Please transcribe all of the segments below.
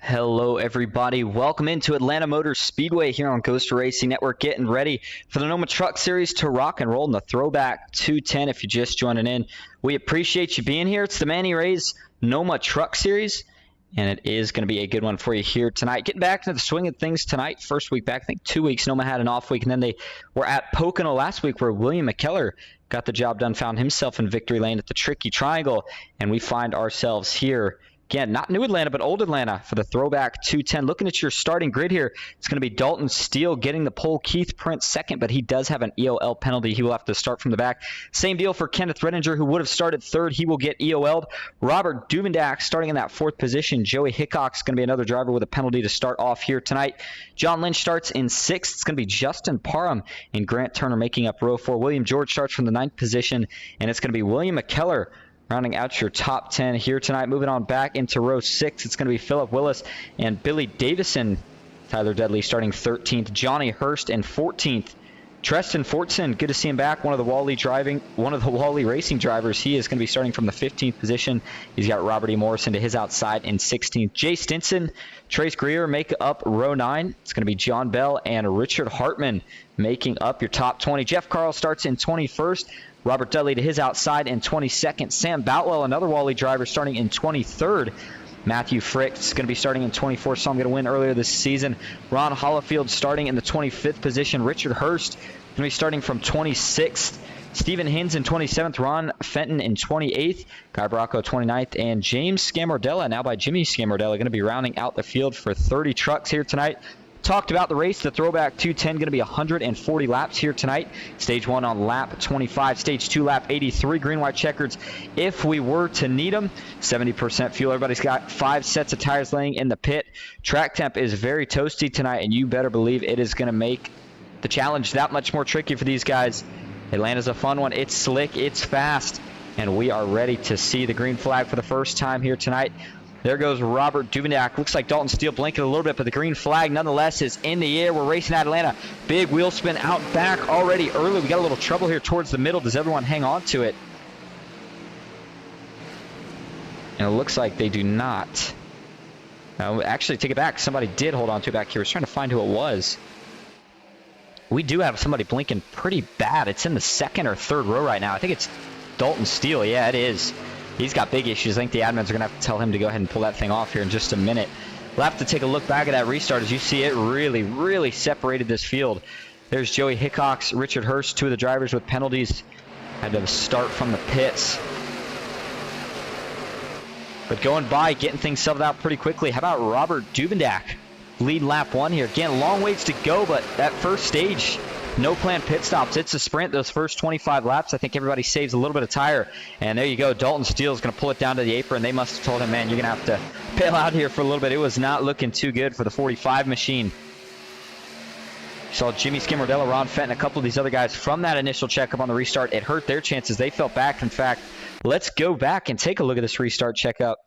Hello everybody, welcome into Atlanta Motor Speedway here on Ghost Racing Network, getting ready for the NOMA Truck Series to rock and roll in the Throwback 210. If you're just joining in, we appreciate you being here. It's the Manny Rays NOMA Truck Series, and it is going to be a good one for you here tonight. Getting back into the swing of things tonight, first week back, I think 2 weeks. NOMA had an off week, and then they were at Pocono last week where William McKellar got the job done, found himself in victory lane at the Tricky Triangle, and we find ourselves here again, not new Atlanta, but old Atlanta for the Throwback 210. Looking at your starting grid here, it's going to be Dalton Steele getting the pole. Keith Prince second, but he does have an EOL penalty. He will have to start from the back. Same deal for Kenneth Redinger, who would have started third. He will get EOL'd. Robert Duvendak starting in that fourth position. Joey Hickok's going to be another driver with a penalty to start off here tonight. John Lynch starts in sixth. It's going to be Justin Parham and Grant Turner making up row four. William George starts from the ninth position, and it's going to be William McKellar rounding out your top 10 here tonight. Moving on back into row 6, it's going to be Philip Willis and Billy Davison. Tyler Dudley starting 13th. Johnny Hurst in 14th. Treston Fortson, good to see him back. One of the Wally Racing drivers. He is going to be starting from the 15th position. He's got Robert E. Morrison to his outside in 16th. Jay Stinson, Trace Greer make up row 9. It's going to be John Bell and Richard Hartman making up your top 20. Jeff Carl starts in 21st. Robert Dudley to his outside in 22nd. Sam Boutwell, another Wally driver, starting in 23rd. Matthew Frick's going to be starting in 24th, so I'm going to win earlier this season. Ron Hollifield starting in the 25th position. Richard Hurst going to be starting from 26th. Stephen Hins in 27th. Ron Fenton in 28th. Guy Bracco 29th. And James Scamardella, now by Jimmy Scamardella, going to be rounding out the field for 30 trucks here tonight. Talked about the race. The Throwback 210 going to be 140 laps here tonight. Stage 1 on lap 25. Stage 2 lap 83. Green, white checkers if we were to need them. 70% fuel. Everybody's got 5 sets of tires laying in the pit. Track temp is very toasty tonight, and you better believe it is going to make the challenge that much more tricky for these guys. Atlanta's a fun one. It's slick. It's fast. And we are ready to see the green flag for the first time here tonight. There goes Robert Duvendak. Looks like Dalton Steele blinking a little bit, but the green flag nonetheless is in the air. We're racing at Atlanta. Big wheel spin out back already early. We got a little trouble here towards the middle. Does everyone hang on to it? And it looks like they do not. Actually, take it back. Somebody did hold on to it back here. I was trying to find who it was. We do have somebody blinking pretty bad. It's in the second or third row right now. I think it's Dalton Steele. Yeah, it is. He's got big issues. I think the admins are going to have to tell him to go ahead and pull that thing off here in just a minute. We'll have to take a look back at that restart. As you see, it really separated this field. There's Joey Hickox, Richard Hurst, two of the drivers with penalties. Had to start from the pits. But going by, getting things settled out pretty quickly. How about Robert Duvendak? Lead lap 1 here. Again, long ways to go, but that first stage, no planned pit stops. It's a sprint. Those first 25 laps, I think everybody saves a little bit of tire. And there you go. Dalton Steele is going to pull it down to the apron. They must have told him, man, you're going to have to bail out here for a little bit. It was not looking too good for the 45 machine. You saw Jimmy Scamardella, Ron Fenton, a couple of these other guys from that initial checkup on the restart. It hurt their chances. They felt back. In fact, let's go back and take a look at this restart checkup.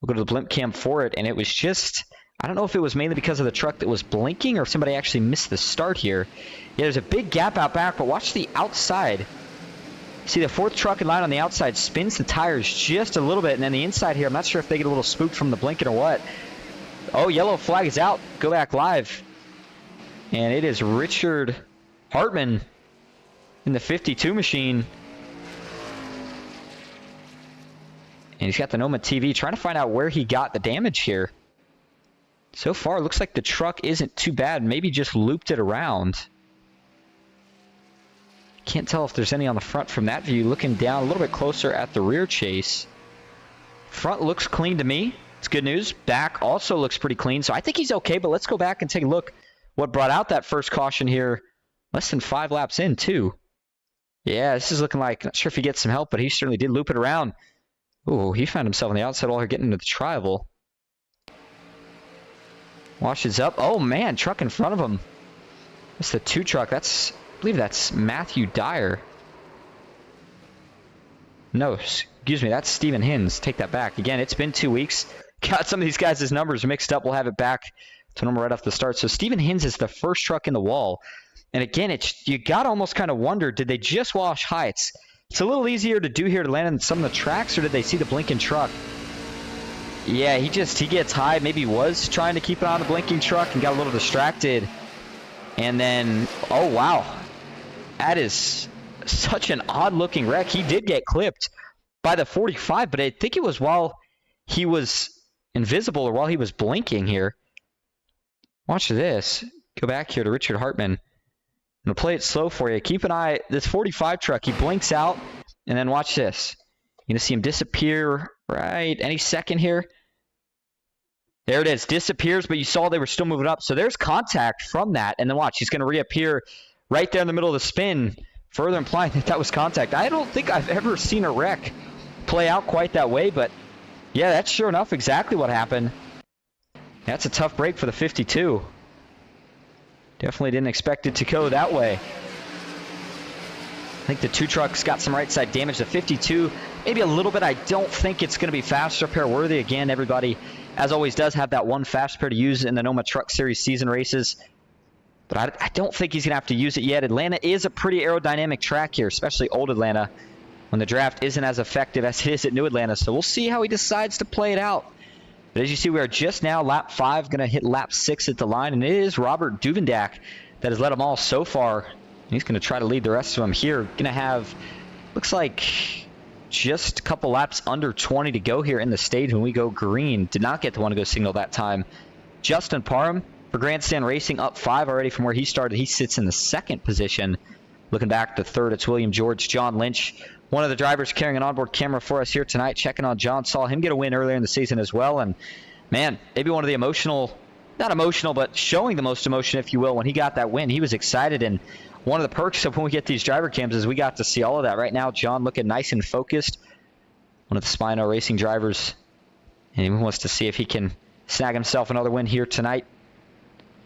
We'll go to the blimp cam for it, and it was just, I don't know if it was mainly because of the truck that was blinking or if somebody actually missed the start here. Yeah, there's a big gap out back, but watch the outside. See, the fourth truck in line on the outside spins the tires just a little bit, and then the inside here, I'm not sure if they get a little spooked from the blinking or what. Oh, yellow flag is out. Go back live. And it is Richard Hartman in the 52 machine. And he's got the NOMA TV, trying to find out where he got the damage here. So far, it looks like the truck isn't too bad. Maybe just looped it around. Can't tell if there's any on the front from that view. Looking down a little bit closer at the rear chase. Front looks clean to me. It's good news. Back also looks pretty clean. So I think he's okay, but let's go back and take a look. What brought out that first caution here? Less than 5 laps in, too. Yeah, this is looking like, not sure if he gets some help, but he certainly did loop it around. Ooh, he found himself on the outside while getting into the tri-oval. Washes up. Oh, man, truck in front of him. That's the 2 truck. I believe that's Matthew Dyer. No, excuse me, that's Stephen Hins. Take that back. Again, it's been 2 weeks. Got some of these guys' numbers mixed up. We'll have it back to number right off the start. So Stephen Hins is the first truck in the wall. And again, you got to almost kind of wonder, did they just wash Heights? It's a little easier to do here to land on some of the tracks, or did they see the blinking truck? Yeah, he gets high. Maybe he was trying to keep it on the blinking truck and got a little distracted. And then, oh wow, that is such an odd-looking wreck. He did get clipped by the 45, but I think it was while he was invisible or while he was blinking here. Watch this. Go back here to Richard Hartman. I'm going to play it slow for you. Keep an eye. This 45 truck, he blinks out, and then watch this. You're going to see him disappear right any second here. There it is. Disappears, but you saw they were still moving up. So there's contact from that. And then watch, he's going to reappear right there in the middle of the spin, further implying that that was contact. I don't think I've ever seen a wreck play out quite that way, but yeah, that's sure enough exactly what happened. That's a tough break for the 52. Definitely didn't expect it to go that way. I think the 2 trucks got some right side damage. The 52, maybe a little bit. I don't think it's going to be fast repair worthy. Again, everybody, as always, does have that one fast repair to use in the NOMA Truck Series season races. But I don't think he's going to have to use it yet. Atlanta is a pretty aerodynamic track here, especially old Atlanta, when the draft isn't as effective as it is at new Atlanta. So we'll see how he decides to play it out. But as you see, we are just now lap 5, going to hit lap 6 at the line. And it is Robert Duvendak that has led them all so far. He's going to try to lead the rest of them here. Going to have, looks like, just a couple laps under 20 to go here in the stage when we go green. Did not get the one to go signal that time. Justin Parham for Grandstand Racing up 5 already from where he started. He sits in the 2nd position. Looking back to 3rd, it's William George. John Lynch, one of the drivers carrying an onboard camera for us here tonight, checking on John. Saw him get a win earlier in the season as well. And man, maybe one of the emotional, not emotional, but showing the most emotion, if you will, when he got that win. He was excited, and one of the perks of when we get these driver cams is we got to see all of that. Right now, John looking nice and focused. One of the SPINO racing drivers. And he wants to see if he can snag himself another win here tonight.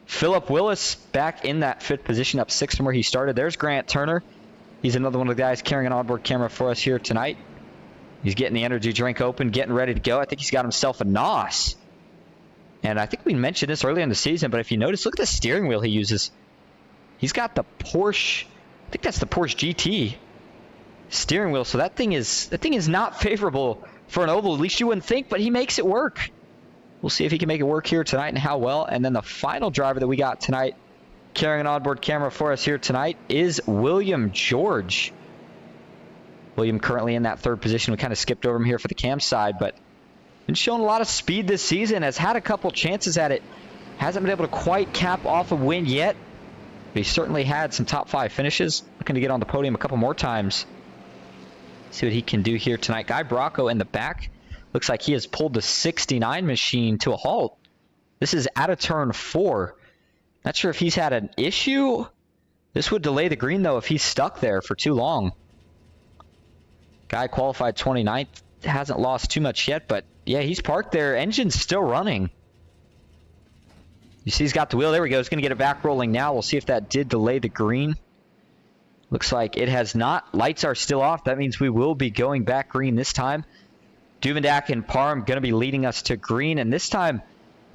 Philip Willis back in that 5th position, up 6 from where he started. There's Grant Turner. He's another one of the guys carrying an onboard camera for us here tonight. He's getting the energy drink open, getting ready to go. I think he's got himself a NOS. And I think we mentioned this earlier in the season, but if you notice, look at the steering wheel he uses. He's got the Porsche, I think that's the Porsche GT steering wheel. So that thing is not favorable for an oval, at least you wouldn't think, but he makes it work. We'll see if he can make it work here tonight and how well. And then the final driver that we got tonight carrying an onboard camera for us here tonight is William George. William currently in that 3rd position. We kind of skipped over him here for the cam side, but been showing a lot of speed this season. Has had a couple chances at it. Hasn't been able to quite cap off a win yet. But he certainly had some top 5 finishes. Looking to get on the podium a couple more times. See what he can do here tonight. Guy Bracco in the back. Looks like he has pulled the 69 machine to a halt. This is out of turn 4. Not sure if he's had an issue. This would delay the green, though, if he's stuck there for too long. Guy qualified 29th. Hasn't lost too much yet, but yeah, he's parked there. Engine's still running. You see he's got the wheel. There we go. He's going to get it back rolling now. We'll see if that did delay the green. Looks like it has not. Lights are still off. That means we will be going back green this time. Duvendak and Parham going to be leading us to green. And this time,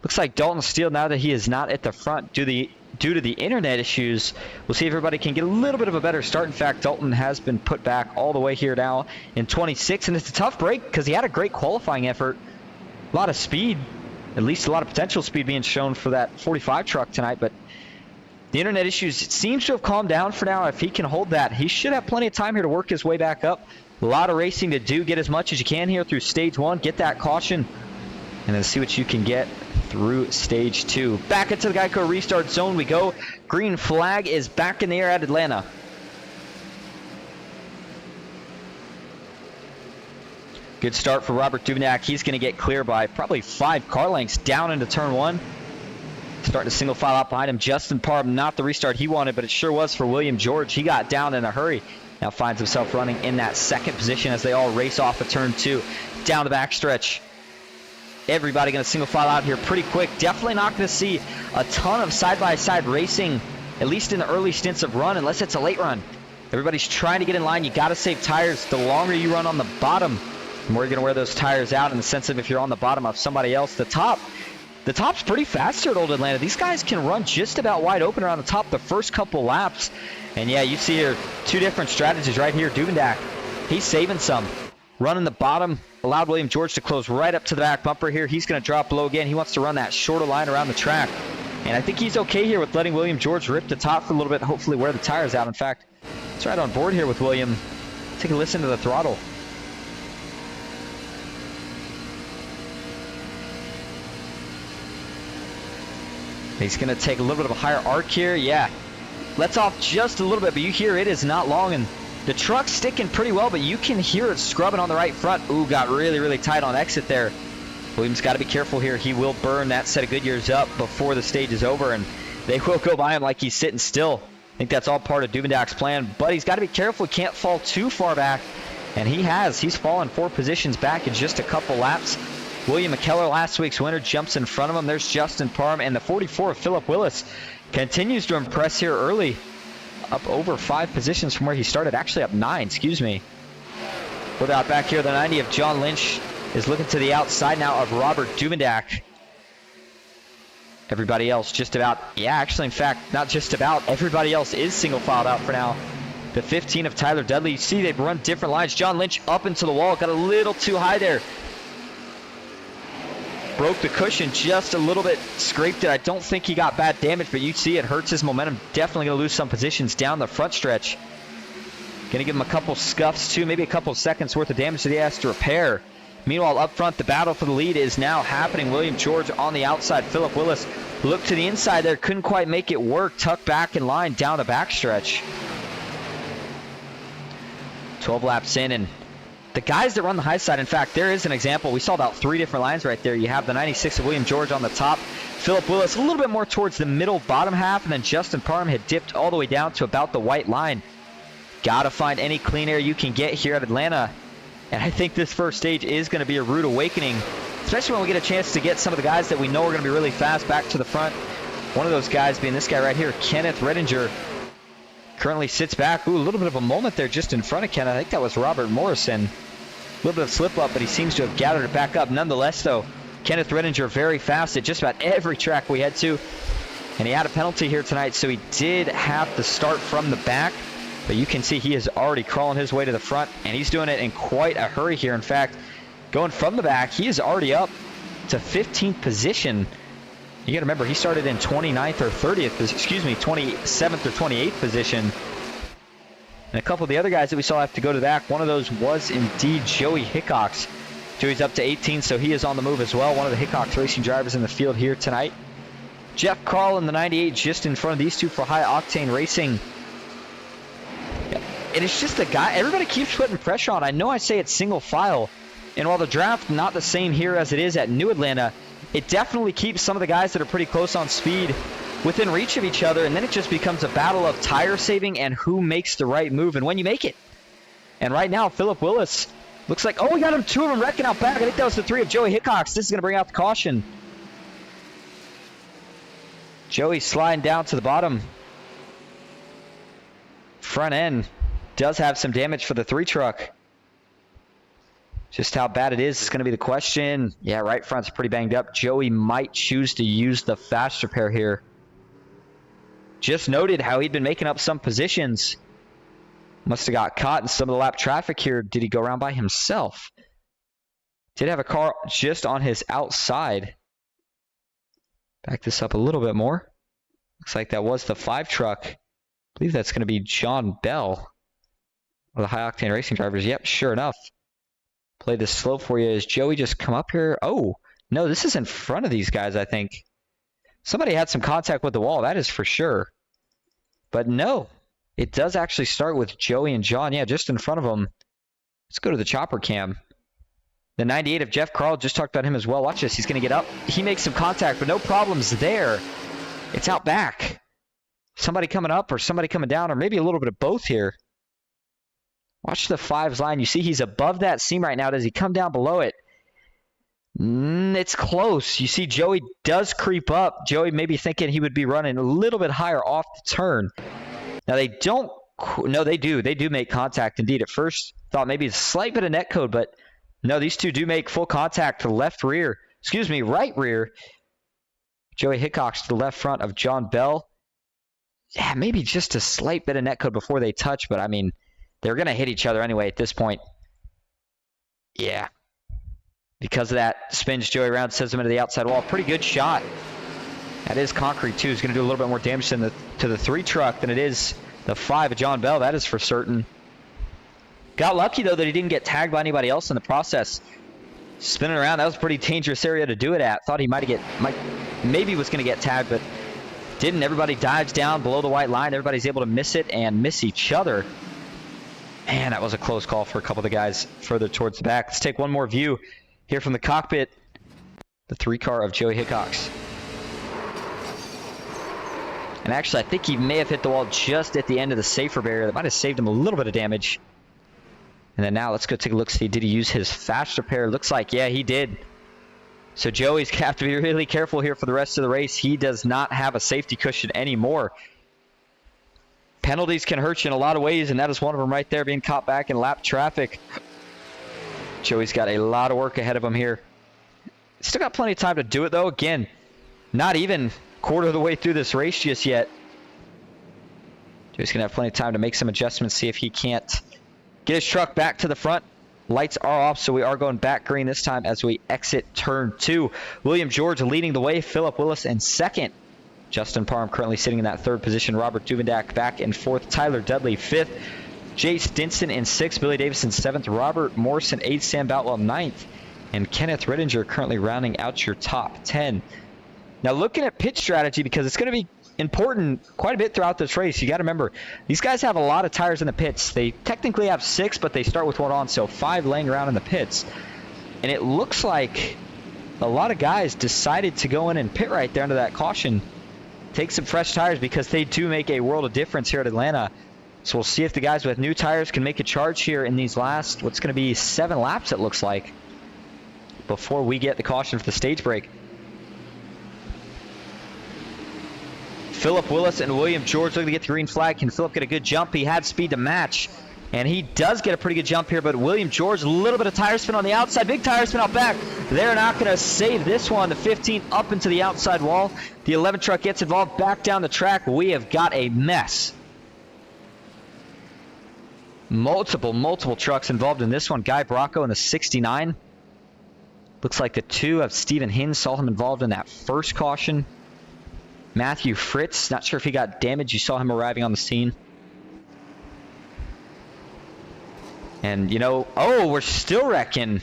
looks like Dalton Steele, now that he is not at the front due to the internet issues, we'll see if everybody can get a little bit of a better start. In fact, Dalton has been put back all the way here now in 26. And it's a tough break because he had a great qualifying effort. A lot of speed. At least a lot of potential speed being shown for that 45 truck tonight. But the internet issues seems to have calmed down for now. If he can hold that, he should have plenty of time here to work his way back up. A lot of racing to do. Get as much as you can here through stage 1. Get that caution. And then see what you can get through stage 2. Back into the Geico restart zone we go. Green flag is back in the air at Atlanta. Good start for Robert Duvendak. He's going to get clear by probably 5 car lengths down into turn 1. Starting to single file out behind him. Justin Parham, not the restart he wanted, but it sure was for William George. He got down in a hurry. Now finds himself running in that 2nd position as they all race off of turn 2. Down the backstretch. Everybody going to single file out here pretty quick. Definitely not going to see a ton of side-by-side racing, at least in the early stints of run, unless it's a late run. Everybody's trying to get in line. You got to save tires. The longer you run on the bottom, the more you're going to wear those tires out in the sense of if you're on the bottom of somebody else. The top's pretty fast here at Old Atlanta. These guys can run just about wide open around the top the first couple laps. And yeah, you see here 2 different strategies right here. Duvendak, he's saving some. running the bottom, allowed William George to close right up to the back bumper here. He's going to drop low again. He wants to run that shorter line around the track. And I think he's okay here with letting William George rip the top for a little bit, hopefully wear the tires out. In fact, it's right on board here with William. Take a listen to the throttle. He's going to take a little bit of a higher arc here. Yeah, lets off just a little bit, but you hear it is not long, and the truck's sticking pretty well, but you can hear it scrubbing on the right front. Ooh, got really, really tight on exit there. Williams got to be careful here. He will burn that set of Goodyears up before the stage is over, and they will go by him like he's sitting still. I think that's all part of Dubendak's plan, but he's got to be careful. He can't fall too far back, and he has. He's fallen 4 positions back in just a couple laps. William McKellar, last week's winner, jumps in front of him. There's Justin Parham, and the 44, Philip Willis, continues to impress here early. Up over 5 positions from where he started. Actually up 9, excuse me. Further out back here, the 90 of John Lynch is looking to the outside now of Robert Dubendak. Everybody else just about, yeah, actually, in fact, not just about, everybody else is single filed out for now. The 15 of Tyler Dudley. You see they've run different lines. John Lynch up into the wall, got a little too high there. Broke the cushion just a little bit, scraped it. I don't think he got bad damage, but you see it hurts his momentum. Definitely going to lose some positions down the front stretch. Going to give him a couple scuffs too, maybe a couple seconds worth of damage that he has to repair. Meanwhile, up front, the battle for the lead is now happening. William George on the outside. Philip Willis looked to the inside there, couldn't quite make it work. Tucked back in line down the backstretch. 12 laps in, and the guys that run the high side, in fact, there is an example. We saw about 3 different lines right there. You have the 96 of William George on the top. Philip Willis a little bit more towards the middle bottom half, and then Justin Parham had dipped all the way down to about the white line. Got to find any clean air you can get here at Atlanta. And I think this first stage is going to be a rude awakening, especially when we get a chance to get some of the guys that we know are going to be really fast back to the front. One of those guys being this guy right here, Kenneth Redinger. Currently sits back. Ooh, a little bit of a moment there just in front of Ken. I think that was Robert Morrison. A little bit of slip up, but he seems to have gathered it back up. Nonetheless, though, Kenneth Redinger very fast at just about every track we head to. And he had a penalty here tonight, so he did have to start from the back. But you can see he is already crawling his way to the front, and he's doing it in quite a hurry here. In fact, going from the back, he is already up to 15th position. You got to remember, he started in 29th or 30th, excuse me, 27th or 28th position. And a couple of the other guys that we saw have to go to the back. One of those was indeed Joey Hickox. Joey's up to 18, so he is on the move as well. One of the Hickox racing drivers in the field here tonight. Jeff Carl in the 98 just in front of these two for High Octane Racing. And it's just a guy, everybody keeps putting pressure on. I know I say it's single file, and while the draft not the same here as it is at New Atlanta, it definitely keeps some of the guys that are pretty close on speed within reach of each other, and then it just becomes a battle of tire saving and who makes the right move and when you make it. And right now, Philip Willis looks like, oh, we got him, 2 of them wrecking out back. I think that was the 3 of Joey Hickox. This is going to bring out the caution. Joey sliding down to the bottom. Front end does have some damage for the 3 truck. Just how bad it is going to be the question. Yeah, right front's pretty banged up. Joey might choose to use the fast repair here. Just noted how he'd been making up some positions. Must have got caught in some of the lap traffic here. Did he go around by himself? Did have a car just on his outside. Back this up a little bit more. Looks like that was the 5 truck. I believe that's going to be John Bell, one of the High Octane Racing drivers. Yep, sure enough. Play this slow for you. Is Joey just come up here? Oh, no, this is in front of these guys, I think. Somebody had some contact with the wall, that is for sure. But no, it does actually start with Joey and John. Yeah, just in front of them. Let's go to the chopper cam. The 98 of Jeff Carl, just talked about him as well. Watch this, he's going to get up. He makes some contact, but no problems there. It's out back. Somebody coming up or somebody coming down, or maybe a little bit of both here. Watch the 5's line. You see he's above that seam right now. Does he come down below it? It's close. You see Joey does creep up. Joey maybe thinking he would be running a little bit higher off the turn. Now they don't. No, they do. They do make contact indeed. At first, thought maybe a slight bit of net code, but no, these two do make full contact to the left rear. Excuse me, right rear. Joey Hickox to the left front of John Bell. Yeah, maybe just a slight bit of net code before they touch, but I mean, they're going to hit each other anyway at this point. Yeah. Because of that, spins Joey around, sends him into the outside wall. Pretty good shot. That is concrete, too. It's going to do a little bit more damage to the 3 truck than it is the 5 of John Bell. That is for certain. Got lucky, though, that he didn't get tagged by anybody else in the process. Spinning around, that was a pretty dangerous area to do it at. Thought he maybe was going to get tagged, but didn't. Everybody dives down below the white line. Everybody's able to miss it and miss each other. Man, that was a close call for a couple of the guys further towards the back. Let's take one more view here from the cockpit. The 3 car of Joey Hickox. And actually, I think he may have hit the wall just at the end of the safer barrier. That might have saved him a little bit of damage. And then now let's go take a look, see, did he use his fast repair? Looks like, yeah, he did. So Joey's going to have to be really careful here for the rest of the race. He does not have a safety cushion anymore. Penalties can hurt you in a lot of ways, and that is one of them right there, being caught back in lap traffic. Joey's got a lot of work ahead of him here. Still got plenty of time to do it, though. Again, not even quarter of the way through this race just yet. Joey's going to have plenty of time to make some adjustments, see if he can't get his truck back to the front. Lights are off, so we are going back green this time as we exit turn 2. William George leading the way. Philip Willis in second. Justin Parham currently sitting in that 3rd position. Robert Duvendak back in 4th. Tyler Dudley 5th. Jay Stinson in 6th. Billy Davison 7th. Robert Morrison 8th. Sam Boutwell 9th. And Kenneth Rittinger currently rounding out your top 10. Now looking at pit strategy, because it's going to be important quite a bit throughout this race. You got to remember, these guys have a lot of tires in the pits. They technically have 6, but they start with 1 on, so 5 laying around in the pits. And it looks like a lot of guys decided to go in and pit right there under that caution, take some fresh tires, because they do make a world of difference here at Atlanta. So we'll see if the guys with new tires can make a charge here in these last, what's going to be 7 laps, it looks like, before we get the caution for the stage break. Philip Willis and William George looking to get the green flag. Can Philip get a good jump? He had speed to match, and he does get a pretty good jump here, but William George, a little bit of tire spin on the outside. Big tire spin out back. They're not going to save this one. The 15 up into the outside wall. The 11 truck gets involved back down the track. We have got a mess. Multiple trucks involved in this one. Guy Bracco in the 69. Looks like the 2 of Stephen Hinn saw him involved in that first caution. Matthew Fritz, not sure if he got damaged. You saw him arriving on the scene. And, you know, oh, we're still wrecking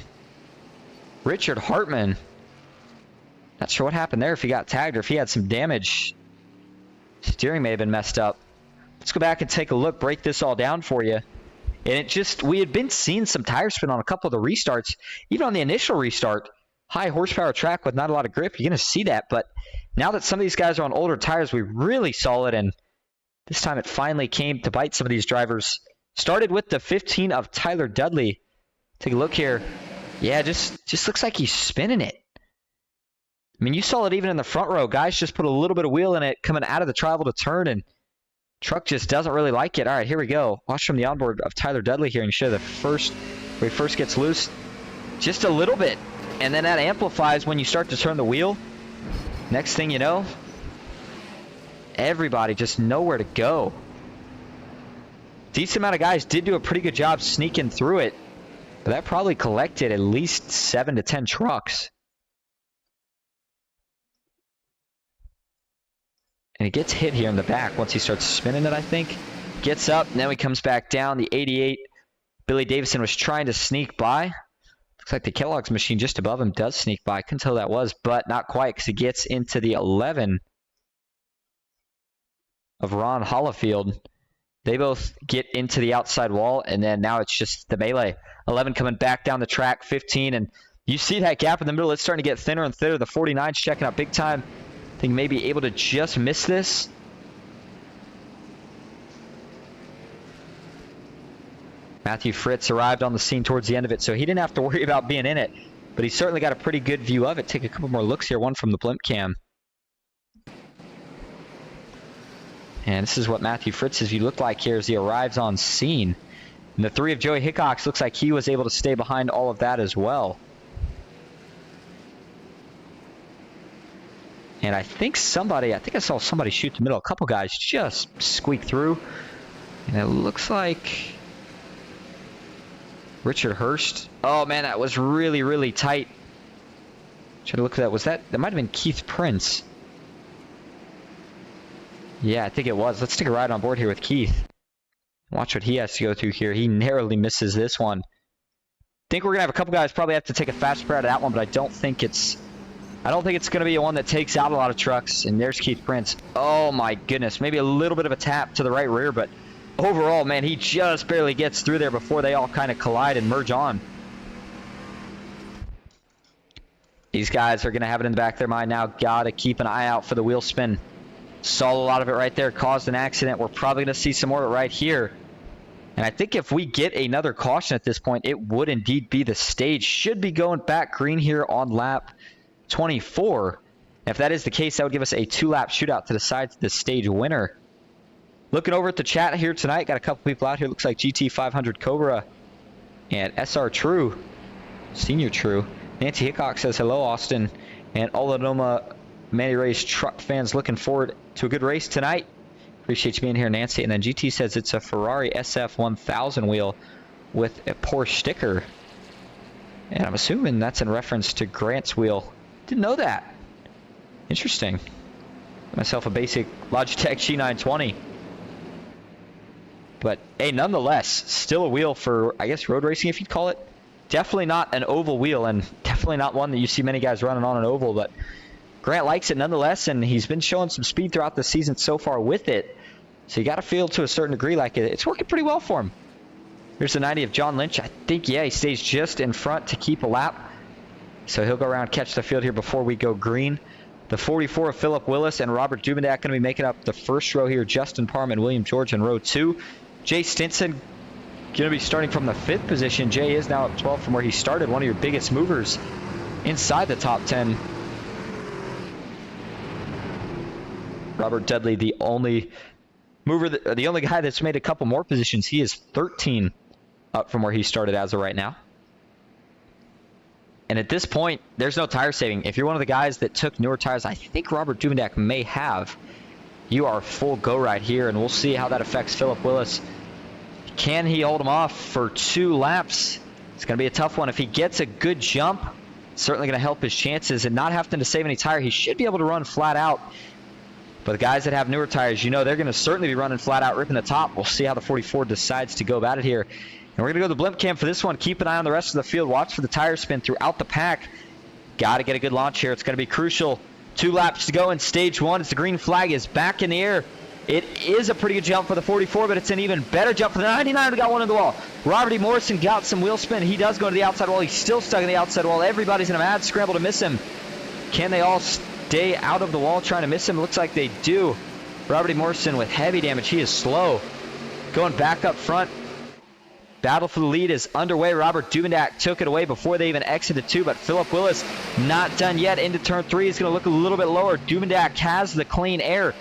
Richard Hartman. Not sure what happened there, if he got tagged or if he had some damage. Steering may have been messed up. Let's go back and take a look, break this all down for you. And it just, we had been seeing some tire spin on a couple of the restarts. Even on the initial restart, high horsepower track with not a lot of grip, you're going to see that. But now that some of these guys are on older tires, we really saw it, and this time it finally came to bite some of these drivers. Started with the 15 of Tyler Dudley. Take a look here. Yeah, just looks like he's spinning it. I mean, you saw it even in the front row. Guys just put a little bit of wheel in it coming out of the travel to turn, and truck just doesn't really like it. All right, here we go. Watch from the onboard of Tyler Dudley here and show the first, where he first gets loose. Just a little bit, and then that amplifies when you start to turn the wheel. Next thing you know, everybody just nowhere to go. Decent amount of guys did do a pretty good job sneaking through it, but that probably collected at least 7 to 10 trucks. And he gets hit here in the back once he starts spinning it, I think. Gets up, and then he comes back down. The 88, Billy Davison, was trying to sneak by. Looks like the Kellogg's machine just above him does sneak by. Couldn't tell who that was, but not quite, because he gets into the 11 of Ron Hollifield. They both get into the outside wall, and then now it's just the melee. 11 coming back down the track, 15, and you see that gap in the middle. It's starting to get thinner and thinner. The 49's checking out big time. I think maybe able to just miss this. Matthew Fritz arrived on the scene towards the end of it, so he didn't have to worry about being in it, but he certainly got a pretty good view of it. Take a couple more looks here, one from the blimp cam. And this is what Matthew Fritz's view looked like here as he arrives on scene. And the 3 of Joey Hickox looks like he was able to stay behind all of that as well. And I think I saw somebody shoot the middle. A couple guys just squeak through. And it looks like Richard Hurst. Oh, man, that was really, really tight. Trying to look at that. That might have been Keith Prince. Yeah, I think it was. Let's take a ride on board here with Keith. Watch what he has to go through here. He narrowly misses this one. Think we're going to have a couple guys probably have to take a fast spur out of that one, but I don't think it's going to be one that takes out a lot of trucks. And there's Keith Prince. Oh, my goodness. Maybe a little bit of a tap to the right rear, but overall, man, he just barely gets through there before they all kind of collide and merge on. These guys are going to have it in the back of their mind now. Got to keep an eye out for the wheel spin. Saw a lot of it right there. Caused an accident. We're probably going to see some more of it right here. And I think if we get another caution at this point, it would indeed be the stage. Should be going back green here on lap 24. If that is the case, that would give us a 2-lap shootout to decide the stage winner. Looking over at the chat here tonight, got a couple people out here. Looks like GT500 Cobra and SR True, Senior True. Nancy Hickok says hello, Austin, and all the NOMA Manny Rays truck fans looking forward to a good race tonight. Appreciate you being here, Nancy. And then GT says it's a Ferrari SF1000 wheel with a Porsche sticker. And I'm assuming that's in reference to Grant's wheel. Didn't know that. Interesting. Myself a basic Logitech G920. But, hey, nonetheless, still a wheel for, I guess, road racing, if you'd call it. Definitely not an oval wheel, and definitely not one that you see many guys running on an oval, but Grant likes it nonetheless, and he's been showing some speed throughout the season so far with it. So you got to feel to a certain degree like it's working pretty well for him. Here's the 90 of John Lynch. I think, yeah, he stays just in front to keep a lap. So he'll go around, catch the field here before we go green. The 44 of Philip Willis and Robert Dubendak going to be making up the first row here. Justin Parham and William George in row 2. Jay Stinson going to be starting from the 5th position. Jay is now up 12 from where he started. One of your biggest movers inside the top 10. Robert Dudley, the only mover, the only guy that's made a couple more positions. He is 13 up from where he started as of right now. And at this point, there's no tire saving. If you're one of the guys that took newer tires, I think Robert Dubendak may have, you are full go right here, and we'll see how that affects Philip Willis. Can he hold him off for 2 laps? It's going to be a tough one. If he gets a good jump, it's certainly going to help his chances, and not having to save any tire, he should be able to run flat out. But the guys that have newer tires, you know they're going to certainly be running flat out, ripping the top. We'll see how the 44 decides to go about it here. And we're going to go to the blimp cam for this one. Keep an eye on the rest of the field. Watch for the tire spin throughout the pack. Got to get a good launch here. It's going to be crucial. 2 laps to go in stage 1 as the green flag is back in the air. It is a pretty good jump for the 44, but it's an even better jump for the 99 who got one in the wall. Robert E. Morrison got some wheel spin. He does go to the outside wall. He's still stuck in the outside wall. Everybody's in a mad scramble to miss him. Can they all stay out of the wall trying to miss him? Looks like they do. Robert E. Morrison with heavy damage. He is slow. Going back up front. Battle for the lead is underway. Robert Dubendak took it away before they even exited 2, but Philip Willis not done yet. Into turn 3 is going to look a little bit lower. Dubendak has the clean air.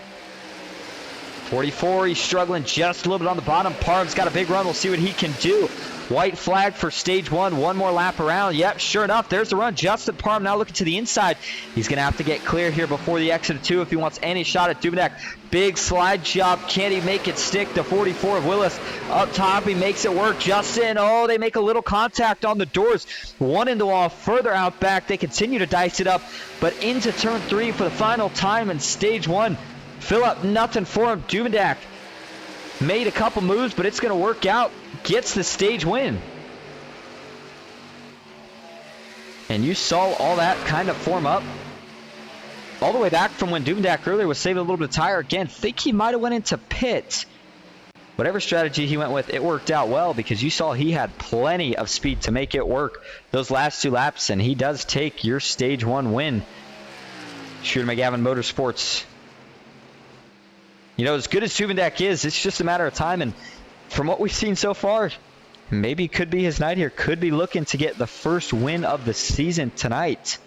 44, he's struggling just a little bit on the bottom. Parham's got a big run. We'll see what he can do. White flag for stage 1. One more lap around. Yep, sure enough, there's the run. Justin Parham now looking to the inside. He's going to have to get clear here before the exit of 2 if he wants any shot at Dubendak. Big slide job. Can he make it stick? The 44 of Willis up top. He makes it work. Justin, oh, they make a little contact on the doors. One in the wall, further out back. They continue to dice it up, but into turn 3 for the final time in stage 1. Philip, nothing for him. Dubendak made a couple moves, but it's going to work out. Gets the stage win. And you saw all that kind of form up all the way back from when Dubendak earlier was saving a little bit of tire. Again, think he might have went into pit. Whatever strategy he went with, it worked out well because you saw he had plenty of speed to make it work those last 2 laps, and he does take your stage 1 win. Shooter McGavin Motorsports. You know, as good as Dubendak is, it's just a matter of time, and from what we've seen so far, maybe could be his night here. Could be looking to get the first win of the season tonight.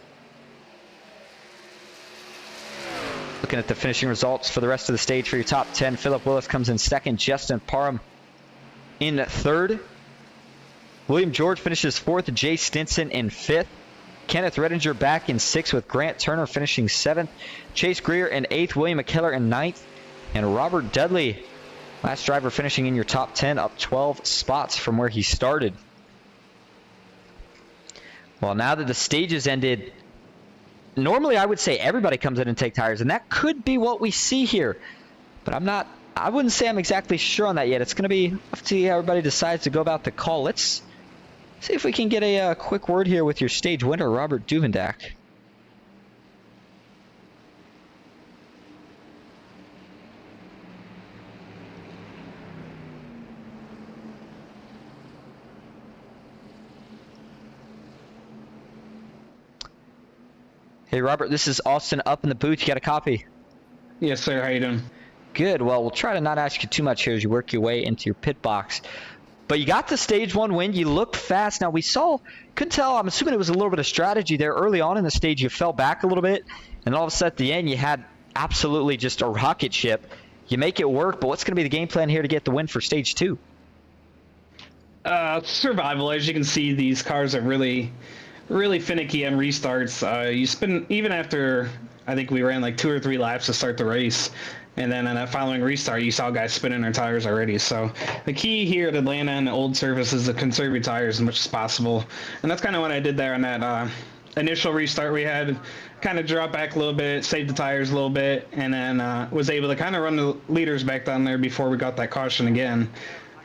Looking at the finishing results for the rest of the stage for your top 10. Philip Willis comes in 2nd. Justin Parham in 3rd. William George finishes 4th. Jay Stinson in 5th. Kenneth Redinger back in 6th with Grant Turner finishing 7th. Chase Greer in 8th. William McKellar in 9th. And Robert Dudley, last driver finishing in your top 10, up 12 spots from where he started. Well, now that the stage has ended, normally I would say everybody comes in and take tires, and that could be what we see here. But I wouldn't say I'm exactly sure on that yet. It's going to be up to see how everybody decides to go about the call. Let's see if we can get a quick word here with your stage winner, Robert Duvendak. Hey, Robert, this is Austin up in the booth. You got a copy? Yes, sir. How you doing? Good. Well, we'll try to not ask you too much here as you work your way into your pit box. But you got the stage 1 win. You looked fast. Now, we couldn't tell. I'm assuming it was a little bit of strategy there. Early on in the stage, you fell back a little bit. And all of a sudden, at the end, you had absolutely just a rocket ship. You make it work. But what's going to be the game plan here to get the win for stage 2? Survival. As you can see, these cars are really finicky on restarts. You spin, even after, I think we ran like 2 or 3 laps to start the race. And then on that following restart, you saw guys spinning their tires already. So the key here at Atlanta and the old surface is to conserve your tires as much as possible. And that's kind of what I did there on that initial restart we had. Kind of drop back a little bit, save the tires a little bit, and then was able to kind of run the leaders back down there before we got that caution again.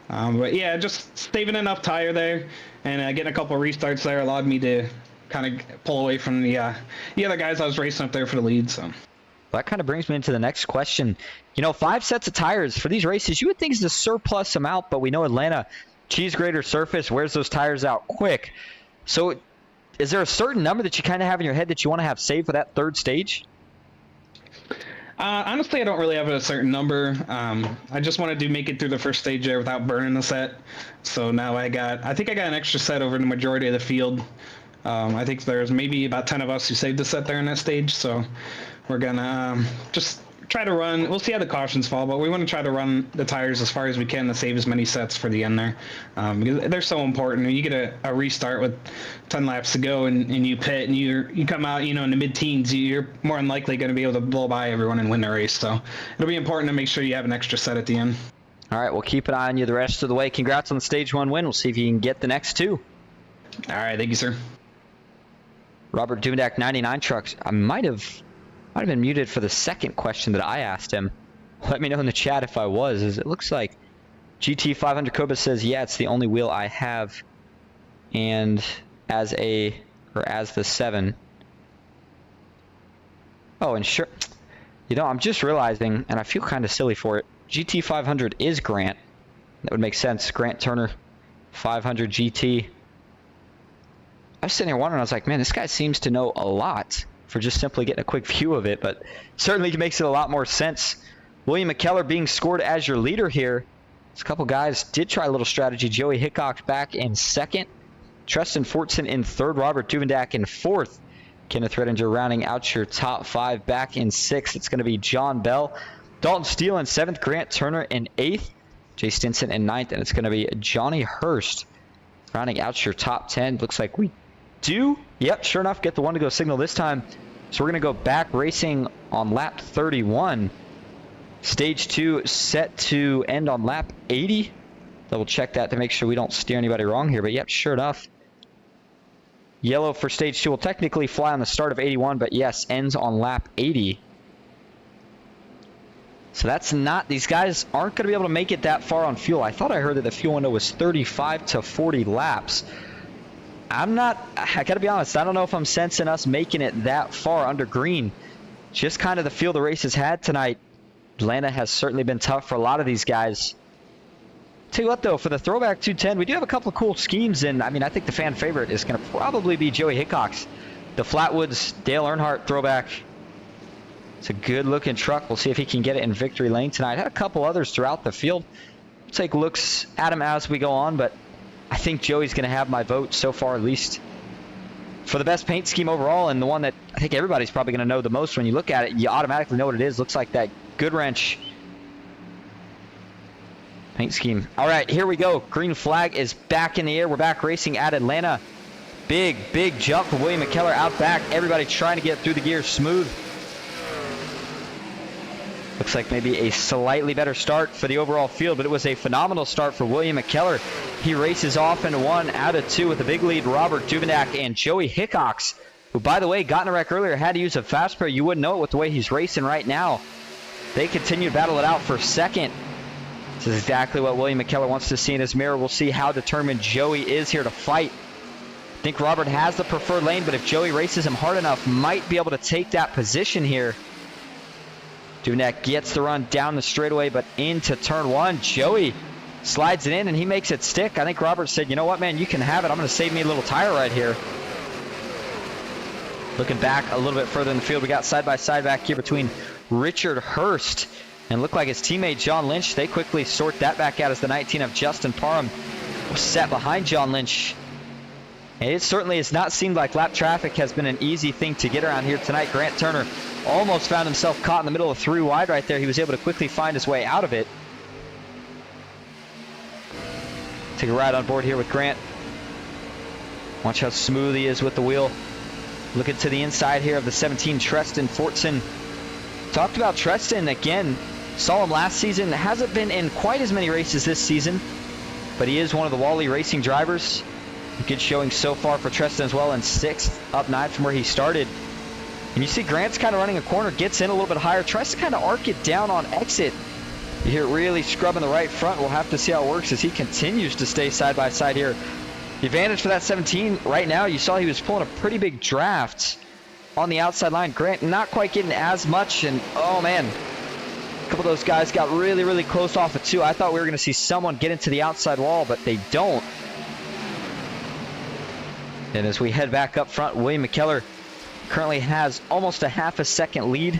But yeah, just saving enough tire there and getting a couple restarts there allowed me to kind of pull away from the other guys I was racing up there for the lead. So that kind of brings me into the next question. 5 sets of tires for these races, you would think is a surplus amount, but we know Atlanta, cheese grater surface, wears those tires out quick. So is there a certain number that you kind of have in your head that you want to have saved for that 3rd stage? Honestly, I don't really have a certain number. I just wanted to make it through the 1st stage there without burning the set. So now I think I got an extra set over the majority of the field. I think there's maybe about 10 of us who saved the set there in that stage. So we're going to just try to run. We'll see how the cautions fall, but we want to try to run the tires as far as we can to save as many sets for the end there. Because they're so important. When you get a restart with 10 laps to go and you pit and you come out, in the mid-teens, you're more than likely going to be able to blow by everyone and win the race. So it'll be important to make sure you have an extra set at the end. All right, we'll keep an eye on you the rest of the way. Congrats on the stage 1 win. We'll see if you can get the next 2. All right, thank you, sir. Robert Duvendak, 99 Trucks. I might have been muted for the second question that I asked him. Let me know in the chat if I was. It looks like GT 500 Cobra says, yeah, it's the only wheel I have. And as the 7. Oh, and sure. I'm just realizing, and I feel kind of silly for it, GT 500 is Grant. That would make sense. Grant Turner, 500 GT. I was sitting here wondering, I was like, man, this guy seems to know a lot for just simply getting a quick view of it, but certainly makes it a lot more sense. William McKellar being scored as your leader here. A couple guys did try a little strategy. Joey Hickok back in 2nd. Tristan Fortson in 3rd. Robert Duvendak in 4th. Kenneth Redinger rounding out your top 5 back in 6th. It's going to be John Bell. Dalton Steele in 7th. Grant Turner in 8th. Jay Stinson in 9th. And it's going to be Johnny Hurst rounding out your top 10. Looks like we do. Yep, sure enough, get the 1 to go signal this time. So we're going to go back racing on lap 31. Stage 2 set to end on lap 80. Double check that to make sure we don't steer anybody wrong here. But yep, sure enough. Yellow for stage 2 will technically fly on the start of 81, but yes, ends on lap 80. So that's not, these guys aren't going to be able to make it that far on fuel. I thought I heard that the fuel window was 35 to 40 laps. I got to be honest, I don't know if I'm sensing us making it that far under green. Just kind of the feel the race has had tonight. Atlanta has certainly been tough for a lot of these guys. Tell you what, though, for the Throwback 210, we do have a couple of cool schemes, and I think the fan favorite is going to probably be Joey Hickok's. The Flatwoods Dale Earnhardt Throwback. It's a good-looking truck. We'll see if he can get it in victory lane tonight. Had a couple others throughout the field. We'll take looks at him as we go on, but I think Joey's going to have my vote so far, at least for the best paint scheme overall, and the one that I think everybody's probably going to know the most when you look at it. You automatically know what it is. Looks like that Good Wrench paint scheme. All right, here we go. Green flag is back in the air. We're back racing at Atlanta. Big jump for William McKellar out back. Everybody trying to get through the gears smooth. The Looks like maybe a slightly better start for the overall field, but it was a phenomenal start for William McKellar. He races off into 1 out of 2 with a big lead. Robert Duvendak and Joey Hickox, who, by the way, got in a wreck earlier, had to use a fast pair. You wouldn't know it with the way he's racing right now. They continue to battle it out for second. This is exactly what William McKellar wants to see in his mirror. We'll see how determined Joey is here to fight. I think Robert has the preferred lane, but if Joey races him hard enough, might be able to take that position here. Duvendak gets the run down the straightaway, but into turn 1. Joey slides it in, and he makes it stick. I think Robert said, you know what, man, you can have it. I'm going to save me a little tire right here. Looking back a little bit further in the field, we got side-by-side back here between Richard Hurst and looked like his teammate John Lynch. They quickly sort that back out as the 19 of Justin Parham was set behind John Lynch. And it certainly has not seemed like lap traffic has been an easy thing to get around here tonight. Grant Turner almost found himself caught in the middle of 3 wide right there. He was able to quickly find his way out of it. Take a ride on board here with Grant. Watch how smooth he is with the wheel. Looking to the inside here of the 17, Treston Fortson. Talked about Treston again. Saw him last season. Hasn't been in quite as many races this season, but he is one of the Wally Racing drivers. Good showing so far for Treston as well, in 6th, up 9 from where he started. And you see Grant's kind of running a corner, gets in a little bit higher, tries to kind of arc it down on exit. You hear it really scrubbing the right front. We'll have to see how it works as he continues to stay side by side here. The advantage for that 17 right now, you saw he was pulling a pretty big draft on the outside line. Grant not quite getting as much, and oh man, a couple of those guys got really, really close off of 2. I thought we were going to see someone get into the outside wall, but they don't. And as we head back up front, William McKellar currently has almost a half a second lead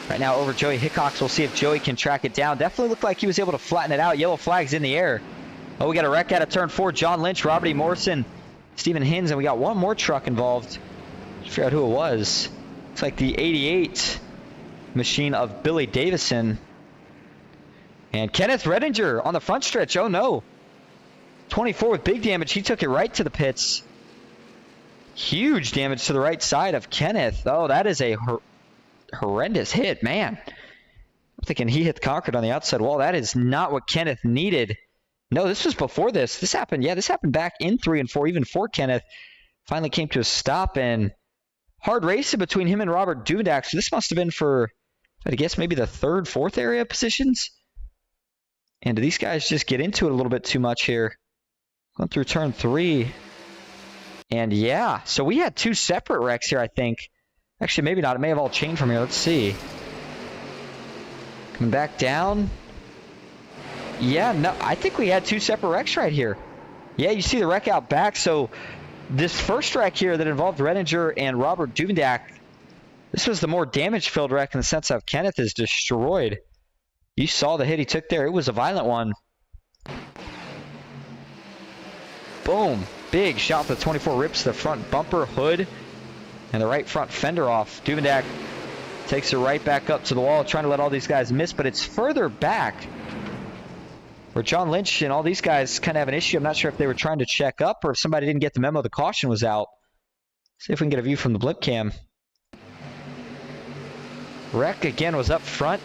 right now over Joey Hickox. We'll see if Joey can track it down. Definitely looked like he was able to flatten it out. Yellow flags in the air. Oh, we got a wreck out of turn 4. John Lynch, Robert E. Morrison, Stephen Hins, and we got one more truck involved. Figure out who it was. It's like the 88 machine of Billy Davison. And Kenneth Redinger on the front stretch. Oh no. 24 with big damage. He took it right to the pits. Huge damage to the right side of Kenneth. Oh, that is a horrendous hit, man. I'm thinking he hit the concrete on the outside wall. That is not what Kenneth needed. No, this was before this. This happened, yeah, this happened back in 3 and 4, even 4 Kenneth. Finally came to a stop, and hard racing between him and Robert Duvendak. So this must have been for, I guess, maybe the 3rd, 4th area positions. And do these guys just get into it a little bit too much here? Going through turn 3. And yeah, so we had 2 separate wrecks here, I think. Actually, maybe not. It may have all changed from here. Let's see. Coming back down. Yeah, no, I think we had 2 separate wrecks right here. Yeah, you see the wreck out back. So this first wreck here that involved Redinger and Robert Duvendak, this was the more damage-filled wreck in the sense of Kenneth is destroyed. You saw the hit he took there. It was a violent one. Boom. Big shot for the 24, rips the front bumper, hood, and the right front fender off. Duvendak takes it right back up to the wall, trying to let all these guys miss, but it's further back where John Lynch and all these guys kind of have an issue. I'm not sure if they were trying to check up or if somebody didn't get the memo the caution was out. See if we can get a view from the blimp cam. Wreck again was up front.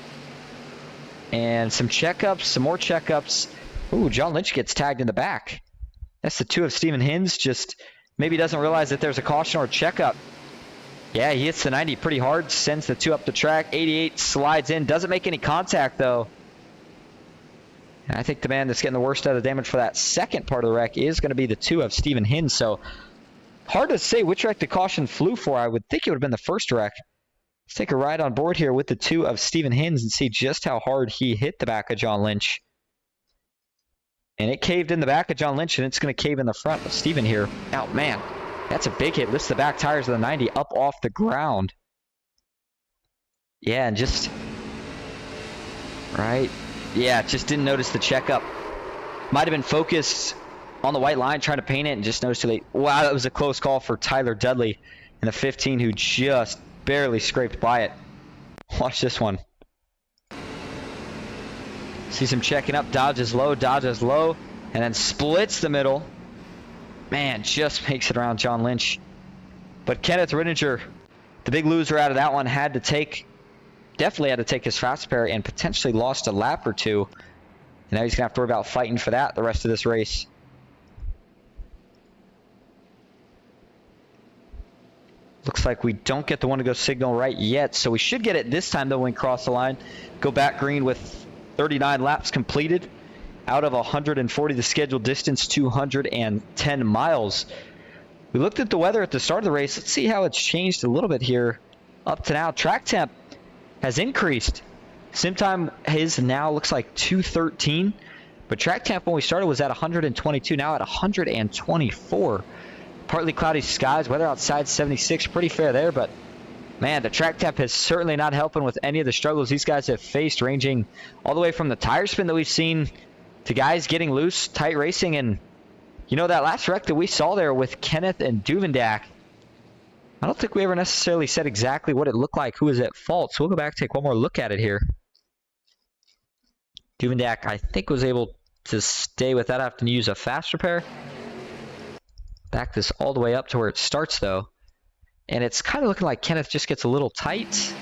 And some checkups, some more checkups. Ooh, John Lynch gets tagged in the back. That's the 2 of Stephen Hins. Just maybe doesn't realize that there's a caution or a checkup. Yeah, he hits the 90 pretty hard, sends the 2 up the track. 88 slides in, doesn't make any contact though. And I think the man that's getting the worst out of the damage for that second part of the wreck is going to be the 2 of Stephen Hins. So hard to say which wreck the caution flew for. I would think it would have been the first wreck. Let's take a ride on board here with the 2 of Stephen Hins and see just how hard he hit the back of John Lynch. And it caved in the back of John Lynch, and it's going to cave in the front of Stephen here. Oh, man. That's a big hit. Lifts the back tires of the 90 up off the ground. Yeah, and just... right. Yeah, just didn't notice the checkup. Might have been focused on the white line, trying to paint it, and just noticed too late. Wow, that was a close call for Tyler Dudley in the 15, who just barely scraped by it. Watch this one. Sees him checking up, dodges low, and then splits the middle. Man, just makes it around John Lynch. But Kenneth Redinger, the big loser out of that one, had to take definitely had to take his fast repair and potentially lost a lap or two. And now he's going to have to worry about fighting for that the rest of this race. Looks like we don't get the one to go signal right yet, so we should get it this time though when we cross the line. Go back green with 39 laps completed. Out of 140, the scheduled distance, 210 miles. We looked at the weather at the start of the race. Let's see how it's changed a little bit here up to now. Track temp has increased. Sim time is now looks like 213, but track temp when we started was at 122, now at 124. Partly cloudy skies, weather outside 76, pretty fair there, but man, the track temp is certainly not helping with any of the struggles these guys have faced, ranging all the way from the tire spin that we've seen to guys getting loose, tight racing, and you know, that last wreck that we saw there with Kenneth and Duvendak, I don't think we ever necessarily said exactly what it looked like, who was at fault, so we'll go back and take one more look at it here. Duvendak, I think, was able to stay without having to use a fast repair. Back this all the way up to where it starts though. And it's kind of looking like Kenneth just gets a little tight.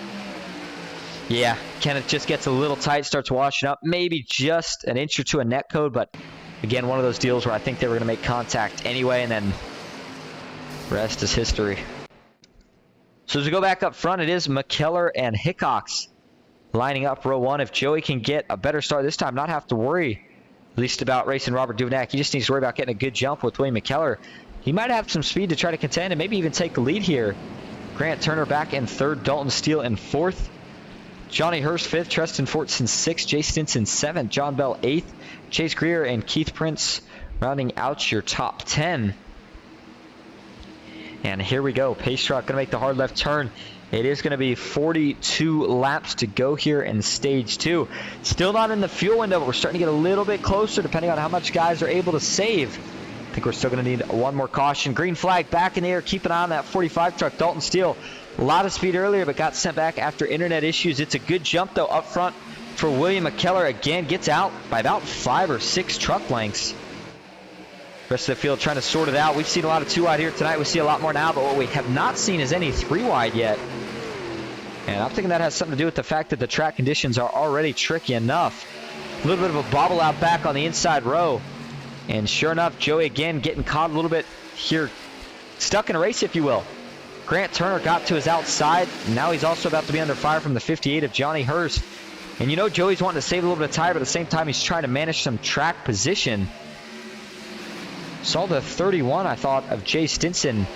Yeah, Kenneth just gets a little tight, starts washing up. Maybe just an inch or two of net code, but again, one of those deals where I think they were going to make contact anyway, and then rest is history. So as we go back up front, it is McKellar and Hickox lining up row one. If Joey can get a better start this time, not have to worry at least about racing Robert Duvendak. He just needs to worry about getting a good jump with William McKellar. He might have some speed to try to contend and maybe even take the lead here. Grant Turner back in third, Dalton Steele in fourth, Johnny Hurst fifth, Treston Fortson sixth, Jay Stinson seventh, John Bell eighth, Chase Greer and Keith Prince rounding out your top 10. And here we go. Pace truck going to make the hard left turn. It is going to be 42 laps to go here in stage 2. Still not in the fuel window, but we're starting to get a little bit closer depending on how much guys are able to save. I think we're still going to need one more caution. Green flag back in the air. Keep an eye on that 45 truck. Dalton Steele, a lot of speed earlier, but got sent back after internet issues. It's a good jump, though, up front for William McKellar. Again, gets out by about 5 or 6 truck lengths. Rest of the field trying to sort it out. We've seen a lot of 2 wide here tonight. We see a lot more now, but what we have not seen is any 3 wide yet. And I'm thinking that has something to do with the fact that the track conditions are already tricky enough. A little bit of a bobble out back on the inside row. And sure enough, Joey again getting caught a little bit here, stuck in a race, if you will. Grant Turner got to his outside. Now he's also about to be under fire from the 58 of Johnny Hurst. And you know Joey's wanting to save a little bit of tire, but at the same time he's trying to manage some track position. Saw the 31, I thought, of Jay Stinson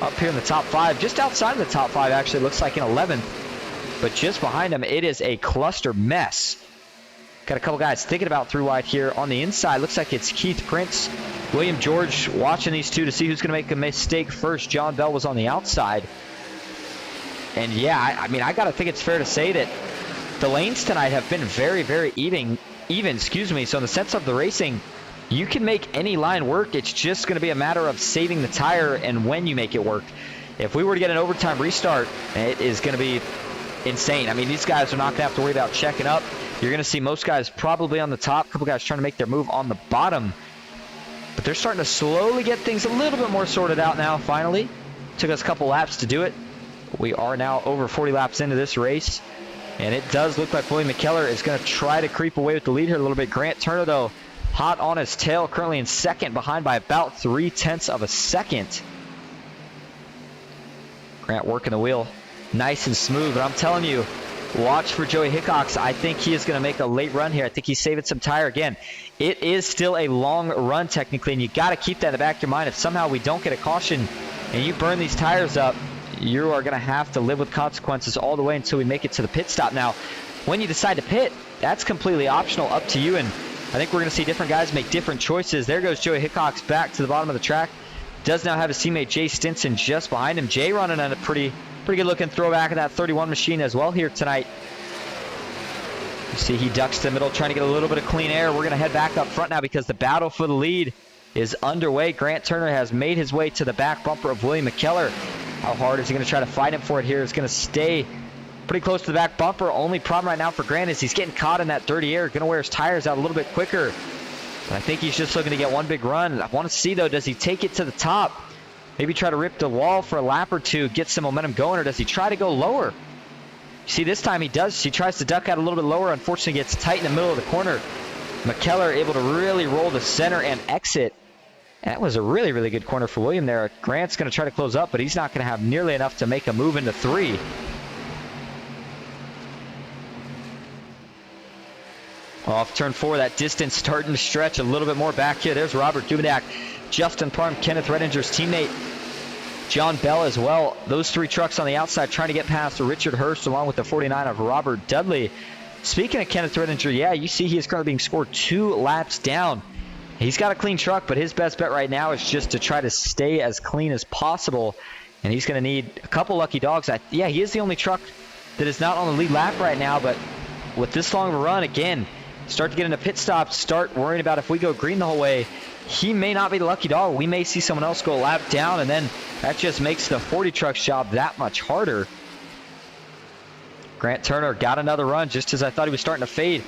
up here in the top 5. Just outside of the top 5, actually. Looks like in 11th. But just behind him, it is a cluster mess. Got a couple guys thinking about through wide here. On the inside, looks like it's Keith Prince, William George watching these two to see who's going to make a mistake first. John Bell was on the outside. And yeah, I mean, I got to think it's fair to say that the lanes tonight have been very, very even, So in the sense of the racing, you can make any line work. It's just going to be a matter of saving the tire and when you make it work. If we were to get an overtime restart, it is going to be insane. I mean, these guys are not going to have to worry about checking up. You're going to see most guys probably on the top, a couple guys trying to make their move on the bottom. But they're starting to slowly get things a little bit more sorted out now, finally. Took us a couple laps to do it. We are now over 40 laps into this race. And it does look like William McKellar is going to try to creep away with the lead here a little bit. Grant Turner, though, hot on his tail, currently in second, behind by about 0.3 of a second. Grant working the wheel nice and smooth, but I'm telling you, watch for Joey Hickox. I think he is going to make a late run here. I think he's saving some tire again. It is still a long run technically, and you got to keep that in the back of your mind. If somehow we don't get a caution and you burn these tires up, you are going to have to live with consequences all the way until we make it to the pit stop. Now, when you decide to pit, that's completely optional, up to you, and I think we're going to see different guys make different choices. There goes Joey Hickox back to the bottom of the track. Does now have his teammate Jay Stinson just behind him. Jay running on a pretty good looking throwback of that 31 machine as well here tonight. You see he ducks to the middle, trying to get a little bit of clean air. We're going to head back up front now because the battle for the lead is underway. Grant Turner has made his way to the back bumper of William McKellar. How hard is he going to try to fight him for it here? It's going to stay pretty close to the back bumper. Only problem right now for Grant is he's getting caught in that dirty air. Going to wear his tires out a little bit quicker. But I think he's just looking to get one big run. I want to see, though, does he take it to the top? Maybe try to rip the wall for a lap or two, get some momentum going, or does he try to go lower? See, this time he does. He tries to duck out a little bit lower. Unfortunately, gets tight in the middle of the corner. McKellar able to really roll to center and exit. That was a really, really good corner for William there. Grant's going to try to close up, but he's not going to have nearly enough to make a move into 3. Off turn 4, that distance starting to stretch a little bit more back here. There's Robert Dubedak, Justin Parham, Kenneth Redinger's teammate, John Bell as well. Those 3 trucks on the outside trying to get past Richard Hurst along with the 49 of Robert Dudley. Speaking of Kenneth Redinger, yeah, you see he is currently being scored 2 laps down. He's got a clean truck, but his best bet right now is just to try to stay as clean as possible. And he's going to need a couple lucky dogs. Yeah, he is the only truck that is not on the lead lap right now, but with this long of a run, again, start to get into pit stops, start worrying about if we go green the whole way, he may not be the lucky dog. We may see someone else go a lap down, and then that just makes the 40 truck's job that much harder. Grant Turner got another run just as I thought he was starting to fade.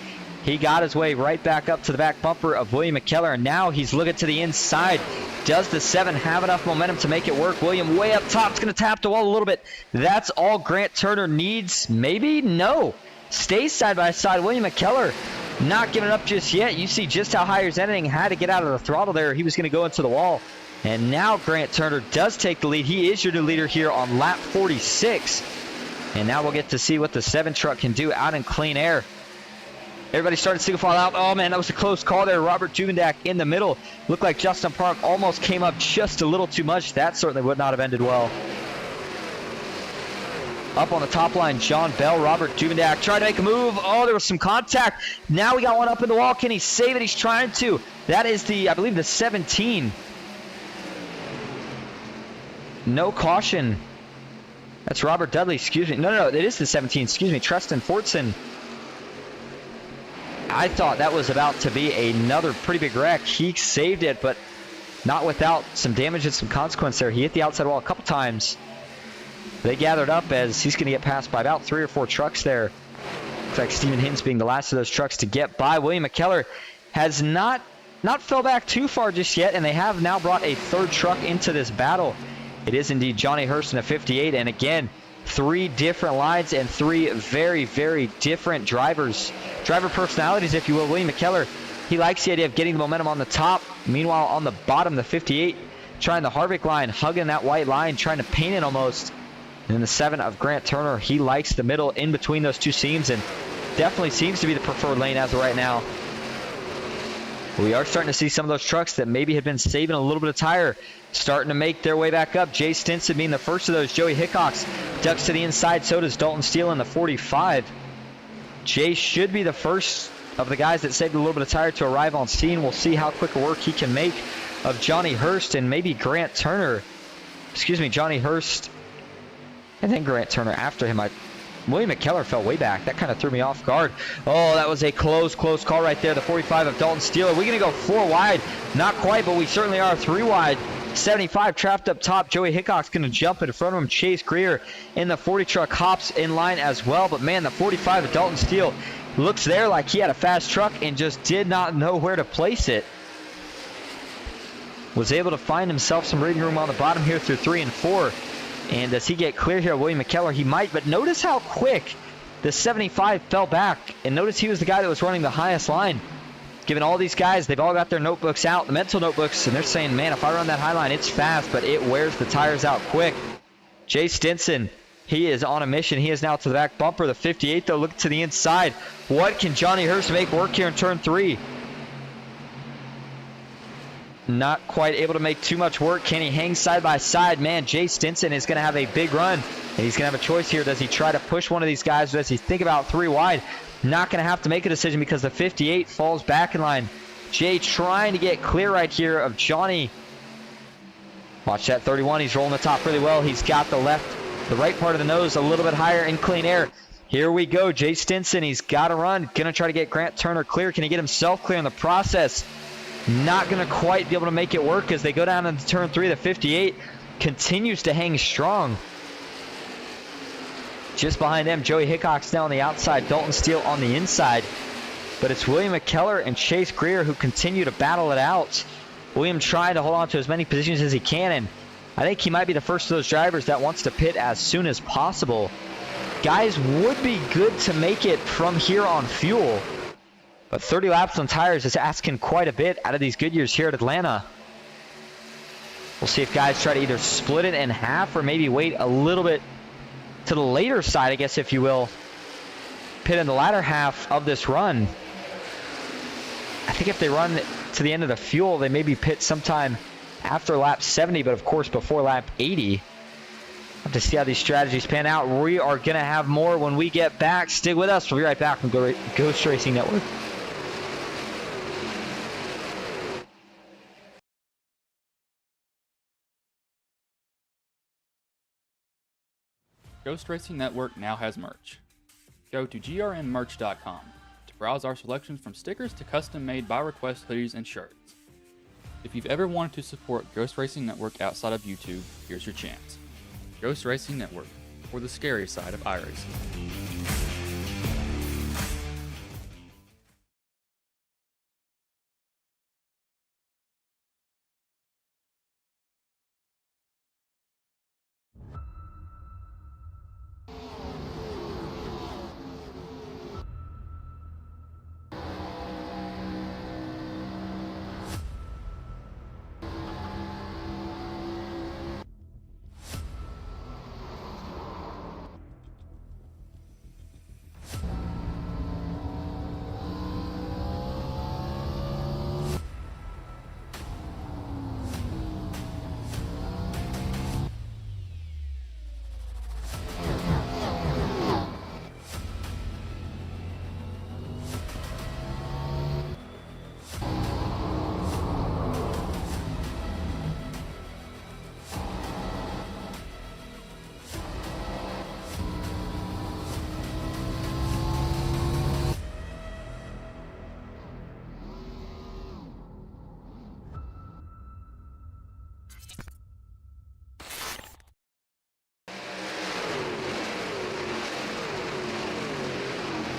He got his way right back up to the back bumper of William McKellar, and now he's looking to the inside. Does the 7 have enough momentum to make it work? William way up top. It's going to tap the wall a little bit. That's all Grant Turner needs. Maybe? No. Stays side by side. William McKellar not giving it up just yet. You see just how high he's ending. Had to get out of the throttle there. He was going to go into the wall. And now Grant Turner does take the lead. He is your new leader here on lap 46. And now we'll get to see what the 7 truck can do out in clean air. Everybody started to fall out. Oh, man, that was a close call there. Robert Juvendak in the middle. Looked like Justin Park almost came up just a little too much. That certainly would not have ended well. Up on the top line, John Bell, Robert Juvendak tried to make a move. Oh, there was some contact. Now we got one up in the wall. Can he save it? He's trying to. That is the, I believe, the 17. No caution. That's Robert Dudley, excuse me. No, it is the 17, excuse me. Tristan Fortson. I thought that was about to be another pretty big wreck. He saved it, but not without some damage and some consequence there. He hit the outside wall a couple times. They gathered up as he's going to get passed by about 3 or 4 trucks there. Looks like Stephen Hinton being the last of those trucks to get by. William McKellar has not fell back too far just yet, and they have now brought a 3rd truck into this battle. It is indeed Johnny Hurst in a 58, and again, 3 different lines and 3 very, very different driver personalities, if you will. William McKellar, he likes the idea of getting the momentum on the top. Meanwhile, on the bottom, the 58, trying the Harvick line, hugging that white line, trying to paint it almost. And then the 7 of Grant Turner, he likes the middle in between those 2 seams and definitely seems to be the preferred lane as of right now. We are starting to see some of those trucks that maybe had been saving a little bit of tire starting to make their way back up. Jay Stinson being the first of those. Joey Hickox ducks to the inside. So does Dalton Steele in the 45. Jay should be the first of the guys that saved a little bit of tire to arrive on scene. We'll see how quick a work he can make of Johnny Hurst and maybe Grant Turner. Excuse me, Johnny Hurst and then Grant Turner after him. William McKellar fell way back. That kind of threw me off guard. Oh, that was a close call right there. The 45 of Dalton Steele. Are we going to go 4 wide? Not quite, but we certainly are 3 wide. 75 trapped up top. Joey Hickox going to jump in front of him. Chase Greer in the 40 truck hops in line as well. But man, the 45 of Dalton Steele looks there like he had a fast truck and just did not know where to place it. Was able to find himself some reading room on the bottom here through 3 and 4. And does he get clear here, William McKellar? He might, but notice how quick the 75 fell back. And notice he was the guy that was running the highest line. Given all these guys, they've all got their notebooks out, the mental notebooks, and they're saying, man, if I run that high line, it's fast, but it wears the tires out quick. Jay Stinson, he is on a mission. He is now to the back bumper. The 58, though, look to the inside. What can Johnny Hurst make work here in turn 3? Not quite able to make too much work. Can he hang side by side? Man, Jay Stinson is going to have a big run, and he's going to have a choice here. Does he try to push one of these guys, or does he think about 3 wide? Not going to have to make a decision because the 58 falls back in line. Jay trying to get clear right here of Johnny. Watch that 31. He's rolling the top really well. He's got the right part of the nose a little bit higher in clean air. Here we go. Jay Stinson, he's got to run. Going to try to get Grant Turner clear. Can he get himself clear in the process? Not going to quite be able to make it work as they go down into turn 3. The 58 continues to hang strong. Just behind them, Joey Hickox now on the outside, Dalton Steele on the inside. But it's William McKellar and Chase Greer who continue to battle it out. William trying to hold on to as many positions as he can, and I think he might be the first of those drivers that wants to pit as soon as possible. guys would be good to make it from here on fuel. But 30 laps on tires is asking quite a bit out of these Goodyears here at Atlanta. We'll see if guys try to either split it in half or maybe wait a little bit to the later side, I guess, if you will. Pit in the latter half of this run. I think if they run to the end of the fuel, they maybe pit sometime after lap 70, but of course before lap 80. Have to see how these strategies pan out. We are going to have more when we get back. Stick with us. We'll be right back from Ghost Racing Network. Ghost Racing Network now has merch. Go to grnmerch.com to browse our selections from stickers to custom-made by request hoodies and shirts. If you've ever wanted to support Ghost Racing Network outside of YouTube, here's your chance. Ghost Racing Network, for the scary side of iRacing.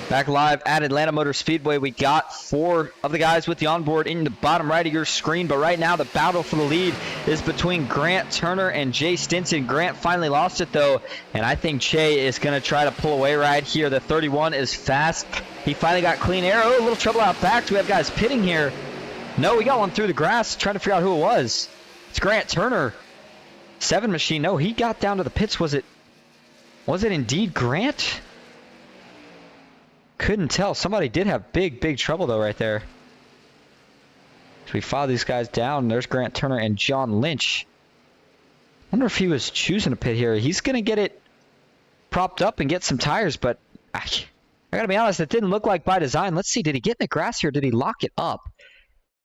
Back live at Atlanta Motor Speedway, we got 4 of the guys with the onboard in the bottom right of your screen, but right now the battle for the lead is between Grant Turner and Jay Stinson. Grant finally lost it though, and I think Jay is going to try to pull away right here. The 31 is fast. He finally got clean air. Oh, a little trouble out back. Do we have guys pitting here? No, we got one through the grass, trying to figure out who it was. It's Grant Turner. 7 machine. No, he got down to the pits. Was it indeed Grant? Couldn't tell. Somebody did have big trouble though right there. So we follow these guys down. There's Grant Turner and John Lynch. I wonder if he was choosing a pit here. He's going to get it propped up and get some tires, but I got to be honest, it didn't look like by design. Let's see, did he get in the grass here? Did he lock it up?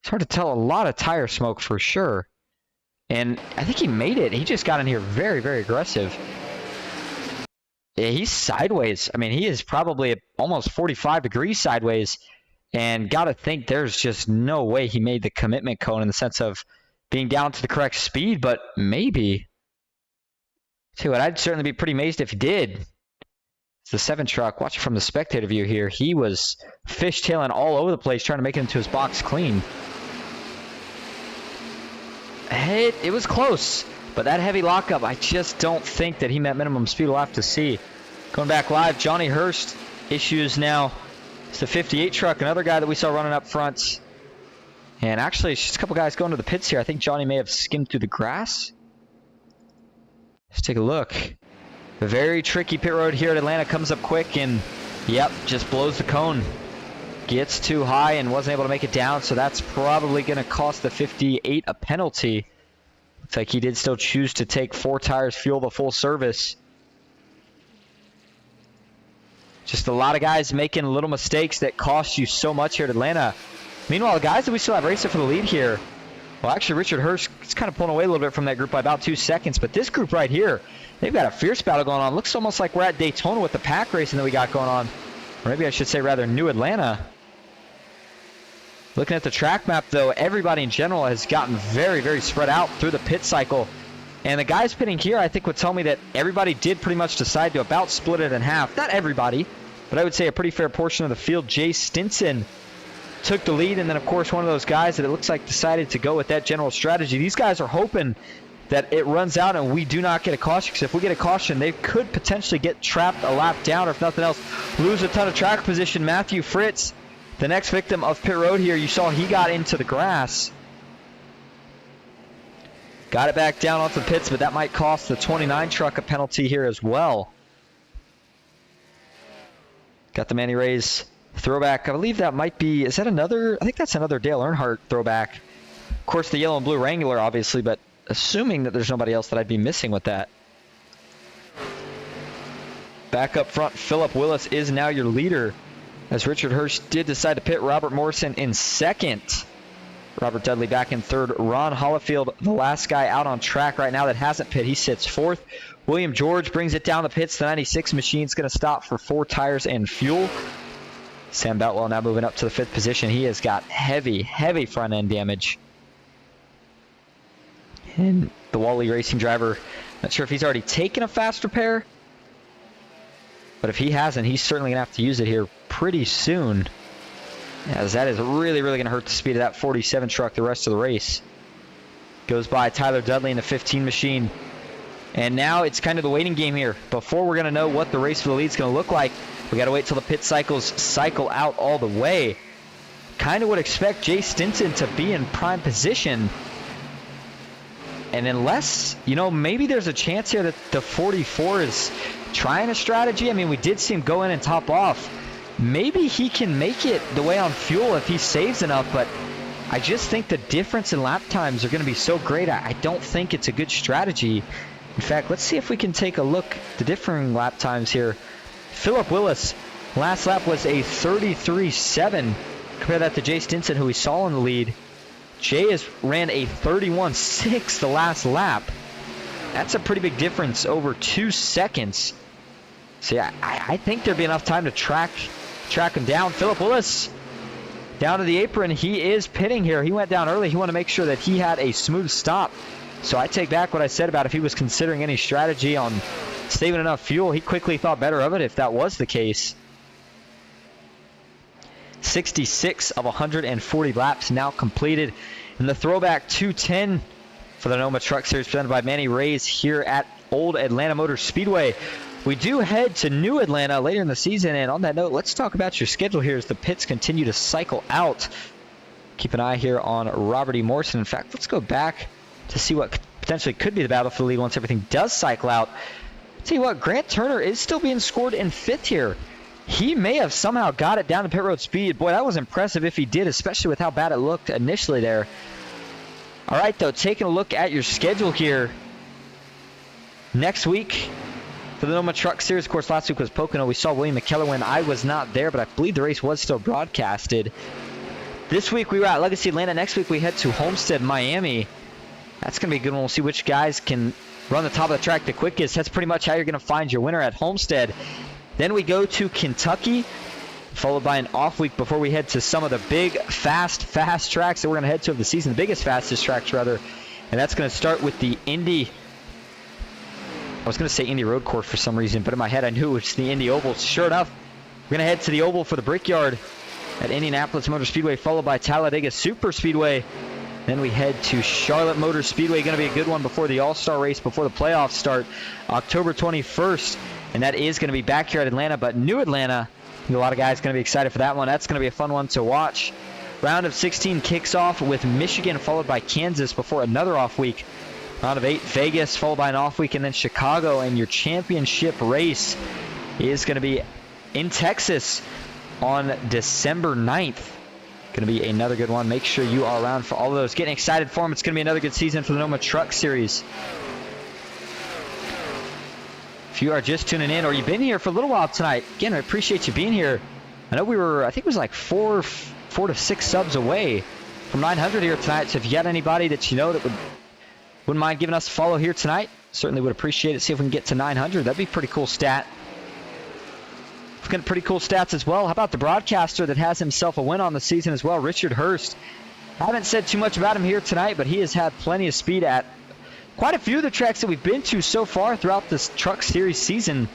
It's hard to tell. A lot of tire smoke for sure. And I think he made it. He just got in here very aggressive. Yeah, he's sideways. I mean, he is probably almost 45 degrees sideways. And got to think there's just no way he made the commitment cone in the sense of being down to the correct speed, but maybe. Tell you what, I'd certainly be pretty amazed if he did. It's the 7 truck. Watch it from the spectator view here. He was fishtailing all over the place trying to make it into his box clean. It was close. But that heavy lockup, I just don't think that he met minimum speed. We'll have to see. Going back live, Johnny Hurst issues now. It's the 58 truck, another guy that we saw running up front. And actually, it's just a couple guys going to the pits here. I think Johnny may have skimmed through the grass. Let's take a look. A very tricky pit road here at Atlanta comes up quick and, yep, just blows the cone. Gets too high and wasn't able to make it down, so that's probably going to cost the 58 a penalty. Looks like he did still choose to take 4 tires, fuel the full service. Just a lot of guys making little mistakes that cost you so much here at Atlanta. Meanwhile, the guys that we still have racing for the lead here, well, actually, Richard Hurst is kind of pulling away a little bit from that group by about 2 seconds. But this group right here, they've got a fierce battle going on. Looks almost like we're at Daytona with the pack racing that we got going on. Or maybe I should say rather New Atlanta. Looking at the track map, though, everybody in general has gotten very spread out through the pit cycle. And the guys pitting here, I think, would tell me that everybody did pretty much decide to about split it in half. Not everybody, but I would say a pretty fair portion of the field. Jay Stinson took the lead, and then, of course, one of those guys that it looks like decided to go with that general strategy. These guys are hoping that it runs out and we do not get a caution, because if we get a caution, they could potentially get trapped a lap down, or if nothing else, lose a ton of track position. Matthew Fritz, the next victim of pit road here, you saw he got into the grass. Got it back down onto the pits, but that might cost the 29 truck a penalty here as well. Got the Manny Rays throwback. I believe that might be, is that another? I think that's another Dale Earnhardt throwback. Of course, the yellow and blue Wrangler, obviously, but assuming that there's nobody else that I'd be missing with that. Back up front, Philip Willis is now your leader, as Richard Hirsch did decide to pit. Robert Morrison in second. Robert Dudley back in third. Ron Hollifield, the last guy out on track right now that hasn't pit, he sits fourth. William George brings it down the pits. The 96 machine's going to stop for 4 tires and fuel. Sam Boutwell now moving up to the 5th position. He has got heavy, heavy front end damage. And the Wally Racing driver, not sure if he's already taken a fast repair, but if he hasn't, he's certainly going to have to use it here pretty soon, as that is really, really going to hurt the speed of that 47 truck the rest of the race. Goes by Tyler Dudley in the 15 machine. And now it's kind of the waiting game here. Before we're going to know what the race for the lead is going to look like, we got to wait till the pit cycles cycle out all the way. Kind of would expect Jay Stinson to be in prime position. And unless, you know, maybe there's a chance here that the 44 is trying a strategy. I mean, we did see him go in and top off. Maybe he can make it the way on fuel if he saves enough, but I just think the difference in lap times are going to be so great. I don't think it's a good strategy. In fact, let's see if we can take a look at the differing lap times here. Philip Willis, last lap was a 33.7. Compare that to Jay Stinson, who we saw in the lead. Jay has ran a 31.6 the last lap. That's a pretty big difference over 2 seconds. So yeah, I think there'd be enough time to track him down. Philip Willis down to the apron. He is pitting here. He went down early. He wanted to make sure that he had a smooth stop. So I take back what I said about if he was considering any strategy on saving enough fuel. He quickly thought better of it if that was the case. 66 of 140 laps now completed. And the Throwback 210 for the NOMA Truck Series presented by Manny Rays here at Old Atlanta Motor Speedway. We do head to New Atlanta later in the season, and on that note, let's talk about your schedule here as the pits continue to cycle out. Keep an eye here on Robert E. Morrison. In fact, let's go back to see what potentially could be the battle for the lead once everything does cycle out. Tell you what, Grant Turner is still being scored in 5th here. He may have somehow got it down to pit road speed. Boy, that was impressive if he did, especially with how bad it looked initially there. All right, though, taking a look at your schedule here. Next week, for the NOMA Truck Series, of course, last week was Pocono. We saw William McKellar win. I was not there, but I believe the race was still broadcasted. This week we were at Legacy Atlanta. Next week we head to Homestead, Miami. That's going to be a good one. We'll see which guys can run the top of the track the quickest. That's pretty much how you're going to find your winner at Homestead. Then we go to Kentucky, followed by an off week before we head to some of the big, fast tracks that we're going to head to of the season. The biggest, fastest tracks, rather. And that's going to start with the Indy. I was going to say Indy Road Course for some reason, but in my head I knew it was the Indy Oval. Sure enough, we're going to head to the Oval for the Brickyard at Indianapolis Motor Speedway, followed by Talladega Super Speedway. Then we head to Charlotte Motor Speedway. Going to be a good one before the All-Star race, before the playoffs start, October 21st. And that is going to be back here at Atlanta, but New Atlanta, I think a lot of guys going to be excited for that one. That's going to be a fun one to watch. Round of 16 kicks off with Michigan, followed by Kansas before another off week. Round of 8, Vegas, followed by an off week, and then Chicago. And your championship race is going to be in Texas on December 9th. Going to be another good one. Make sure you are around for all of those. Getting excited for them. It's going to be another good season for the NOMA Truck Series. If you are just tuning in or you've been here for a little while tonight, again, I appreciate you being here. I know we were, I think it was like four to six subs away from 900 here tonight. So if you got anybody that you know that wouldn't mind giving us a follow here tonight, certainly would appreciate it. See if we can get to 900. That'd be a pretty cool stat. We've got pretty cool stats as well. How about the broadcaster that has himself a win on the season as well, Richard Hurst? I haven't said too much about him here tonight, but he has had plenty of speed at quite a few of the tracks that we've been to so far throughout this Truck Series season.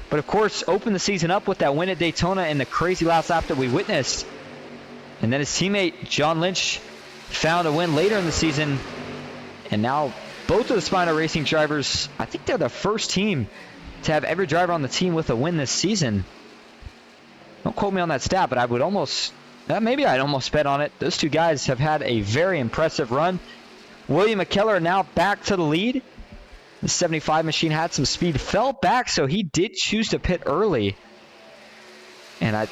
But of course, opened the season up with that win at Daytona and the crazy last lap that we witnessed. And then his teammate, John Lynch, found a win later in the season. And now both of the SPINO Racing drivers, I think they're the first team to have every driver on the team with a win this season. Don't quote me on that stat, but I would almost, maybe I'd almost bet on it. Those two guys have had a very impressive run. William McKellar now back to the lead. The 75 machine had some speed, fell back, so he did choose to pit early. And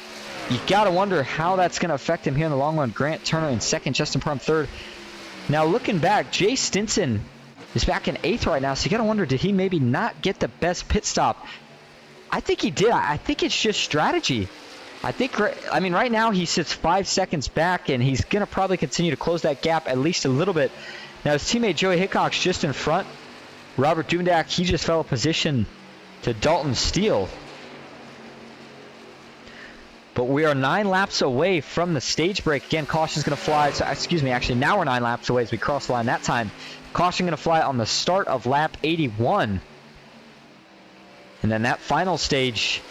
you got to wonder how that's going to affect him here in the long run. Grant Turner in second, Justin Parham third. Now looking back, Jay Stinson is back in eighth right now, so you got to wonder, did he maybe not get the best pit stop? I think he did. I think it's just strategy. I mean, right now he sits 5 seconds back, and he's going to probably continue to close that gap at least a little bit. Now his teammate Joey Hickok's just in front. Robert Duvendak, he just fell a position to Dalton Steele. But we are 9 laps away from the stage break. Again, caution's going to fly. So, excuse me, actually now we're 9 laps away as we cross the line that time. Caution going to fly on the start of lap 81. And then that final stage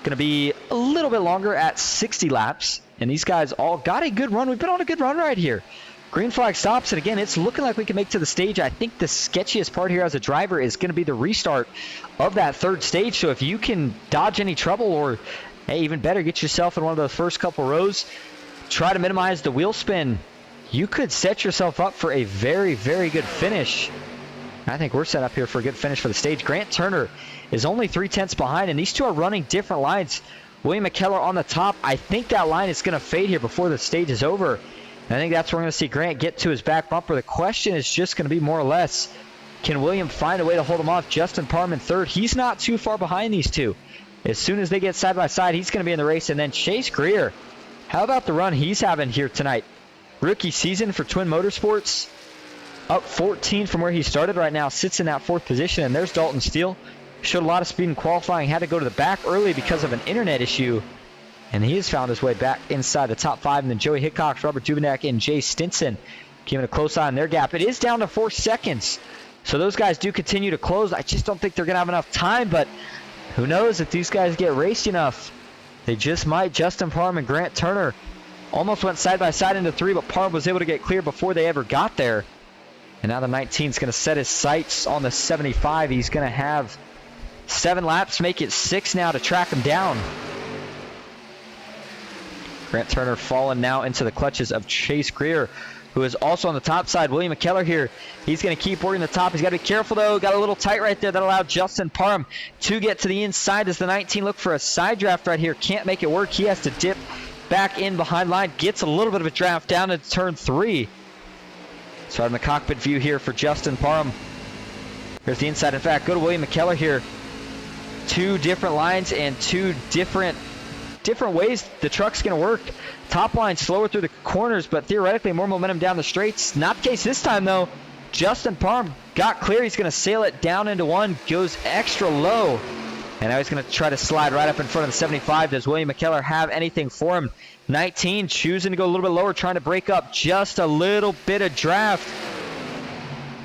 going to be a little bit longer at 60 laps. And these guys all got a good run. We've been on a good run right here. Green flag stops, and again, it's looking like we can make to the stage. I think the sketchiest part here as a driver is going to be the restart of that third stage. So if you can dodge any trouble, or hey, even better, get yourself in one of those first couple rows, try to minimize the wheel spin, you could set yourself up for a very, very good finish. I think we're set up here for a good finish for the stage. Grant Turner is only 3/10 behind, and these two are running different lines. William McKellar on the top. I think that line is going to fade here before the stage is over. And I think that's where we're going to see Grant get to his back bumper. The question is just going to be more or less, can William find a way to hold him off? Justin Parham in third. He's not too far behind these two. As soon as they get side by side, he's going to be in the race. And then Chase Greer, how about the run he's having here tonight? Rookie season for Twin Motorsports. Up 14 from where he started right now. Sits in that 4th position. And there's Dalton Steele. Showed a lot of speed in qualifying. Had to go to the back early because of an internet issue. And he has found his way back inside the top 5. And then Joey Hickok, Robert Duvendak, and Jay Stinson keeping a close eye on their gap. It is down to 4 seconds. So those guys do continue to close. I just don't think they're going to have enough time. But who knows if these guys get raced enough. They just might. Justin Parham and Grant Turner almost went side by side into 3. But Parham was able to get clear before they ever got there. And now the 19 is going to set his sights on the 75. He's going to have 7 laps, make it 6 now to track him down. Grant Turner falling now into the clutches of Chase Greer, who is also on the top side. William McKellar here. He's going to keep working the top. He's got to be careful, though. Got a little tight right there. That allowed Justin Parham to get to the inside as the 19 look for a side draft right here. Can't make it work. He has to dip back in behind line. Gets a little bit of a draft down into turn 3. So in the cockpit view here for Justin Parham. Here's the inside. In fact, go to William McKellar here. 2 different lines and 2 different ways the truck's going to work. Top line slower through the corners, but theoretically more momentum down the straights. Not the case this time, though. Justin Parham got clear. He's going to sail it down into 1, goes extra low. And now he's going to try to slide right up in front of the 75. Does William McKellar have anything for him? 19 choosing to go a little bit lower, trying to break up just a little bit of draft.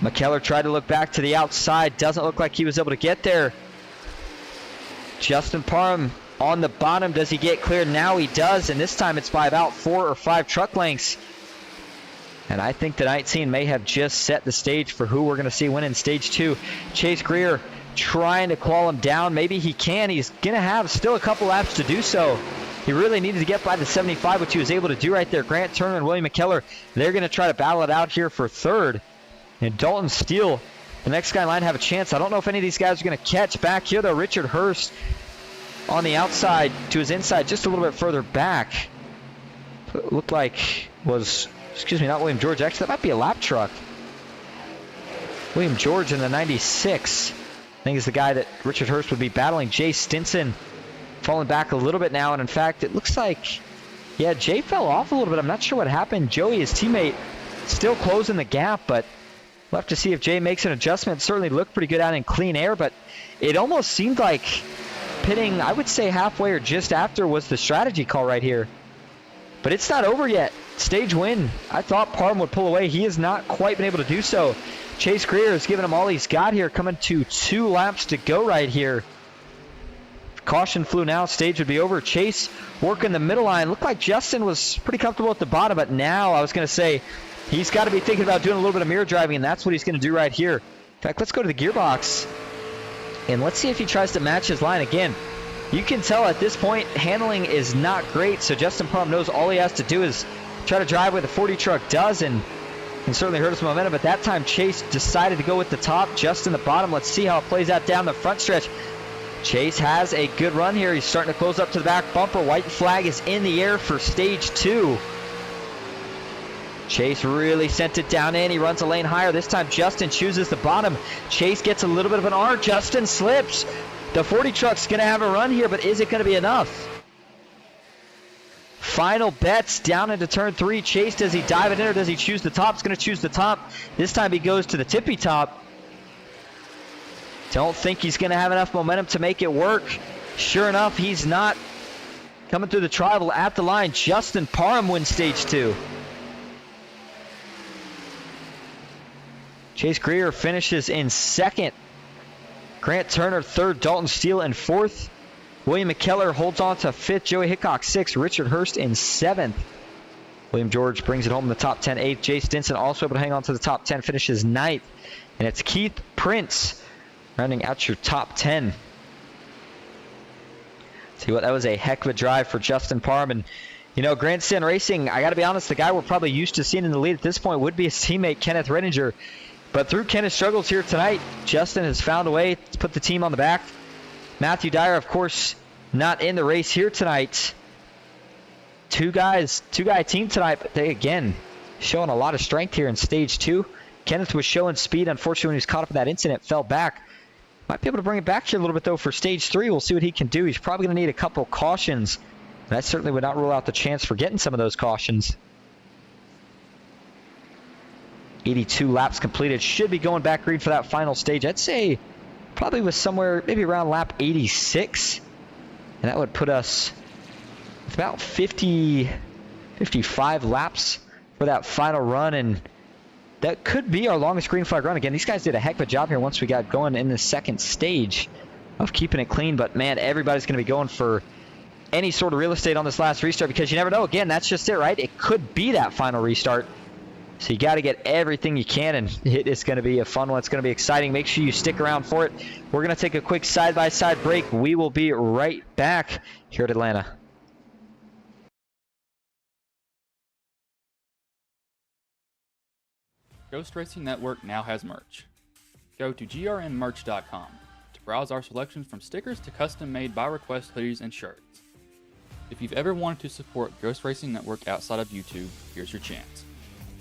McKellar tried to look back to the outside. Doesn't look like he was able to get there. Justin Parham on the bottom. Does he get clear? Now he does, and this time it's by about 4 or 5 truck lengths. And I think the 19 may have just set the stage for who we're going to see win in stage 2. Chase Greer trying to claw him down. Maybe he can. He's going to have still a couple laps to do so. He really needed to get by the 75, which he was able to do right there. Grant Turner and William McKellar, they're going to try to battle it out here for 3rd. And Dalton Steele, the next guy in line, have a chance. I don't know if any of these guys are going to catch back here, though. Richard Hurst on the outside to his inside, just a little bit further back. It looked like was, excuse me, not William George. Actually, that might be a lap truck. William George in the 96. I think is the guy that Richard Hurst would be battling. Jay Stinson falling back a little bit now, and in fact, it looks like, yeah, Jay fell off a little bit. I'm not sure what happened. Joey, his teammate, still closing the gap, but we'll have to see if Jay makes an adjustment. It certainly looked pretty good out in clean air, but it almost seemed like pitting, I would say halfway or just after was the strategy call right here. But it's not over yet. Stage win. I thought Parham would pull away. He has not quite been able to do so. Chase Greer is giving him all he's got here, coming to 2 laps to go right here. Caution flew now. Stage would be over. Chase working the middle line. Looked like Justin was pretty comfortable at the bottom, but now I was going to say he's got to be thinking about doing a little bit of mirror driving, and that's what he's going to do right here. fact, let's go to the gearbox, and let's see if he tries to match his line again. You can tell at this point, handling is not great, so Justin Parham knows all he has to do is try to drive where the 40 truck does, and can certainly hurt his momentum. But that time, Chase decided to go with the top, just in the bottom. Let's see how it plays out down the front stretch. Chase has a good run here. He's starting to close up to the back bumper. White flag is in the air for stage 2. Chase really sent it down in. He runs a lane higher. This time, Justin chooses the bottom. Chase gets a little bit of an R. Justin slips. The 40 truck's going to have a run here, but is it going to be enough? Final bets down into turn 3. Chase, does he dive it in or does he choose the top? He's going to choose the top. This time he goes to the tippy top. Don't think he's going to have enough momentum to make it work. Sure enough, he's not. Coming through the tribal at the line, Justin Parham wins stage 2. Chase Greer finishes in 2nd. Grant Turner 3rd. Dalton Steele in 4th. William McKellar holds on to 5th. Joey Hickok 6th. Richard Hurst in 7th. William George brings it home in the top 10. 8th. Jay Stinson also able to hang on to the top 10. Finishes 9th. And it's Keith Prince rounding out your top 10. See what, that was a heck of a drive for Justin Parham. And you know, Grandstand Racing, I got to be honest, the guy we're probably used to seeing in the lead at this point would be his teammate Kenneth Redinger. But through Kenneth's struggles here tonight, Justin has found a way to put the team on the back. Matthew Dyer, of course, not in the race here tonight. Two-guy team tonight, but they, again, showing a lot of strength here in stage 2. Kenneth was showing speed. Unfortunately, when he was caught up in that incident, fell back. Might be able to bring it back here a little bit, though, for stage 3. We'll see what he can do. He's probably going to need a couple cautions. That certainly would not rule out the chance for getting some of those cautions. 82 laps completed. Should be going back green for that final stage. I'd say probably was somewhere maybe around lap 86. And that would put us with about 55 laps for that final run. And that could be our longest green flag run. Again, these guys did a heck of a job here once we got going in the 2nd stage of keeping it clean. But, man, everybody's going to be going for any sort of real estate on this last restart because you never know. Again, that's just it, right? It could be that final restart. So you got to get everything you can, and it is going to be a fun one. It's going to be exciting. Make sure you stick around for it. We're going to take a quick side-by-side break. We will be right back here at Atlanta. Ghost Racing Network now has merch. Go to grnmerch.com to browse our selections from stickers to custom-made by request hoodies and shirts. If you've ever wanted to support Ghost Racing Network outside of YouTube, here's your chance.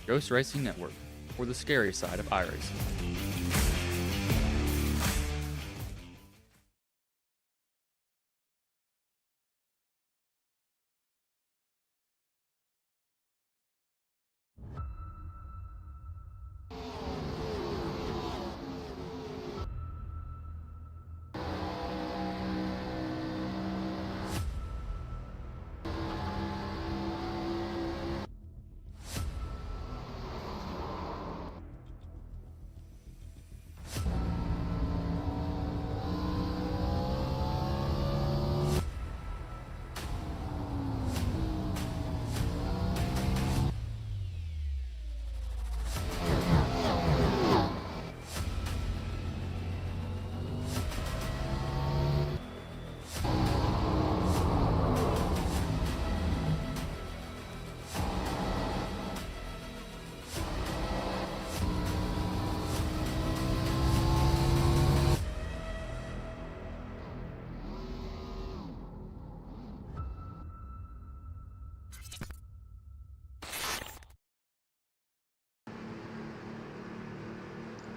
Ghost Racing Network, for the scary side of iRacing.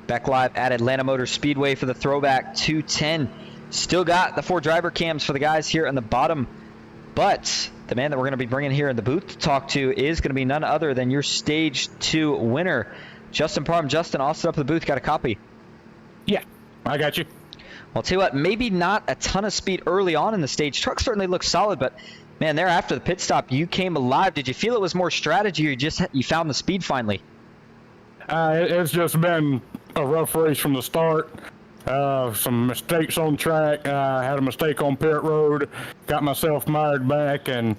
Back live at Atlanta Motor Speedway for the Throwback 210. Still got the 4 driver cams for the guys here on the bottom. But the man that we're going to be bringing here in the booth to talk to is going to be none other than your Stage 2 winner, Justin Parham. Justin, all set up in the booth. Got a copy? Yeah, I got you. Well, I'll tell you what, maybe not a ton of speed early on in the stage. Truck certainly looks solid, but man, there after the pit stop, you came alive. Did you feel it was more strategy, or you found the speed finally? It's just been a rough race from the start. Some mistakes on track. Had a mistake on pit road. Got myself mired back, and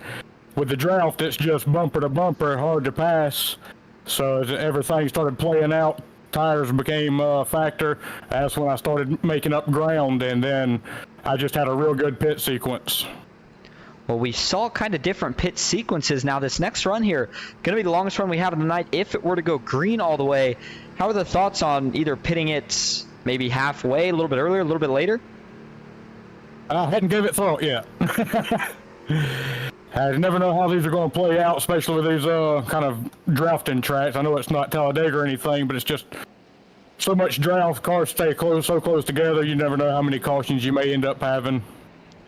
with the draft, it's just bumper to bumper, hard to pass. So as everything started playing out tires became a factor. That's when I started making up ground, and then I just had a real good pit sequence. Well, we saw kind of different pit sequences. Now, this next run here, going to be the longest run we have of the night. If it were to go green all the way, how are the thoughts on either pitting it maybe halfway, a little bit earlier, a little bit later? I hadn't given it thought yet. I never know how these are going to play out, especially with these kind of drafting tracks. I know it's not Talladega or anything, but it's just so much draft. Cars stay so close together. You never know how many cautions you may end up having.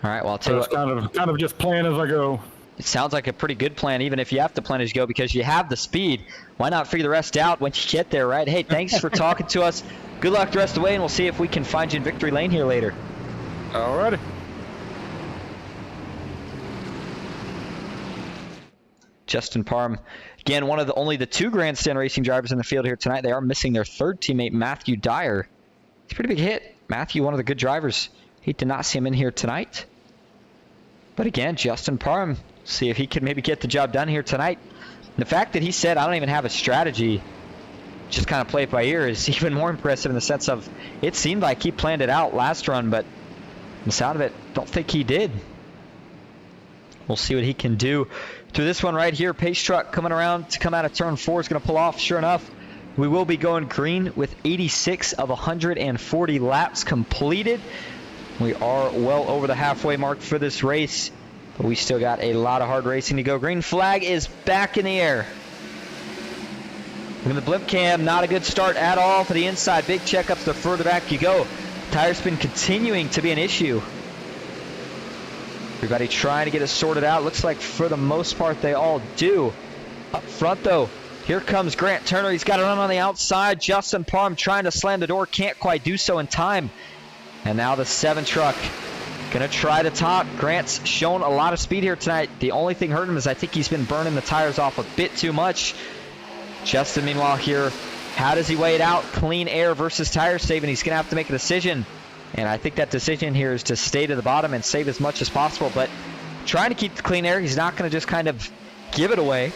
All right, well, I'll tell you what. It's kind of just playing as I go. It sounds like a pretty good plan, even if you have to plan as you go, because you have the speed. Why not figure the rest out when you get there, right? Hey, thanks for talking to us. Good luck the rest of the way, and we'll see if we can find you in victory lane here later. Alrighty. Justin Parham, again, one of only the two grandstand racing drivers in the field here tonight. They are missing their third teammate, Matthew Dyer. It's a pretty big hit. Matthew, one of the good drivers. Hate to not see him in here tonight. But again, Justin Parham, see if he can maybe get the job done here tonight. And the fact that he said, I don't even have a strategy, just kind of play it by ear, is even more impressive in the sense of it seemed like he planned it out last run, but the sound of it, don't think he did. We'll see what he can do through this one right here. Pace truck coming around to come out of turn 4 is going to pull off. Sure enough, we will be going green with 86 of 140 laps completed. We are well over the halfway mark for this race, but we still got a lot of hard racing to go. Green flag is back in the air. Look at the blimp cam, not a good start at all for the inside. Big checkups the further back you go. Tire spin continuing to be an issue. Everybody trying to get it sorted out. Looks like for the most part they all do. Up front though, here comes Grant Turner. He's got to run on the outside. Justin Parham trying to slam the door. Can't quite do so in time. And now the 7 truck going to try to top. Grant's shown a lot of speed here tonight. The only thing hurting him is I think he's been burning the tires off a bit too much. Justin, meanwhile, here, how does he weigh it out? Clean air versus tire saving. He's going to have to make a decision. And I think that decision here is to stay to the bottom and save as much as possible. But trying to keep the clean air, he's not going to just kind of give it away.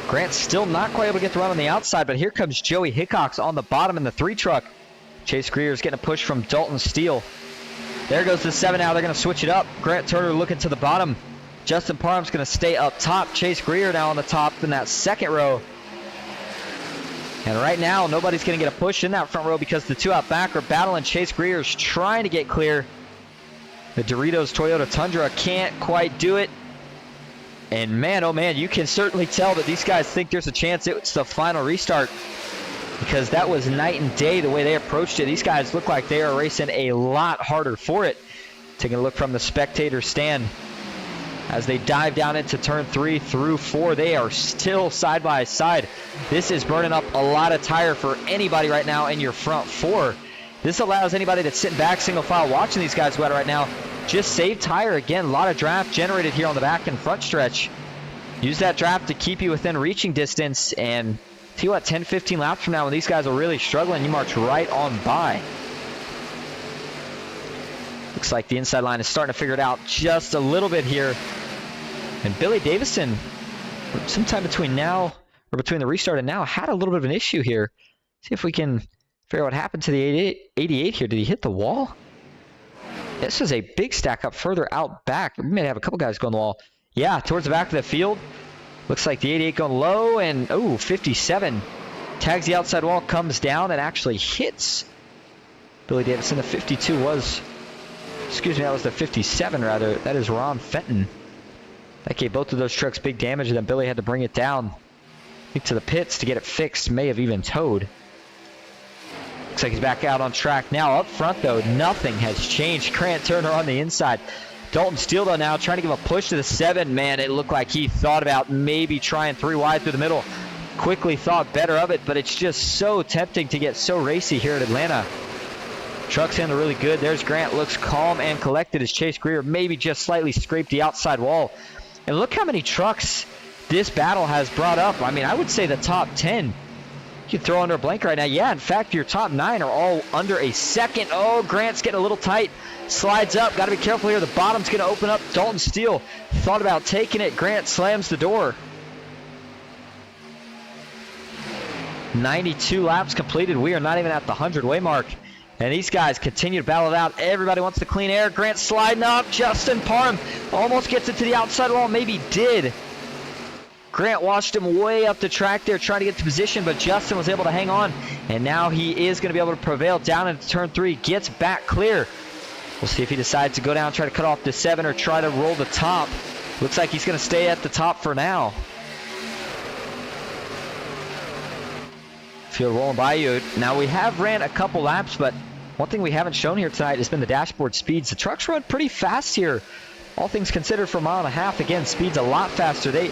Grant's still not quite able to get the run on the outside, but here comes Joey Hickox on the bottom in the 3 truck. Chase Greer's getting a push from Dalton Steele. There goes the 7 now. They're going to switch it up. Grant Turner looking to the bottom. Justin Parham's going to stay up top. Chase Greer now on the top in that second row. And right now, nobody's going to get a push in that front row because the 2 out back are battling. Chase Greer's trying to get clear. The Doritos Toyota Tundra can't quite do it. And man, oh man, you can certainly tell that these guys think there's a chance it's the final restart, because that was night and day the way they approached it. These guys look like they are racing a lot harder for it. Taking a look from the spectator stand as they dive down into turn 3 through 4. They are still side by side. This is burning up a lot of tire for anybody right now in your front 4. This allows anybody that's sitting back single file watching these guys go at it right now, just save tire. Again, a lot of draft generated here on the back and front stretch. Use that draft to keep you within reaching distance, and see what, 10-15 laps from now when these guys are really struggling, you march right on by. Looks like the inside line is starting to figure it out just a little bit here. And Billy Davison, sometime between now, or between the restart and now, had a little bit of an issue here. See if we can figure out what happened to the 88 here. Did he hit the wall? This is a big stack up further out back. We may have a couple guys going the wall. Yeah, towards the back of the field. Looks like the 88 going low, and 57. Tags the outside wall, comes down, and actually hits Billy Davison. The 52 was, excuse me, that was the 57 rather. That is Ron Fenton. That gave both of those trucks big damage, and then Billy had to bring it down, I think, to the pits to get it fixed. May have even towed. Looks like he's back out on track now. Up front, though, nothing has changed. Grant Turner on the inside. Dalton Steele, though, now trying to give a push to the 7. Man, it looked like he thought about maybe trying 3 wide through the middle. Quickly thought better of it, but it's just so tempting to get so racy here at Atlanta. Trucks handle really good. There's Grant, looks calm and collected as Chase Greer maybe just slightly scraped the outside wall. And look how many trucks this battle has brought up. I mean, I would say the top 10 you can throw under a blanket right now. Yeah, in fact, your top 9 are all under a second. Oh, Grant's getting a little tight. Slides up. Got to be careful here. The bottom's going to open up. Dalton Steele thought about taking it. Grant slams the door. 92 laps completed. We are not even at the 100-way mark. And these guys continue to battle it out. Everybody wants the clean air. Grant sliding up. Justin Parham almost gets it to the outside wall. Maybe did. Grant watched him way up the track there trying to get to position, but Justin was able to hang on. And now he is going to be able to prevail down into turn 3. Gets back clear. We'll see if he decides to go down, try to cut off the 7, or try to roll the top. Looks like he's going to stay at the top for now. Field rolling by you. Now we have ran a couple laps, but one thing we haven't shown here tonight has been the dashboard speeds. The trucks run pretty fast here. All things considered for a mile and a half. Again, speed's a lot faster. They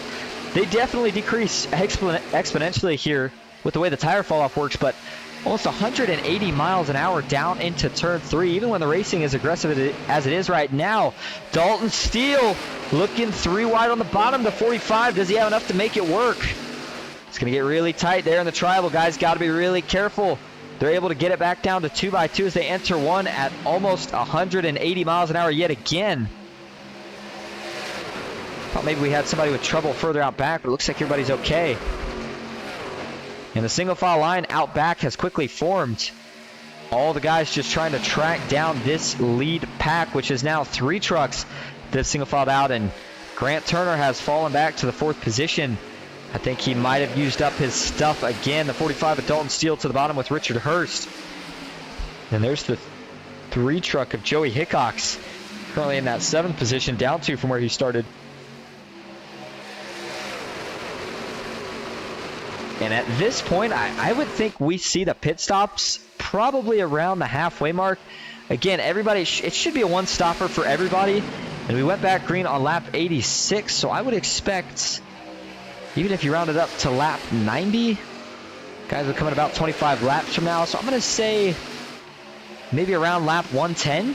definitely decrease exponentially here with the way the tire fall off works, but almost 180 miles an hour down into turn 3, even when the racing is aggressive as it is right now. Dalton Steele looking 3 wide on the bottom to 45. Does he have enough to make it work? It's going to get really tight there in the tribal. Guys, got to be really careful. They're able to get it back down to 2x2 as they enter 1 at almost 180 miles an hour yet again. Thought maybe we had somebody with trouble further out back, but it looks like everybody's okay. And the single file line out back has quickly formed. All the guys just trying to track down this lead pack, which is now 3 trucks that have single filed out. And Grant Turner has fallen back to the 4th position. I think he might have used up his stuff again. The 45 of Dalton Steele to the bottom with Richard Hurst. And there's the 3 truck of Joey Hickox, currently in that 7th position, down 2 from where he started. And at this point, I would think we see the pit stops probably around the halfway mark. Again, everybody, it should be a one-stopper for everybody. And we went back green on lap 86, so I would expect, even if you round it up to lap 90, guys are coming about 25 laps from now. So I'm going to say maybe around lap 110.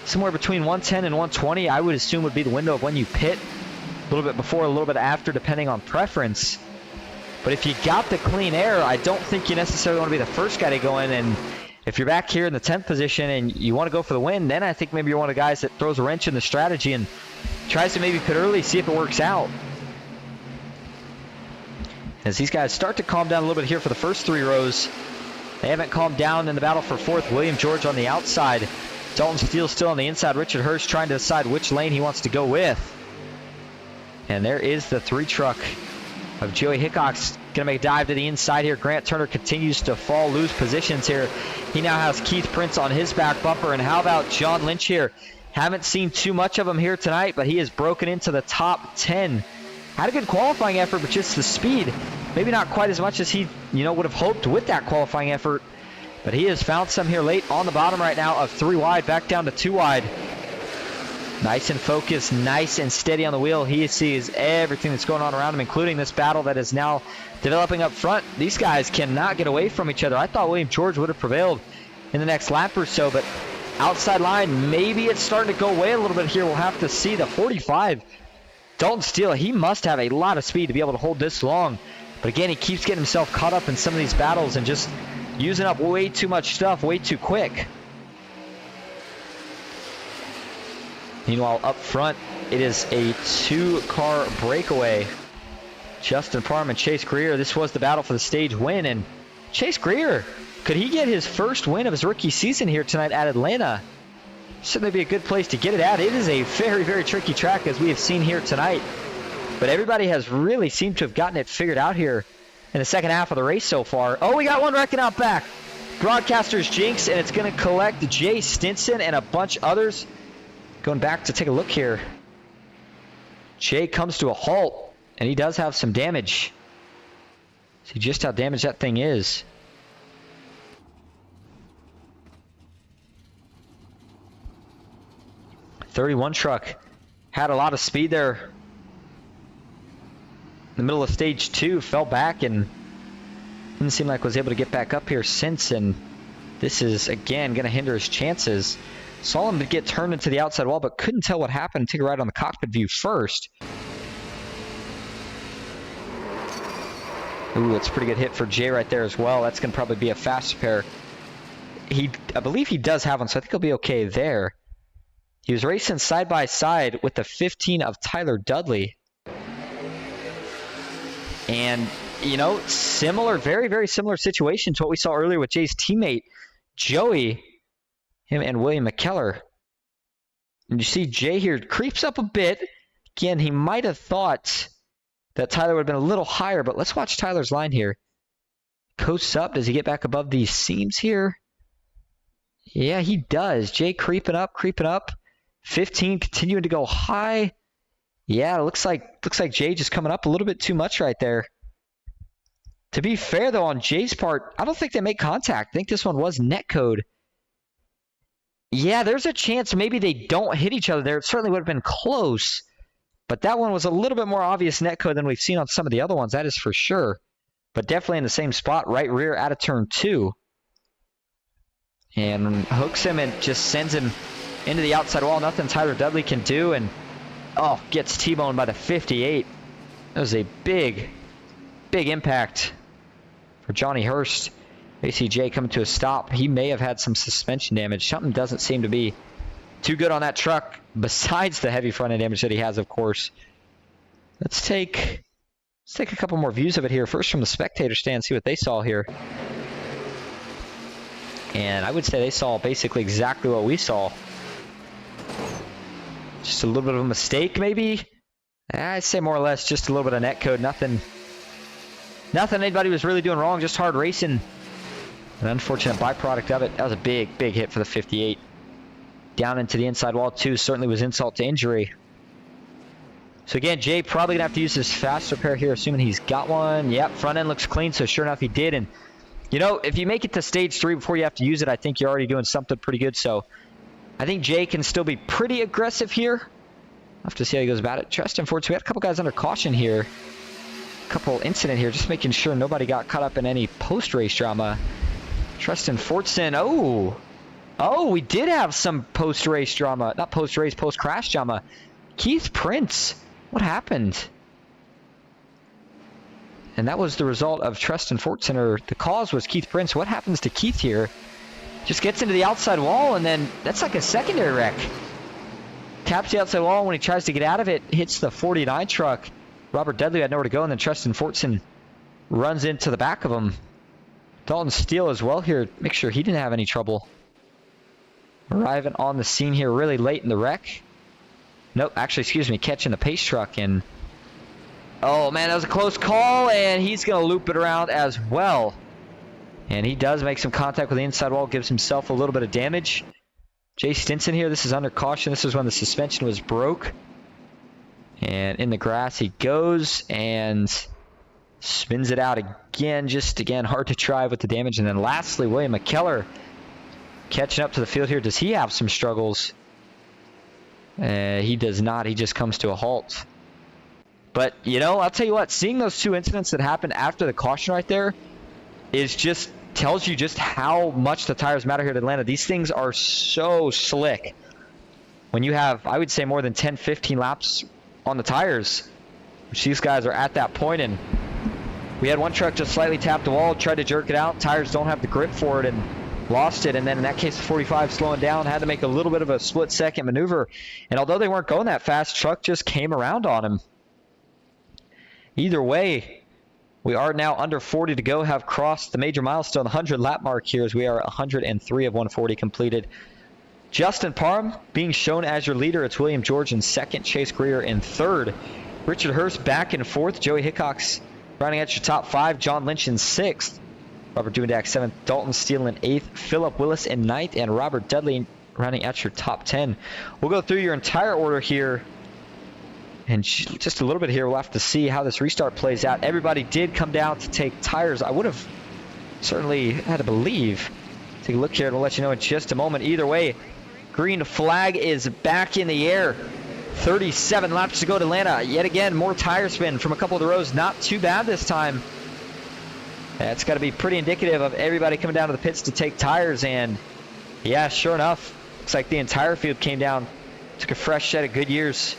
Somewhere between 110 and 120, I would assume would be the window of when you pit. A little bit before, a little bit after, depending on preference. But if you got the clean air, I don't think you necessarily want to be the first guy to go in. And if you're back here in the 10th position and you want to go for the win, then I think maybe you're one of the guys that throws a wrench in the strategy and tries to maybe pit early, see if it works out. As these guys start to calm down a little bit here for the first 3 rows. They haven't calmed down in the battle for 4th. William George on the outside. Dalton Steele still on the inside. Richard Hurst trying to decide which lane he wants to go with. And there is the 3 truck of Joey Hickox. Gonna make a dive to the inside here. Grant Turner continues to lose positions here. He now has Keith Prince on his back bumper. And how about John Lynch here? Haven't seen too much of him here tonight, but he has broken into the top 10. Had a good qualifying effort, but just the speed, maybe not quite as much as he, would have hoped with that qualifying effort. But he has found some here late on the bottom right now of 3 wide, back down to 2 wide. Nice and focused, nice and steady on the wheel. He sees everything that's going on around him, including this battle that is now developing up front. These guys cannot get away from each other. I thought William George would have prevailed in the next lap or so, but outside line, maybe it's starting to go away a little bit here. We'll have to see. The 45, Dalton Steele, he must have a lot of speed to be able to hold this long. But again, he keeps getting himself caught up in some of these battles and just using up way too much stuff way too quick. Meanwhile, up front, it is a 2-car breakaway. Justin Parham and Chase Greer. This was the battle for the stage win. And Chase Greer, could he get his first win of his rookie season here tonight at Atlanta? Certainly be a good place to get it at. It is a very, very tricky track, as we have seen here tonight. But everybody has really seemed to have gotten it figured out here in the second half of the race so far. Oh, we got one wrecking out back. Broadcaster's jinx, and it's going to collect Jay Stinson and a bunch others. Going back to take a look here. Jay comes to a halt, and he does have some damage. See just how damaged that thing is. '31 truck had a lot of speed there. In the middle of stage 2, fell back and didn't seem like was able to get back up here since. And this is again going to hinder his chances. Saw him get turned into the outside wall, but couldn't tell what happened. Take a ride on the cockpit view first. Ooh, that's a pretty good hit for Jay right there as well. That's going to probably be a fast repair. I believe he does have one, so I think he'll be okay there. He was racing side by side with the 15 of Tyler Dudley. And you know, similar, very, very similar situation to what we saw earlier with Jay's teammate, Joey, him and William McKellar. And you see Jay here creeps up a bit. Again, he might have thought that Tyler would have been a little higher, but let's watch Tyler's line here. Coasts up. Does he get back above these seams here? Yeah, he does. Jay creeping up, creeping up. 15 continuing to go high. Yeah, it looks like Jay just coming up a little bit too much right there. To be fair, though, on Jay's part, I don't think they make contact. I think this one was netcode. Yeah, there's a chance maybe they don't hit each other there. It certainly would have been close. But that one was a little bit more obvious netcode than we've seen on some of the other ones. That is for sure. But definitely in the same spot, right rear out of turn 2. And hooks him and just sends him into the outside wall. Nothing Tyler Dudley can do. And, oh, gets T-boned by the 58. That was a big, big impact for Johnny Hurst. ACJ coming to a stop. He may have had some suspension damage. Something doesn't seem to be too good on that truck, besides the heavy front end damage that he has, of course. Let's take a couple more views of it here. First from the spectator stand, see what they saw here. And I would say they saw basically exactly what we saw. Just a little bit of a mistake, maybe? I'd say more or less just a little bit of netcode. Nothing anybody was really doing wrong, just hard racing. An unfortunate byproduct of it. That was a big, big hit for the 58. Down into the inside wall, too. Certainly was insult to injury. So again, Jay probably going to have to use his fast repair here, assuming he's got one. Yep, front end looks clean, so sure enough he did. And, you know, if you make it to stage 3 before you have to use it, I think you're already doing something pretty good. So I think Jay can still be pretty aggressive here. I'll have to see how he goes about it. Tristan Forts, we had a couple guys under caution here. A couple incident here, just making sure nobody got caught up in any post-race drama. Tristan Fortson, oh, we did have some post-race drama. Not post-race, post-crash drama. Keith Prince, what happened? And that was the result of Tristan Fortson, or the cause was Keith Prince. What happens to Keith here? Just gets into the outside wall, and then that's like a secondary wreck. Taps the outside wall. When he tries to get out of it, hits the 49 truck. Robert Dudley had nowhere to go, and then Tristan Fortson runs into the back of him. Dalton Steele as well here. Make sure he didn't have any trouble. Arriving on the scene here really late in the wreck. Nope, actually, excuse me, catching the pace truck. And oh, man, that was a close call, and he's going to loop it around as well. And he does make some contact with the inside wall, gives himself a little bit of damage. Jay Stinson here, this is under caution. This is when the suspension was broke. And in the grass he goes and spins it out again. Just, again, hard to drive with the damage. And then lastly, William McKellar catching up to the field here. Does he have some struggles? He does not. He just comes to a halt. But, you know, I'll tell you what, seeing those two incidents that happened after the caution right there is just tells you just how much the tires matter here at Atlanta. These things are so slick. When you have, I would say, more than 10, 15 laps on the tires, which these guys are at that point. And we had one truck just slightly tap the wall, tried to jerk it out. Tires don't have the grip for it and lost it. And then in that case, the 45 slowing down, had to make a little bit of a split-second maneuver. And although they weren't going that fast, truck just came around on him. Either way, we are now under 40 to go, have crossed the major milestone, the 100-lap mark here, as we are 103 of 140 completed. Justin Parham being shown as your leader. It's William George in second, Chase Greer in third. Richard Hurst back in fourth. Joey Hickox rounding out your top 5. John Lynch in sixth. Robert Duendak seventh. Dalton Steele in eighth. Philip Willis in ninth. And Robert Dudley rounding out your top 10. We'll go through your entire order here. And just a little bit here, we'll have to see how this restart plays out. Everybody did come down to take tires. I would have certainly had to believe. Take a look here and we'll let you know in just a moment. Either way, green flag is back in the air. 37 laps to go to Atlanta. Yet again, more tire spin from a couple of the rows. Not too bad this time. That's got to be pretty indicative of everybody coming down to the pits to take tires. And yeah, sure enough, looks like the entire field came down, took a fresh set of Goodyears.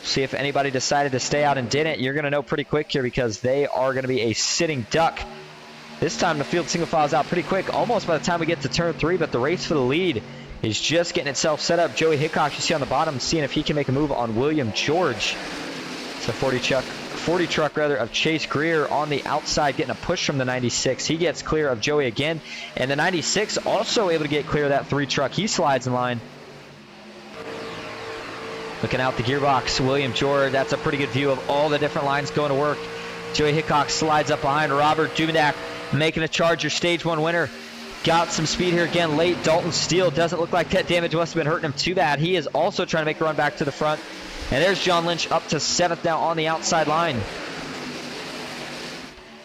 See if anybody decided to stay out and didn't. You're going to know pretty quick here because they are going to be a sitting duck. This time the field single files out pretty quick, almost by the time we get to turn 3, but the race for the lead is just getting itself set up. Joey Hickox, you see on the bottom, seeing if he can make a move on William George. It's a 40 truck 40 truck rather of Chase Greer on the outside, getting a push from the 96. He gets clear of Joey again, and the 96 also able to get clear of that 3 truck. He slides in line. Looking out the gearbox, William George. That's a pretty good view of all the different lines going to work. Joey Hickok slides up behind Robert Duvendak, making a charge, your stage 1 winner. Got some speed here again late. Dalton Steele doesn't look like that damage must have been hurting him too bad. He is also trying to make a run back to the front. And there's John Lynch up to 7th now on the outside line.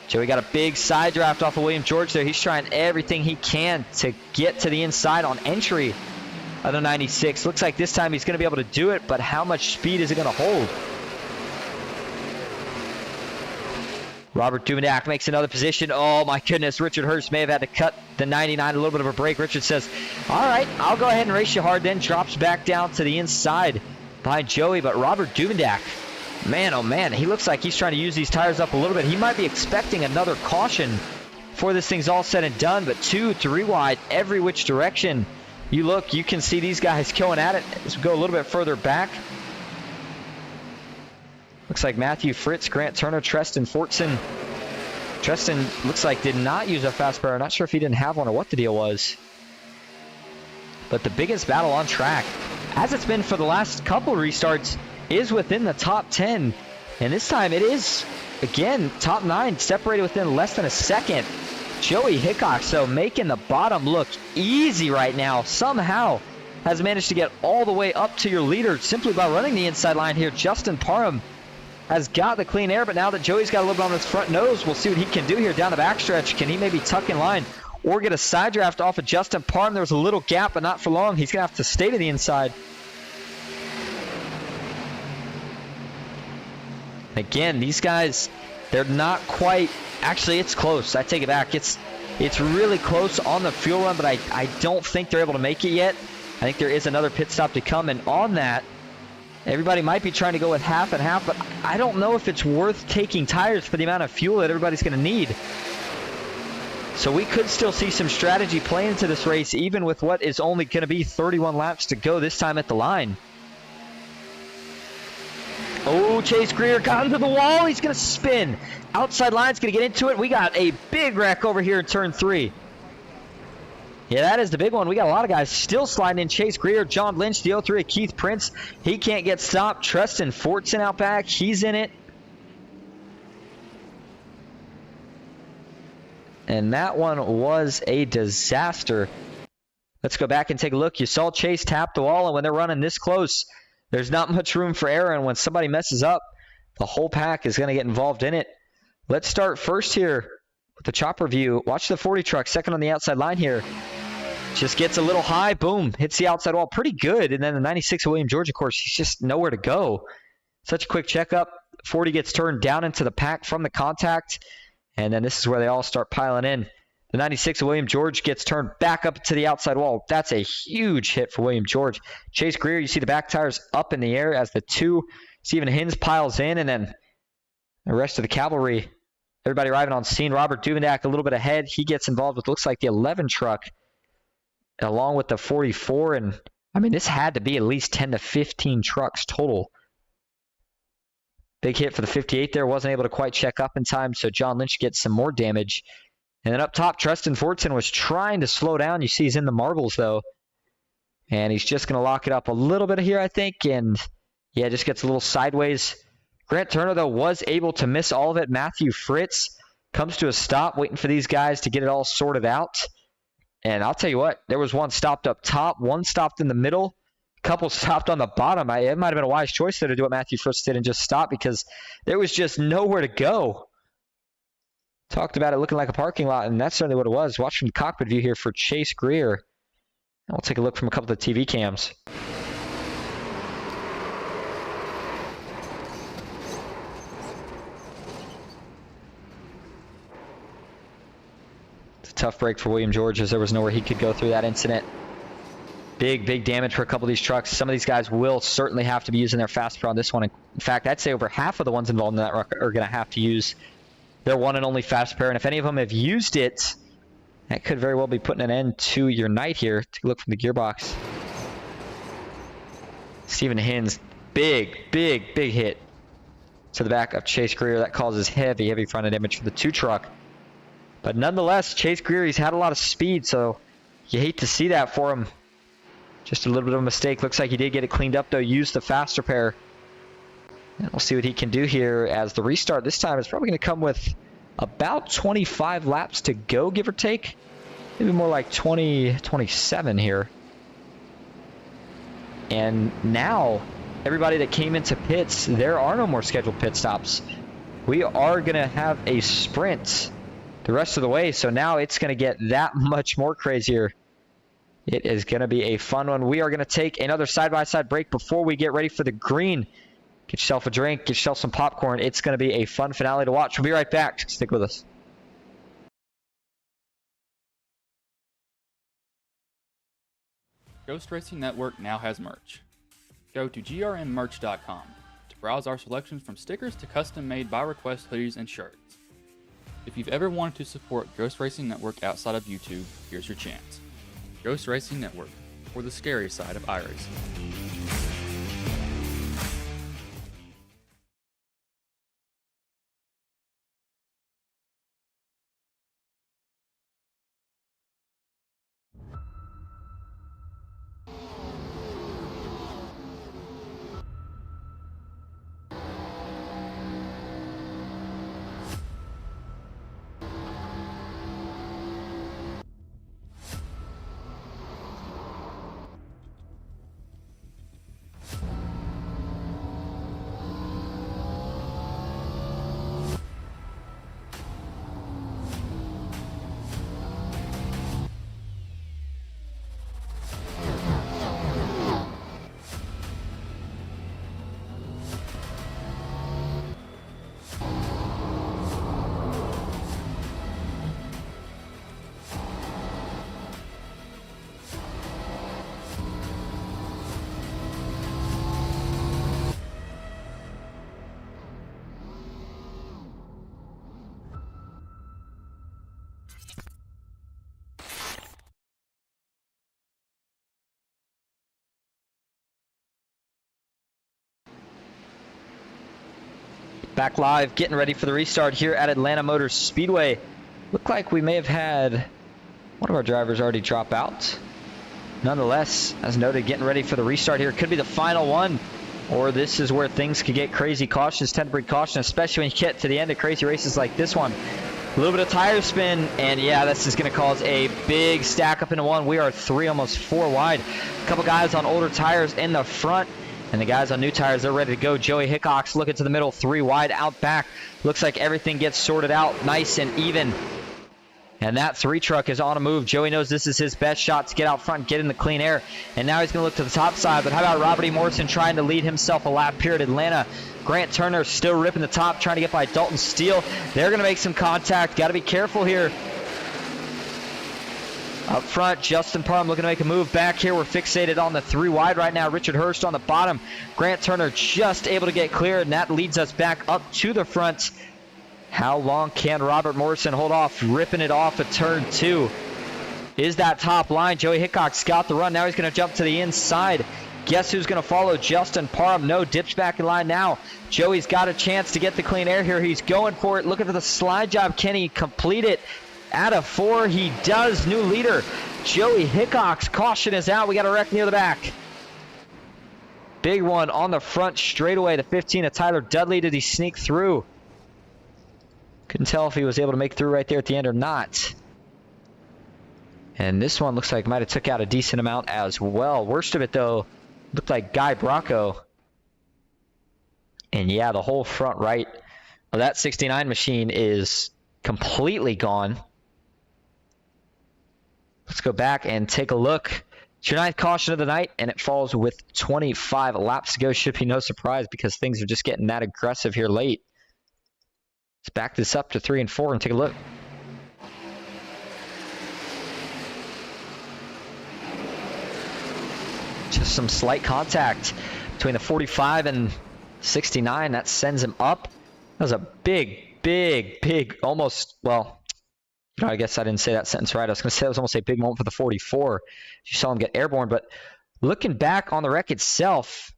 Joey got a big side draft off of William George there. He's trying everything he can to get to the inside on entry of the 96. Looks like this time he's going to be able to do it, but how much speed is it going to hold? Robert Duvendak makes another position. Oh my goodness, Richard Hurst may have had to cut the 99 a little bit of a break. Richard says, all right, I'll go ahead and race you hard, then drops back down to the inside behind Joey. But Robert Duvendak, man, oh man, he looks like he's trying to use these tires up a little bit. He might be expecting another caution before this thing's all said and done, but 2, 3 wide, every which direction you look, you can see these guys going at it. As we go a little bit further back, looks like Matthew Fritz, Grant Turner, Treston Fortson. Treston looks like did not use a fast spare. I'm not sure if he didn't have one or what the deal was. But the biggest battle on track, as it's been for the last couple restarts, is within the top 10. And this time it is, again, top 9, separated within less than a second. Joey Hickok, so making the bottom look easy right now. Somehow has managed to get all the way up to your leader simply by running the inside line here. Justin Parham has got the clean air, but now that Joey's got a little bit on his front nose, we'll see what he can do here down the backstretch. Can he maybe tuck in line or get a side draft off of Justin Parham? There was a little gap, but not for long. He's going to have to stay to the inside. Again, these guys, they're not quite, actually it's close. I take it back. It's really close on the fuel run, but I don't think they're able to make it yet. I think there is another pit stop to come, and on that, everybody might be trying to go with half and half, but I don't know if it's worth taking tires for the amount of fuel that everybody's going to need. So we could still see some strategy play into this race, even with what is only going to be 31 laps to go this time at the line. Oh, Chase Greer got into the wall. He's going to spin. Outside line's going to get into it. We got a big wreck over here in turn 3. Yeah, that is the big one. We got a lot of guys still sliding in. Chase Greer, John Lynch, the 03, Keith Prince. He can't get stopped. Treston Fortson out back. He's in it. And that one was a disaster. Let's go back and take a look. You saw Chase tap the wall, and when they're running this close, there's not much room for error. And when somebody messes up, the whole pack is going to get involved in it. Let's start first here with the chopper view. Watch the 40 truck, second on the outside line here. Just gets a little high, boom, hits the outside wall, pretty good. And then the 96 of William George, of course, he's just nowhere to go. Such a quick checkup. 40 gets turned down into the pack from the contact. And then this is where they all start piling in. The 96 of William George gets turned back up to the outside wall. That's a huge hit for William George. Chase Greer, you see the back tires up in the air as the 2. Stephen Hins piles in, and then the rest of the cavalry, everybody arriving on scene. Robert Duvendak a little bit ahead. He gets involved with, looks like, the 11 truck along with the 44. And, I mean, this had to be at least 10 to 15 trucks total. Big hit for the 58 there. Wasn't able to quite check up in time, so John Lynch gets some more damage. And then up top, Treston Fortson was trying to slow down. You see he's in the marbles, though. And he's just going to lock it up a little bit here, I think. And, yeah, just gets a little sideways. Grant Turner, though, was able to miss all of it. Matthew Fritz comes to a stop, waiting for these guys to get it all sorted out. And I'll tell you what, there was one stopped up top, one stopped in the middle, a couple stopped on the bottom. It might have been a wise choice there to do what Matthew Fritz did and just stop, because there was just nowhere to go. Talked about it looking like a parking lot, and that's certainly what it was. Watch from the cockpit view here for Chase Greer. And we'll take a look from a couple of the TV cams. It's a tough break for William George, as there was nowhere he could go through that incident. Big damage for a couple of these trucks. Some of these guys will certainly have to be using their fast spare on this one. In fact, I'd say over half of the ones involved in that are going to have to use their one and only fast spare. And if any of them have used it, that could very well be putting an end to your night here. Take a look from the gearbox. Stephen Hins, big hit. to the back of Chase Greer. That causes heavy front-end damage for the 2 truck. But nonetheless, Chase Greer, he's had a lot of speed, so you hate to see that for him. Just a little bit of a mistake. Looks like he did get it cleaned up, though. Used the faster pair. And we'll see what he can do here as the restart this time is probably going to come with about 25 laps to go, give or take. Maybe more like 20, 27 here. And now, everybody that came into pits, there are no more scheduled pit stops. We are going to have a sprint the rest of the way, so now it's going to get that much more crazier. It is going to be a fun one. We are going to take another side-by-side break before we get ready for the green. Get yourself a drink, get yourself some popcorn. It's going to be a fun finale to watch. We'll be right back. Stick with us. Ghost Racing Network now has merch. Go to grnmerch.com to browse our selections from stickers to custom-made by request hoodies and shirts. If you've ever wanted to support Ghost Racing Network outside of YouTube, here's your chance. Ghost Racing Network, for the scary side of iRacing. Back live, getting ready for the restart here at Atlanta Motor Speedway. Looked like we may have had one of our drivers already drop out. Nonetheless, as noted, getting ready for the restart here. Could be the final one, or this is where things could get crazy. Cautions tend to breed caution, especially when you get to the end of crazy races like this one. A little bit of tire spin, and yeah, this is going to cause a big stack up into one. We are 3, almost 4 wide. A couple guys on older tires in the front. And the guys on new tires, they're ready to go. Joey Hickox looking to the middle, 3 wide out back. Looks like everything gets sorted out nice and even. And that 3 truck is on a move. Joey knows this is his best shot to get out front, get in the clean air. And now he's going to look to the top side. But how about Robert E. Morrison trying to lead himself a lap here at Atlanta? Grant Turner still ripping the top, trying to get by Dalton Steele. They're going to make some contact. Got to be careful here. Up front, Justin Parham looking to make a move back here. We're fixated on the 3 wide right now. Richard Hurst on the bottom. Grant Turner just able to get clear, and that leads us back up to the front. How long can Robert Morrison hold off? Ripping it off at turn 2. Is that top line? Joey Hickox got the run. Now he's going to jump to the inside. Guess who's going to follow? Justin Parham. No, dips back in line now. Joey's got a chance to get the clean air here. He's going for it. Looking for the slide job. Can he complete it? Out of 4, he does. New leader, Joey Hickox. Caution is out. We got a wreck near the back. Big one on the front straightaway. The 15 of Tyler Dudley. Did he sneak through? Couldn't tell if he was able to make through right there at the end or not. And this one looks like might have took out a decent amount as well. Worst of it, though, looked like Guy Bracco. And yeah, the whole front right of that 69 machine is completely gone. Let's go back and take a look. It's your 9th caution of the night, and it falls with 25 laps to go. Should be no surprise because things are just getting that aggressive here late. Let's back this up to 3 and 4 and take a look. Just some slight contact between the 45 and 69. That sends him up. That was a big, almost, well, you know, I guess I didn't say that sentence right. I was going to say it was almost a big moment for the 44. You saw him get airborne, but looking back on the wreck itself,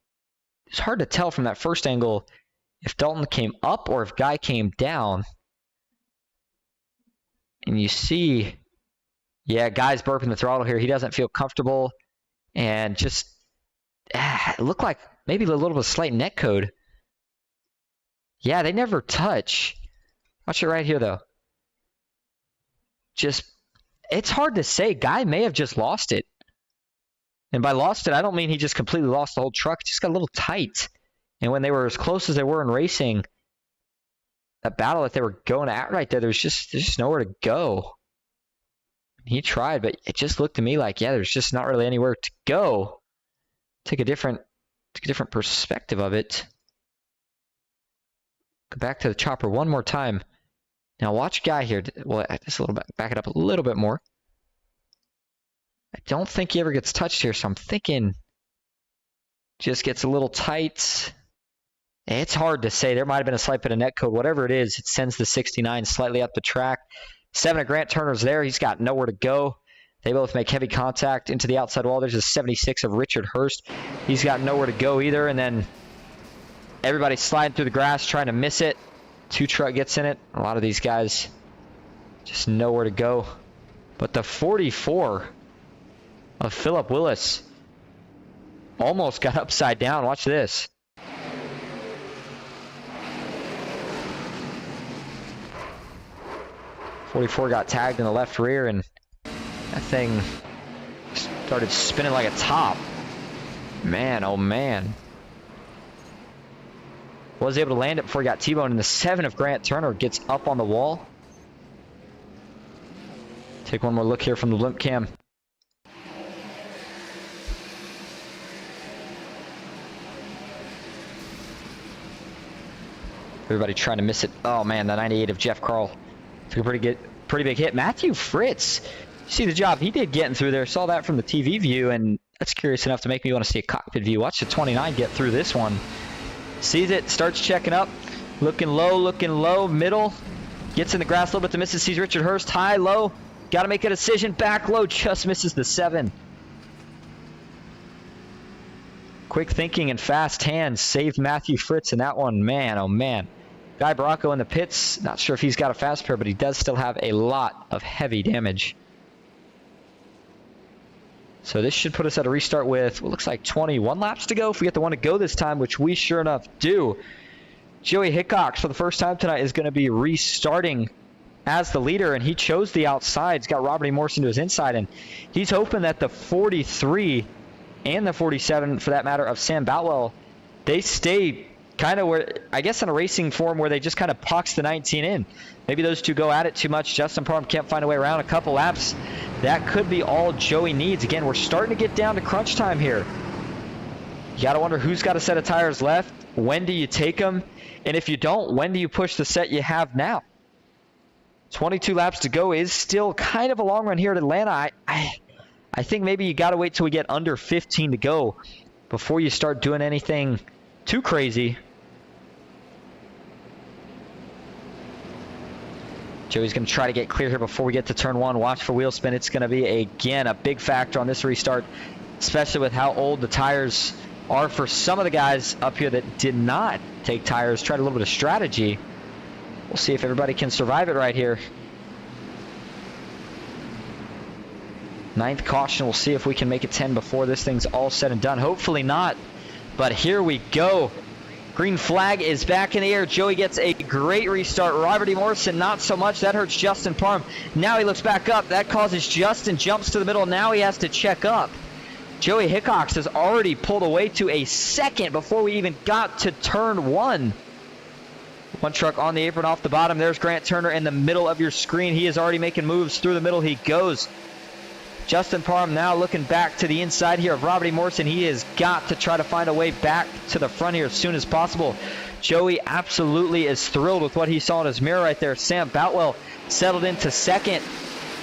it's hard to tell from that first angle if Dalton came up or if Guy came down. And you see, yeah, Guy's burping the throttle here. He doesn't feel comfortable. And just, it looked like maybe a little bit of slight net code. Yeah, they never touch. Watch it right here, though. Just, it's hard to say. Guy may have just lost it. And by lost it, I don't mean he just completely lost the whole truck. It just got a little tight. And when they were as close as they were in racing, that battle that they were going at right there, there's just nowhere to go. He tried, but it just looked to me like, yeah, there's just not really anywhere to go. Take a different perspective of it. Go back to the chopper one more time. Now watch Guy here. Well, just a little bit, back it up a little bit more. I don't think he ever gets touched here, so I'm thinking just gets a little tight. It's hard to say. There might have been a slight bit of net code. Whatever it is, it sends the 69 slightly up the track. 7 of Grant Turner's there. He's got nowhere to go. They both make heavy contact into the outside wall. There's a 76 of Richard Hurst. He's got nowhere to go either. And then everybody sliding through the grass trying to miss it. 2 truck gets in it. A lot of these guys just nowhere to go. But the 44 of Philip Willis almost got upside down. Watch this. .44 got tagged in the left rear, and that thing started spinning like a top. Man, oh man. Was able to land it before he got T-boned, and the 7 of Grant Turner gets up on the wall. Take one more look here from the limp cam. Everybody trying to miss it. Oh man, the 98 of Jeff Carl. Took a pretty big hit. Matthew Fritz, see the job he did getting through there. Saw that from the TV view, and that's curious enough to make me want to see a cockpit view. Watch the 29 get through this one. Sees it, starts checking up. Looking low, middle. Gets in the grass a little bit to miss it. Sees Richard Hurst, high, low. Got to make a decision. Back low, just misses the 7. Quick thinking and fast hands saved Matthew Fritz in that one. Man, oh man. Guy Baracco in the pits. Not sure if he's got a fast pair, but he does still have a lot of heavy damage. So this should put us at a restart with what looks like 21 laps to go if we get the one to go this time, which we sure enough do. Joey Hickox, for the first time tonight, is going to be restarting as the leader, and he chose the outside. He's got Robert E. Morrison to his inside, and he's hoping that the 43 and the 47, for that matter, of Sam Boutwell, they stay kind of where, I guess in a racing form where they just kind of pucks the 19 in. Maybe those two go at it too much. Justin Parham can't find a way around. A couple laps, that could be all Joey needs. Again, we're starting to get down to crunch time here. You got to wonder who's got a set of tires left. When do you take them? And if you don't, when do you push the set you have now? 22 laps to go is still kind of a long run here at Atlanta. I think maybe you got to wait till we get under 15 to go before you start doing anything too crazy. Joey's going to try to get clear here before we get to turn 1. Watch for wheel spin. It's going to be, again, a big factor on this restart, especially with how old the tires are for some of the guys up here that did not take tires. Tried a little bit of strategy. We'll see if everybody can survive it right here. 9th caution. We'll see if we can make it 10 before this thing's all said and done. Hopefully not, but here we go. Green flag is back in the air. Joey gets a great restart. Robert E. Morrison, not so much. That hurts Justin Parham. Now he looks back up. That causes Justin jumps to the middle. Now he has to check up. Joey Hickox has already pulled away to a second before we even got to turn 1. One truck on the apron off the bottom. There's Grant Turner in the middle of your screen. He is already making moves through the middle. He goes. Justin Parham now looking back to the inside here of Robert E. Morrison. He has got to try to find a way back to the front here as soon as possible. Joey absolutely is thrilled with what he saw in his mirror right there. Sam Boutwell settled into second.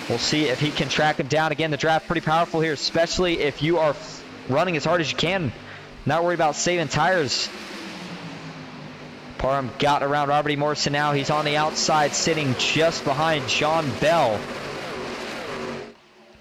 We'll see if he can track him down. Again, the draft pretty powerful here, especially if you are running as hard as you can. Not worried about saving tires. Parham got around Robert E. Morrison now. He's on the outside, sitting just behind John Bell.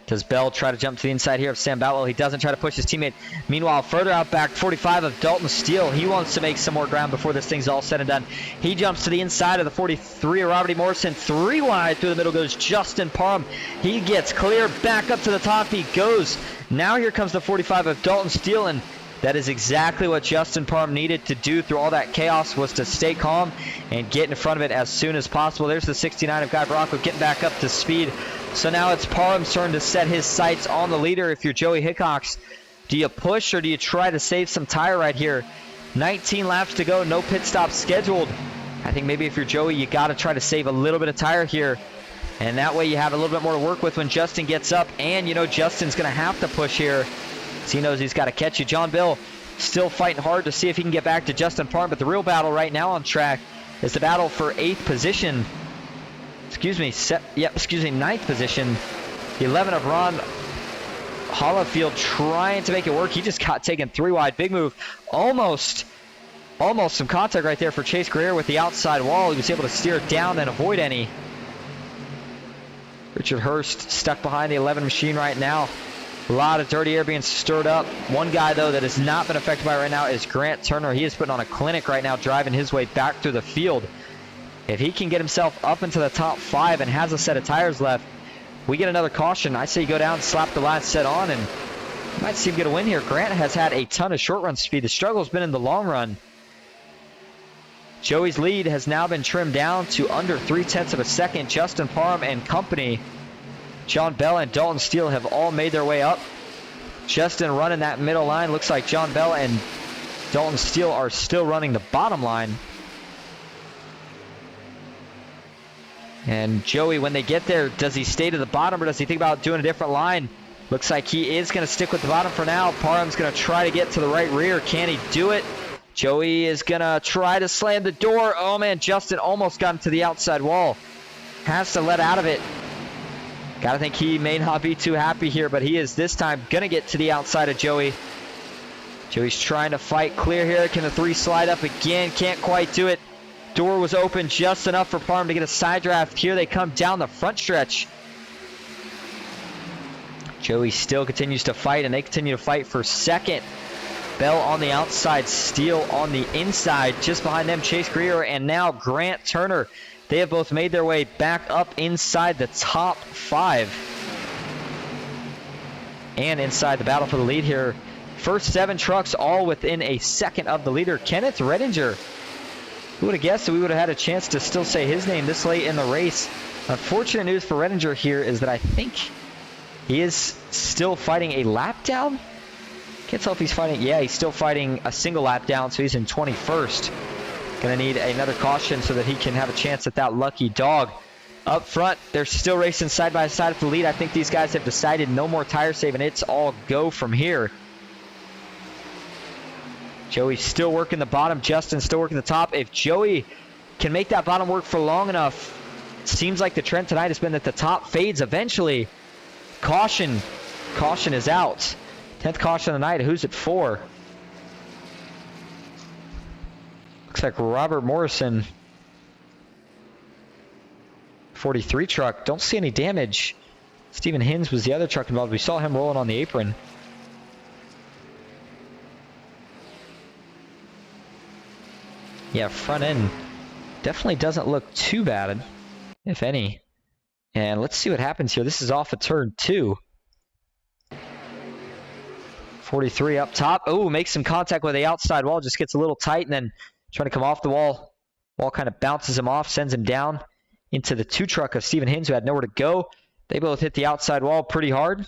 Does Bell try to jump to the inside here of Sam Boutwell? He doesn't. Try to push his teammate. Meanwhile, further out back, 45 of Dalton Steele. He wants to make some more ground before this thing's all said and done. He jumps to the inside of the 43 of Robert E. Morrison. 3 wide through the middle goes Justin Parham. He gets clear. Back up to the top he goes. Now here comes the 45 of Dalton Steele, and that is exactly what Justin Parham needed to do through all that chaos, was to stay calm and get in front of it as soon as possible. There's the 69 of Guy Bracco getting back up to speed. So now it's Parham's turn to set his sights on the leader. If you're Joey Hickox, do you push or do you try to save some tire right here? 19 laps to go, no pit stop scheduled. I think maybe if you're Joey, you got to try to save a little bit of tire here. And that way you have a little bit more to work with when Justin gets up. And, you know, Justin's going to have to push here, so he knows he's got to catch you. John Bell still fighting hard to see if he can get back to Justin Parham. But the real battle right now on track is the battle for 8th position. Ninth position. The 11 of Ron Hollifield trying to make it work. He just got taken 3 wide. Big move. Almost some contact right there for Chase Greer with the outside wall. He was able to steer it down and avoid any. Richard Hurst stuck behind the 11 machine right now. A lot of dirty air being stirred up. One guy, though, that has not been affected by it right now is Grant Turner. He is putting on a clinic right now, driving his way back through the field. If he can get himself up into the top 5 and has a set of tires left, we get another caution. I say you go down, slap the last set on, and you might see him get a win here. Grant has had a ton of short run speed. The struggle has been in the long run. Joey's lead has now been trimmed down to under 0.3 of a second. Justin Parham and company, John Bell and Dalton Steele, have all made their way up. Justin running that middle line. Looks like John Bell and Dalton Steele are still running the bottom line. And Joey, when they get there, does he stay to the bottom or does he think about doing a different line? Looks like he is going to stick with the bottom for now. Parham's going to try to get to the right rear. Can he do it? Joey is going to try to slam the door. Oh, man, Justin almost got into the outside wall. Has to let out of it. Got to think he may not be too happy here, but he is this time going to get to the outside of Joey. Joey's trying to fight clear here. Can the 3 slide up again? Can't quite do it. Door was open just enough for Parham to get a side draft. Here they come down the front stretch. Joey still continues to fight, and they continue to fight for second. Bell on the outside, Steele on the inside. Just behind them, Chase Greer and now Grant Turner. They have both made their way back up inside the top 5. And inside the battle for the lead here. First 7 trucks all within a second of the leader. Kenneth Redinger. Who would have guessed that we would have had a chance to still say his name this late in the race? Unfortunate news for Redinger here is that I think he is still fighting a lap down. Can't tell if he's fighting. Yeah, he's still fighting a single lap down, so he's in 21st. Gonna need another caution so that he can have a chance at that lucky dog. Up front, they're still racing side by side for the lead. I think these guys have decided no more tire saving. It's all go from here. Joey's still working the bottom. Justin's still working the top. If Joey can make that bottom work for long enough, it seems like the trend tonight has been that the top fades eventually. Caution is out. 10th caution of the night. Who's at 4? Looks like Robert Morrison. 43 truck. Don't see any damage. Stephen Hins was the other truck involved. We saw him rolling on the apron. Yeah, front end definitely doesn't look too bad, if any. And let's see what happens here. This is off of turn 2. 43 up top. Oh, makes some contact with the outside wall. Just gets a little tight and then trying to come off the wall. Wall kind of bounces him off, sends him down into the 2 truck of Stephen Hins, who had nowhere to go. They both hit the outside wall pretty hard.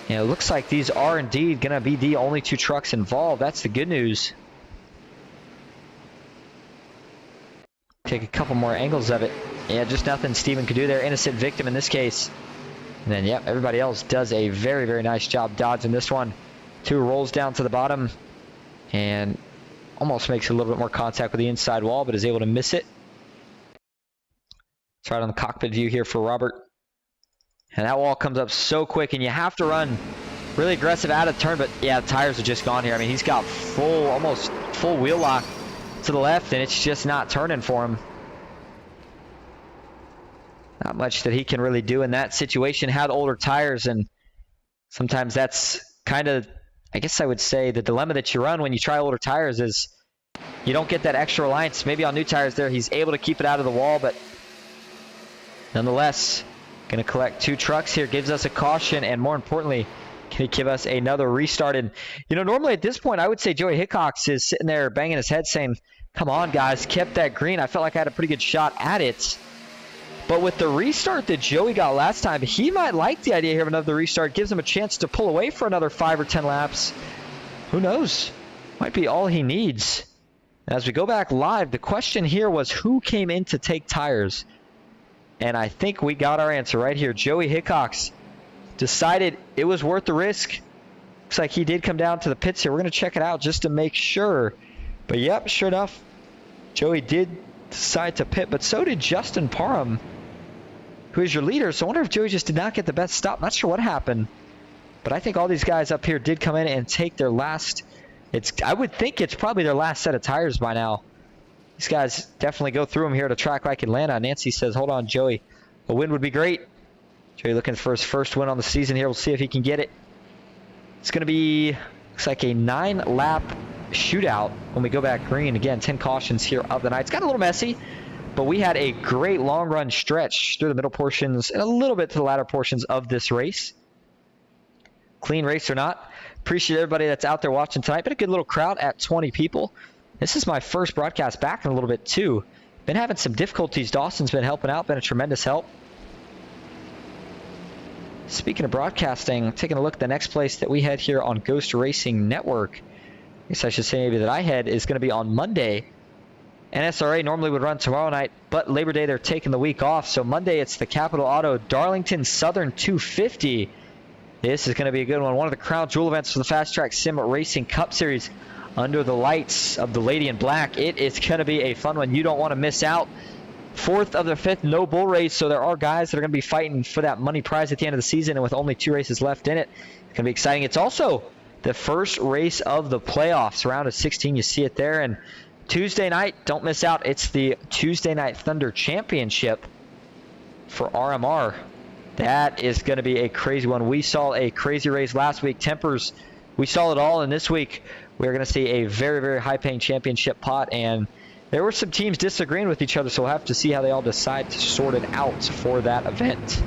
And it looks like these are indeed going to be the only 2 trucks involved. That's the good news. Take a couple more angles of it. Yeah, just nothing Steven could do there. Innocent victim in this case. And then, yep, everybody else does a very, very nice job dodging this one. 2 rolls down to the bottom and almost makes a little bit more contact with the inside wall, but is able to miss it. It's right on the cockpit view here for Robert. And that wall comes up so quick, and you have to run really aggressive out of turn, but yeah, the tires are just gone here. I mean, he's got almost full wheel lock to the left, and it's just not turning for him. Not much that he can really do in that situation. Had older tires, and sometimes that's kind of, I guess I would say, the dilemma that you run when you try older tires is you don't get that extra reliance. Maybe on new tires there, he's able to keep it out of the wall, but nonetheless, going to collect 2 trucks here. Gives us a caution, and more importantly, can he give us another restart? And, you know, normally at this point, I would say Joey Hickox is sitting there banging his head saying, come on, guys, kept that green. I felt like I had a pretty good shot at it. But with the restart that Joey got last time, he might like the idea here of another restart. Gives him a chance to pull away for another 5 or 10 laps. Who knows? Might be all he needs. As we go back live, the question here was who came in to take tires? And I think we got our answer right here. Joey Hickox decided it was worth the risk. Looks like he did come down to the pits here. We're going to check it out just to make sure. But yep, sure enough, Joey did decide to pit, but so did Justin Parham, who is your leader. So I wonder if Joey just did not get the best stop. Not sure what happened, but I think all these guys up here did come in and take their last, I would think it's probably their last set of tires by now. These guys definitely go through them here at a track like Atlanta. Nancy says, hold on, Joey. A win would be great. Joey looking for his first win on the season here. We'll see if he can get it. It's going to be, looks like a 9-lap shootout when we go back green. Again, 10 cautions here of the night. It's got a little messy, but we had a great long run stretch through the middle portions and a little bit to the latter portions of this race. Clean race or not, appreciate everybody that's out there watching tonight. Been a good little crowd at 20 people. This is my first broadcast back in a little bit too. Been having some difficulties. Dawson's been helping out, been a tremendous help. Speaking of broadcasting, taking a look at the next place that we head here on Ghost Racing Network. I guess I should say maybe that I head is going to be on Monday. NSRA normally would run tomorrow night, but Labor Day they're taking the week off. So Monday it's the Capital Auto Darlington Southern 250. This is going to be a good one. One of the crown jewel events for the Fast Track Sim Racing Cup Series under the lights of the Lady in Black. It is going to be a fun one. You don't want to miss out. 4th of the 5th no bull race, so there are guys that are going to be fighting for that money prize at the end of the season, and with only 2 races left in it, it's going to be exciting. It's also the first race of the playoffs, round of 16. You see it there. And Tuesday night, don't miss out. It's the Tuesday Night Thunder Championship for RMR. That is going to be a crazy one. We saw a crazy race last week. Tempers, we saw it all. And this week, we're going to see a very, very high-paying championship pot. And there were some teams disagreeing with each other, so we'll have to see how they all decide to sort it out for that event.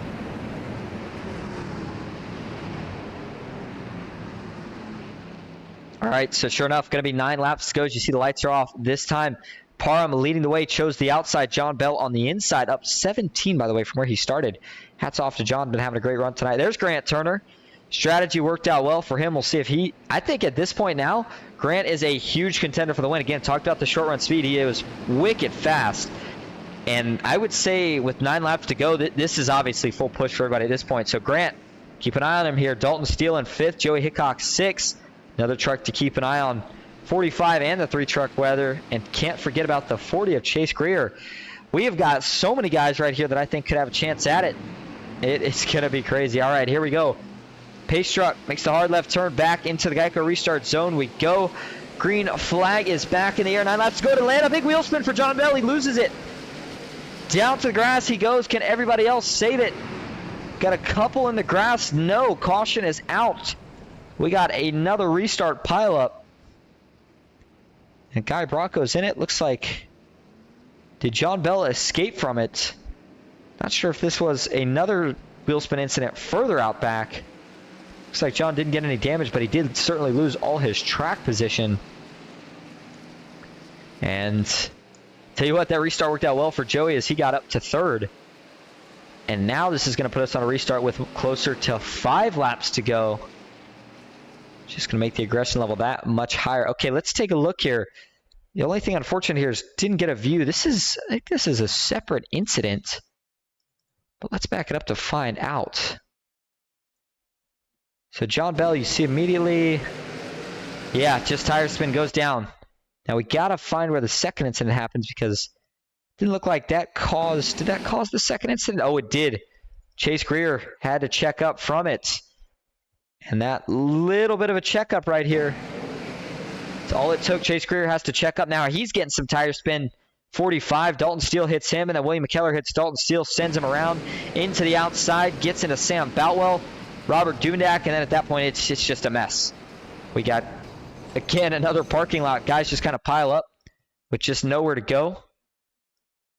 All right, so sure enough, going to be 9 laps to go. As you see, the lights are off this time. Parham leading the way, chose the outside. John Bell on the inside, up 17, by the way, from where he started. Hats off to John, been having a great run tonight. There's Grant Turner. Strategy worked out well for him. We'll see if he, I think at this point now, Grant is a huge contender for the win. Again, talked about the short run speed. He was wicked fast. And I would say with 9 laps to go, this is obviously full push for everybody at this point. So Grant, keep an eye on him here. Dalton Steele in 5th, Joey Hickox 6th. Another truck to keep an eye on, 45 and the 3-truck weather. And can't forget about the 40 of Chase Greer. We have got so many guys right here that I think could have a chance at it. It is going to be crazy. All right, here we go. Pace truck makes the hard left turn back into the Geico restart zone. We go. Green flag is back in the air. 9 laps to go to Atlanta. Big wheel spin for John Bell. He loses it. Down to the grass he goes. Can everybody else save it? Got a couple in the grass. No. Caution is out. We got another restart pileup. And Guy Bracco's in it. Looks like, did John Bell escape from it? Not sure if this was another wheel spin incident further out back. Looks like John didn't get any damage, but he did certainly lose all his track position. And tell you what, that restart worked out well for Joey as he got up to 3rd. And now this is going to put us on a restart with closer to 5 laps to go. Just going to make the aggression level that much higher. Okay, let's take a look here. The only thing unfortunate here is didn't get a view. I think this is a separate incident. But let's back it up to find out. So John Bell, you see immediately, yeah, just tire spin goes down. Now we got to find where the second incident happens because it didn't look like that caused, did that cause the second incident? Oh, it did. Chase Greer had to check up from it. And that little bit of a checkup right here. That's all it took. Chase Greer has to check up. Now he's getting some tire spin 45. Dalton Steele hits him, and then William McKellar hits Dalton Steele, sends him around into the outside, gets into Sam Boutwell, Robert Duvendak, and then at that point, it's just a mess. We got, again, another parking lot. Guys just kind of pile up with just nowhere to go.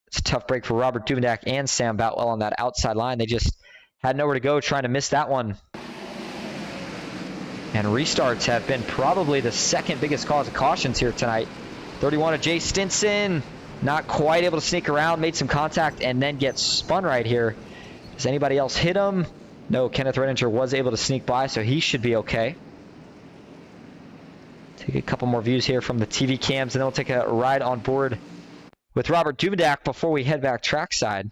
It's a tough break for Robert Duvendak and Sam Boutwell on that outside line. They just had nowhere to go, trying to miss that one. And restarts have been probably the second biggest cause of cautions here tonight. 31 of Jay Stinson, not quite able to sneak around, made some contact, and then gets spun right here. Does anybody else hit him? No, Kenneth Redinger was able to sneak by, so he should be okay. Take a couple more views here from the TV cams, and then we'll take a ride on board with Robert Duvendak before we head back trackside.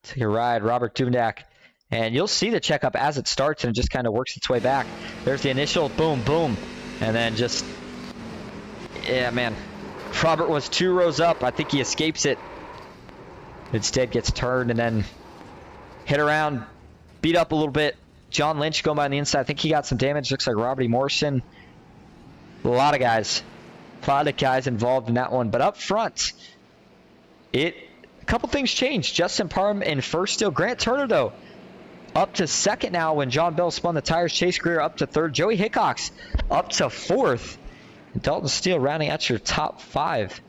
Take a ride, Robert Duvendak. And you'll see the checkup as it starts, and it just kind of works its way back. There's the initial boom, boom. And then just, yeah, man. Robert was 2 rows up. I think he escapes it. Instead gets turned and then hit around, beat up a little bit. John Lynch going by on the inside. I think he got some damage. Looks like Robert E. Morrison. A lot of guys involved in that one. But up front, a couple things changed. Justin Parham in first still. Grant Turner, though, up to second now when John Bell spun the tires. Chase Greer up to third. Joey Hickox up to fourth. And Dalton Steele rounding out your top 5.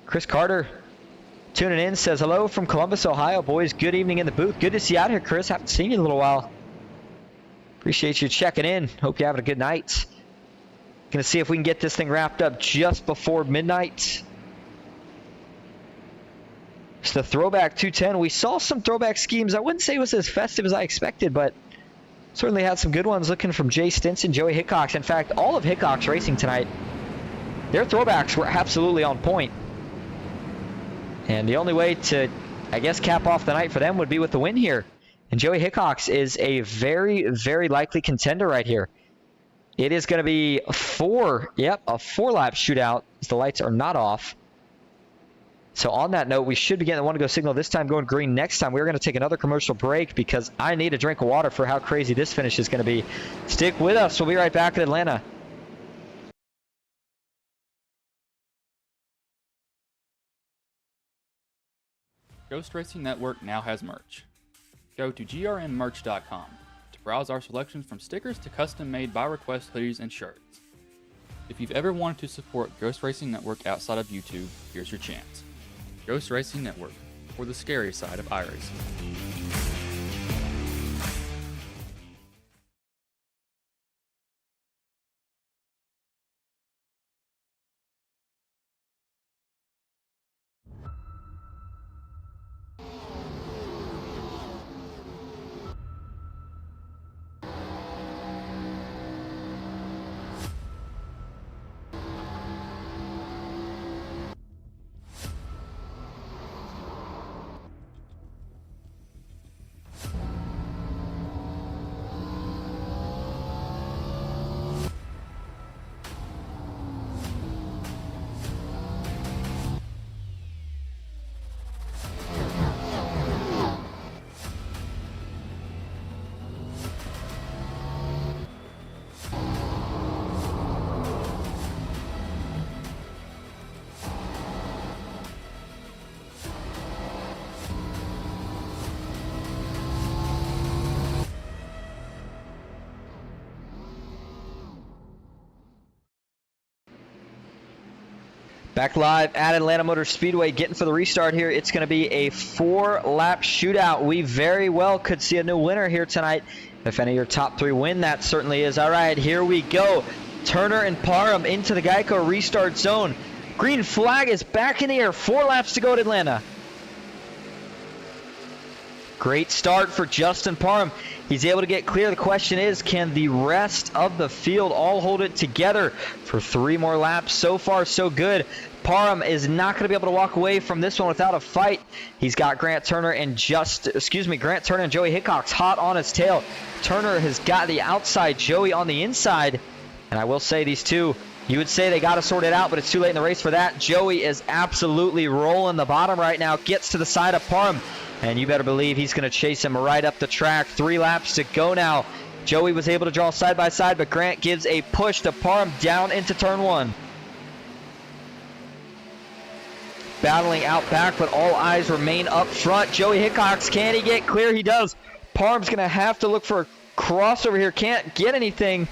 Chris Carter tuning in, says hello from Columbus, Ohio. Boys, good evening in the booth. Good to see you out here, Chris. Haven't seen you in a little while. Appreciate you checking in. Hope you're having a good night. Gonna see if we can get this thing wrapped up just before midnight. It's the Throwback 210. We saw some throwback schemes. I wouldn't say it was as festive as I expected, but certainly had some good ones looking from Jay Stinson, Joey Hickox. In fact, all of Hickox racing tonight, their throwbacks were absolutely on point. And the only way to, I guess, cap off the night for them would be with the win here. And Joey Hickox is a very, very likely contender right here. It is going to be a 4-lap shootout as the lights are not off. So on that note, we should be getting the one-to-go signal this time going green. Next time, we're going to take another commercial break because I need a drink of water for how crazy this finish is going to be. Stick with us. We'll be right back in Atlanta. Ghost Racing Network now has merch. Go to grnmerch.com to browse our selections from stickers to custom-made by request hoodies and shirts. If you've ever wanted to support Ghost Racing Network outside of YouTube, here's your chance. Ghost Racing Network, for the scary side of iRacing. Back live at Atlanta Motor Speedway, getting for the restart here. It's going to be a 4-lap shootout. We very well could see a new winner here tonight. If any of your top 3 win, that certainly is. All right, here we go. Turner and Parham into the Geico restart zone. Green flag is back in the air. 4 laps to go at Atlanta. Great start for Justin Parham. He's able to get clear. The question is, can the rest of the field all hold it together for 3 more laps? So far, so good. Parham is not going to be able to walk away from this one without a fight. He's got Grant Turner and Joey Hickox hot on his tail. Turner has got the outside, Joey on the inside. And I will say these two, you would say they got to sort it out, but it's too late in the race for that. Joey is absolutely rolling the bottom right now, gets to the side of Parham. And you better believe he's going to chase him right up the track. 3 laps to go now. Joey was able to draw side by side, but Grant gives a push to Parham down into turn 1. Battling out back, but all eyes remain up front. Joey Hickox, can he get clear? He does. Parham's going to have to look for a crossover here. Can't get anything.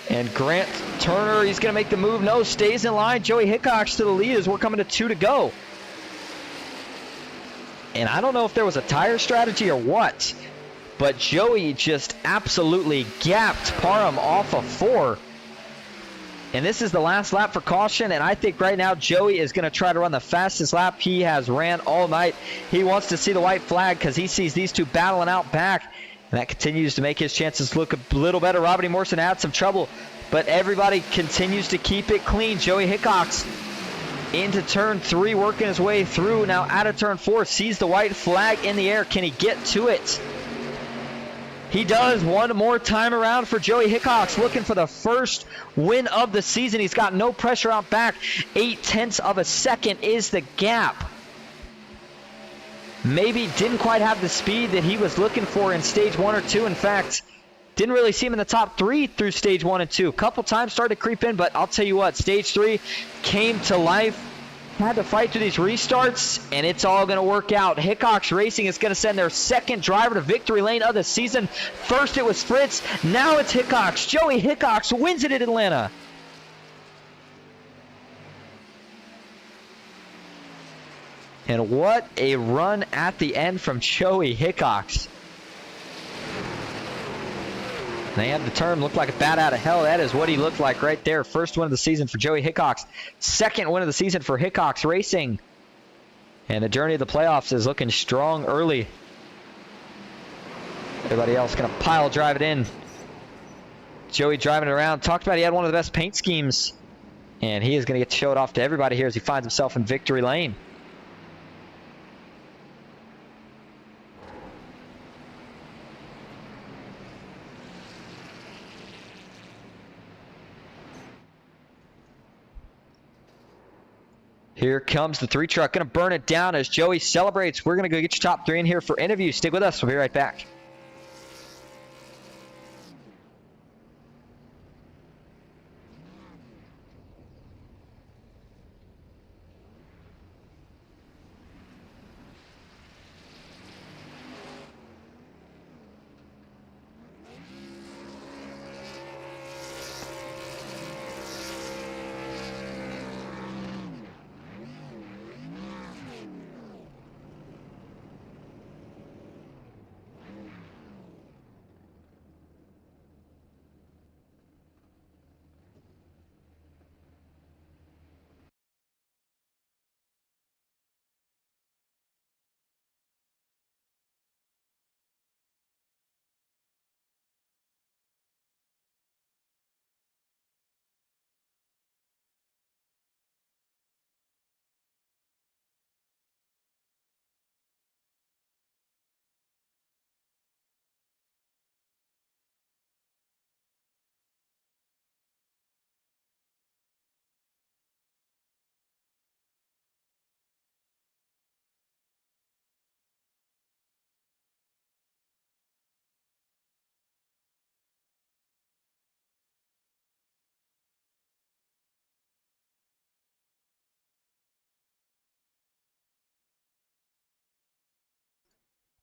And Grant Turner, he's going to make the move. No, stays in line. Joey Hickox to the lead as we're coming to 2 to go. And I don't know if there was a tire strategy or what, but Joey just absolutely gapped Parham off of 4. And this is the last lap for caution, and I think right now Joey is going to try to run the fastest lap he has ran all night. He wants to see the white flag because he sees these two battling out back, and that continues to make his chances look a little better. Robert E. Morrison had some trouble, but everybody continues to keep it clean. Joey Hickox into turn 3, working his way through. Now out of turn 4, sees the white flag in the air. Can he get to it? He does. One more time around for Joey Hickox, looking for the first win of the season. He's got no pressure out back. 0.8 of a second is the gap. Maybe didn't quite have the speed that he was looking for in stage 1 or 2. In fact, didn't really see him in the top 3 through stage 1 and 2. A couple times started to creep in, but I'll tell you what, stage 3 came to life. Had to fight through these restarts, and it's all going to work out. Hickox Racing is going to send their second driver to victory lane of the season. First it was Fritz, now it's Hickox. Joey Hickox wins it at Atlanta. And what a run at the end from Joey Hickox. They had the term look like a bat out of hell. That is what he looked like right there. First win of the season for Joey Hickox. Second win of the season for Hickox Racing. And the journey of the playoffs is looking strong early. Everybody else going to pile drive it in. Joey driving it around. Talked about he had one of the best paint schemes. And he is going to get to show it off to everybody here as he finds himself in victory lane. Here comes the 3 truck, going to burn it down as Joey celebrates. We're going to go get your top 3 in here for interview. Stick with us. We'll be right back.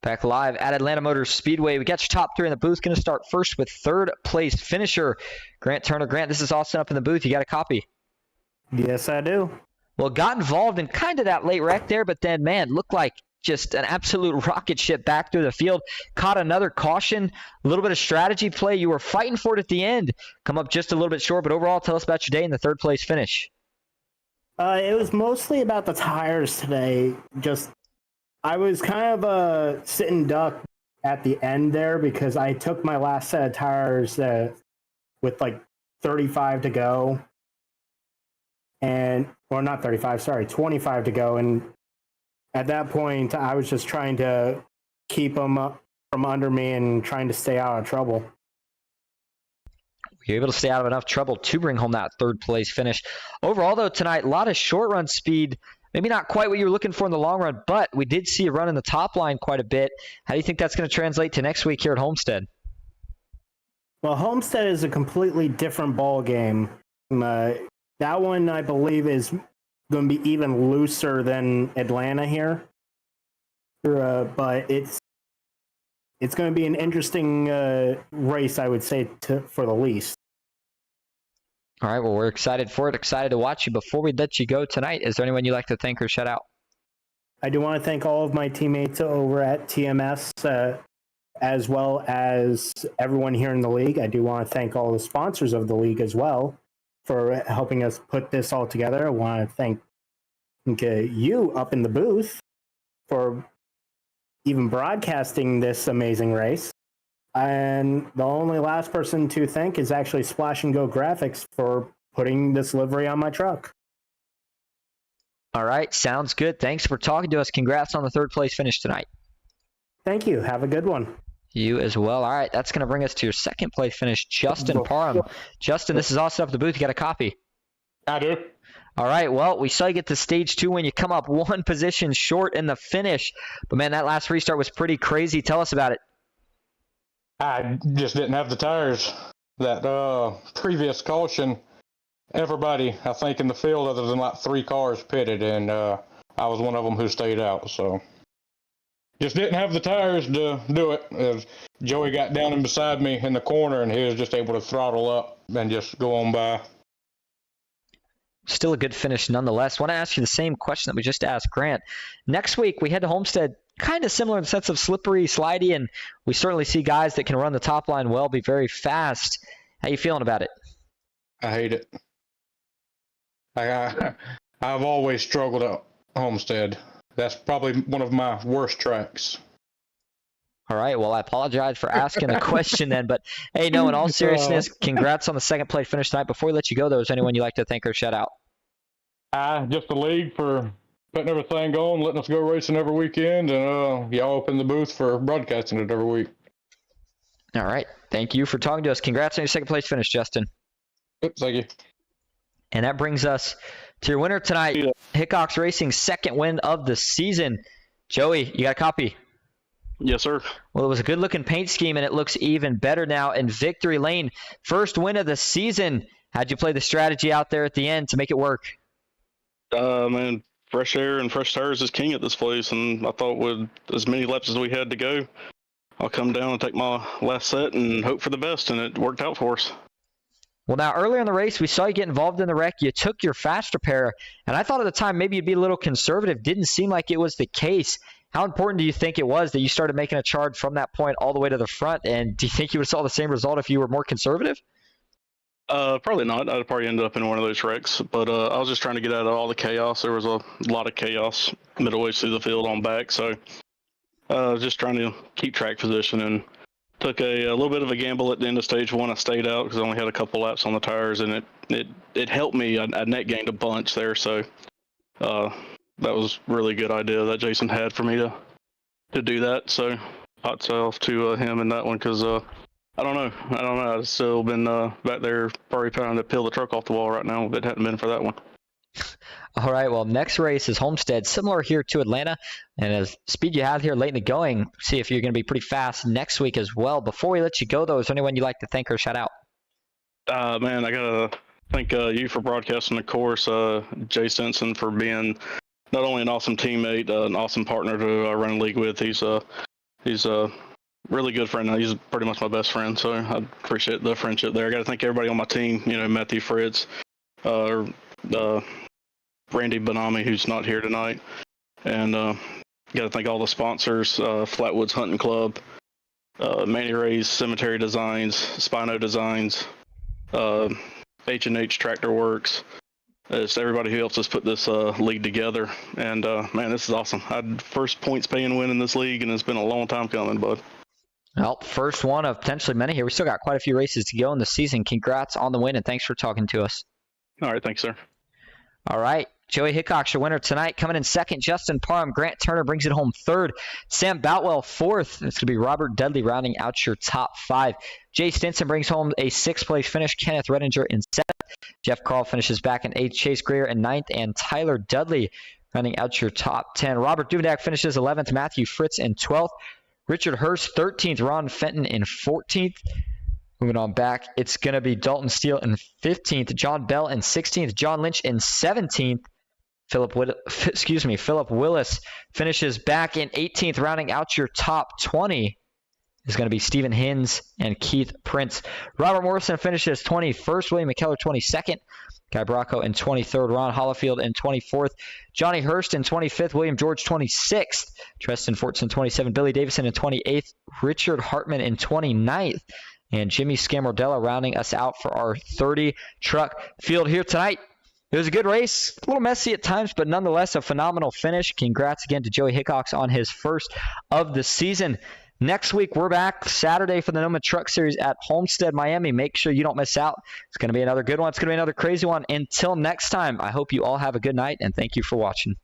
Back live at Atlanta Motor Speedway. We got your top 3 in the booth. Going to start first with 3rd place finisher, Grant Turner. Grant, this is all set up in the booth. You got a copy? Yes, I do. Well, got involved in kind of that late wreck there, but then, man, looked like just an absolute rocket ship back through the field. Caught another caution, a little bit of strategy play. You were fighting for it at the end. Come up just a little bit short, but overall, tell us about your day in the 3rd place finish. It was mostly about the tires today. I was kind of a sitting duck at the end there because I took my last set of tires with like 35 to go. Or not 35, sorry, 25 to go. And at that point, I was just trying to keep them up from under me and trying to stay out of trouble. You're able to stay out of enough trouble to bring home that 3rd place finish. Overall, though, tonight, a lot of short run speed. Maybe not quite what you were looking for in the long run, but we did see a run in the top line quite a bit. How do you think that's going to translate to next week here at Homestead? Well, Homestead is a completely different ball game. That one, I believe, is going to be even looser than Atlanta here. But it's going to be an interesting race, I would say, for the least. All right, well, we're excited for it, excited to watch you. Before we let you go tonight, is there anyone you'd like to thank or shout out? I do want to thank all of my teammates over at TMS, as well as everyone here in the league. I do want to thank all the sponsors of the league as well for helping us put this all together. I want to thank you up in the booth for even broadcasting this amazing race. And the only last person to thank is actually Splash and Go Graphics for putting this livery on my truck. All right, sounds good. Thanks for talking to us. Congrats on the third place finish tonight. Thank you. Have a good one. You as well. All right, that's going to bring us to your second place finish, Justin Parham. Justin, this is all set up the booth. You got a copy? I do. All right, well, we saw you get to stage 2 when you come up one position short in the finish. But, man, that last restart was pretty crazy. Tell us about it. I just didn't have the tires. That previous caution, everybody, I think, in the field, other than like 3 cars, pitted, and I was one of them who stayed out. So just didn't have the tires to do it. As Joey got down in beside me in the corner, and he was just able to throttle up and just go on by. Still a good finish nonetheless. Want to ask you the same question that we just asked Grant. Next week, we head to Homestead, kind of similar in the sense of slippery, slidey, and we certainly see guys that can run the top line well, be very fast. How you feeling about it? I hate it. I've always struggled at Homestead. That's probably one of my worst tracks. All right, well, I apologize for asking the question then, but hey, no, in all seriousness, congrats on the second place finish tonight. Before we let you go, though, is anyone you'd like to thank or shout out? Just the league for putting everything on, letting us go racing every weekend, and y'all up in the booth for broadcasting it every week. All right, thank you for talking to us. Congrats on your second place finish, Justin. Yep, thank you. And that brings us to your winner tonight, Hickox Racing's second win of the season. Joey, you got a copy? Yes, sir. Well, it was a good-looking paint scheme, and it looks even better now in Victory Lane. First win of the season. How'd you play the strategy out there at the end to make it work? Man, fresh air and fresh tires is king at this place, and I thought with as many laps as we had to go, I'll come down and take my last set and hope for the best, and it worked out for us. Well, now, earlier in the race, we saw you get involved in the wreck. You took your fast repair, and I thought at the time maybe you'd be a little conservative. Didn't seem like it was the case. How important do you think it was that you started making a charge from that point all the way to the front? And do you think you would have saw the same result if you were more conservative? Probably not. I'd probably ended up in one of those wrecks. But I was just trying to get out of all the chaos. There was a lot of chaos middle way through the field on back. So I was just trying to keep track position and took a little bit of a gamble at the end of stage 1. I stayed out because I only had a couple laps on the tires, and it helped me. I net gained a bunch there. So that was a really good idea that Jason had for me to do that. So hats off to him in that one, because I don't know. I'd still been back there probably trying to peel the truck off the wall right now if it hadn't been for that one. All right, well, next race is Homestead, similar here to Atlanta. And as speed you have here late in the going, see if you're going to be pretty fast next week as well. Before we let you go, though, is there anyone you'd like to thank or shout out? Man, I got to thank you for broadcasting the course, Jay Simpson for being not only an awesome teammate, an awesome partner to run a league with. He's a really good friend. He's pretty much my best friend, so I appreciate the friendship there. I got to thank everybody on my team. Matthew Fritz, Randy Bonami, who's not here tonight, and got to thank all the sponsors: Flatwoods Hunting Club, Manny Rays Cemetery Designs, SPINO Designs, H&H Tractor Works. It's everybody who helps us put this league together, and man, this is awesome. I'd first points paying win in this league, and it's been a long time coming, bud. Well, first one of potentially many here. We still got quite a few races to go in the season. Congrats on the win, and thanks for talking to us. All right, thanks, sir. All right, Joey Hickox, your winner tonight. Coming in second, Justin Parham. Grant Turner brings it home third. Sam Boutwell fourth. It's going to be Robert Dudley rounding out your top 5. Jay Stinson brings home a 6th place finish. Kenneth Redinger in 7th. Jeff Carl finishes back in 8th. Chase Greer in 9th. And Tyler Dudley rounding out your top 10. Robert Duvendak finishes 11th. Matthew Fritz in 12th. Richard Hurst 13th. Ron Fenton in 14th. Moving on back, it's going to be Dalton Steele in 15th, John Bell in 16th, John Lynch in 17th. Philip Willis finishes back in 18th. Rounding out your top 20 is going to be Stephen Hins and Keith Prince. Robert Morrison finishes 21st. William McKellar 22nd. Guy Bracco in 23rd. Ron Hollifield in 24th. Johnny Hurst in 25th. William George 26th. Treston Fortson 27th. Billy Davison in 28th. Richard Hartman in 29th. And Jimmy Scamordella rounding us out for our 30 truck field here tonight. It was a good race, a little messy at times, but nonetheless a phenomenal finish. Congrats again to Joey Hickox on his first of the season. Next week, we're back Saturday for the NOMA Truck Series at Homestead, Miami. Make sure you don't miss out. It's going to be another good one. It's going to be another crazy one. Until next time, I hope you all have a good night, and thank you for watching.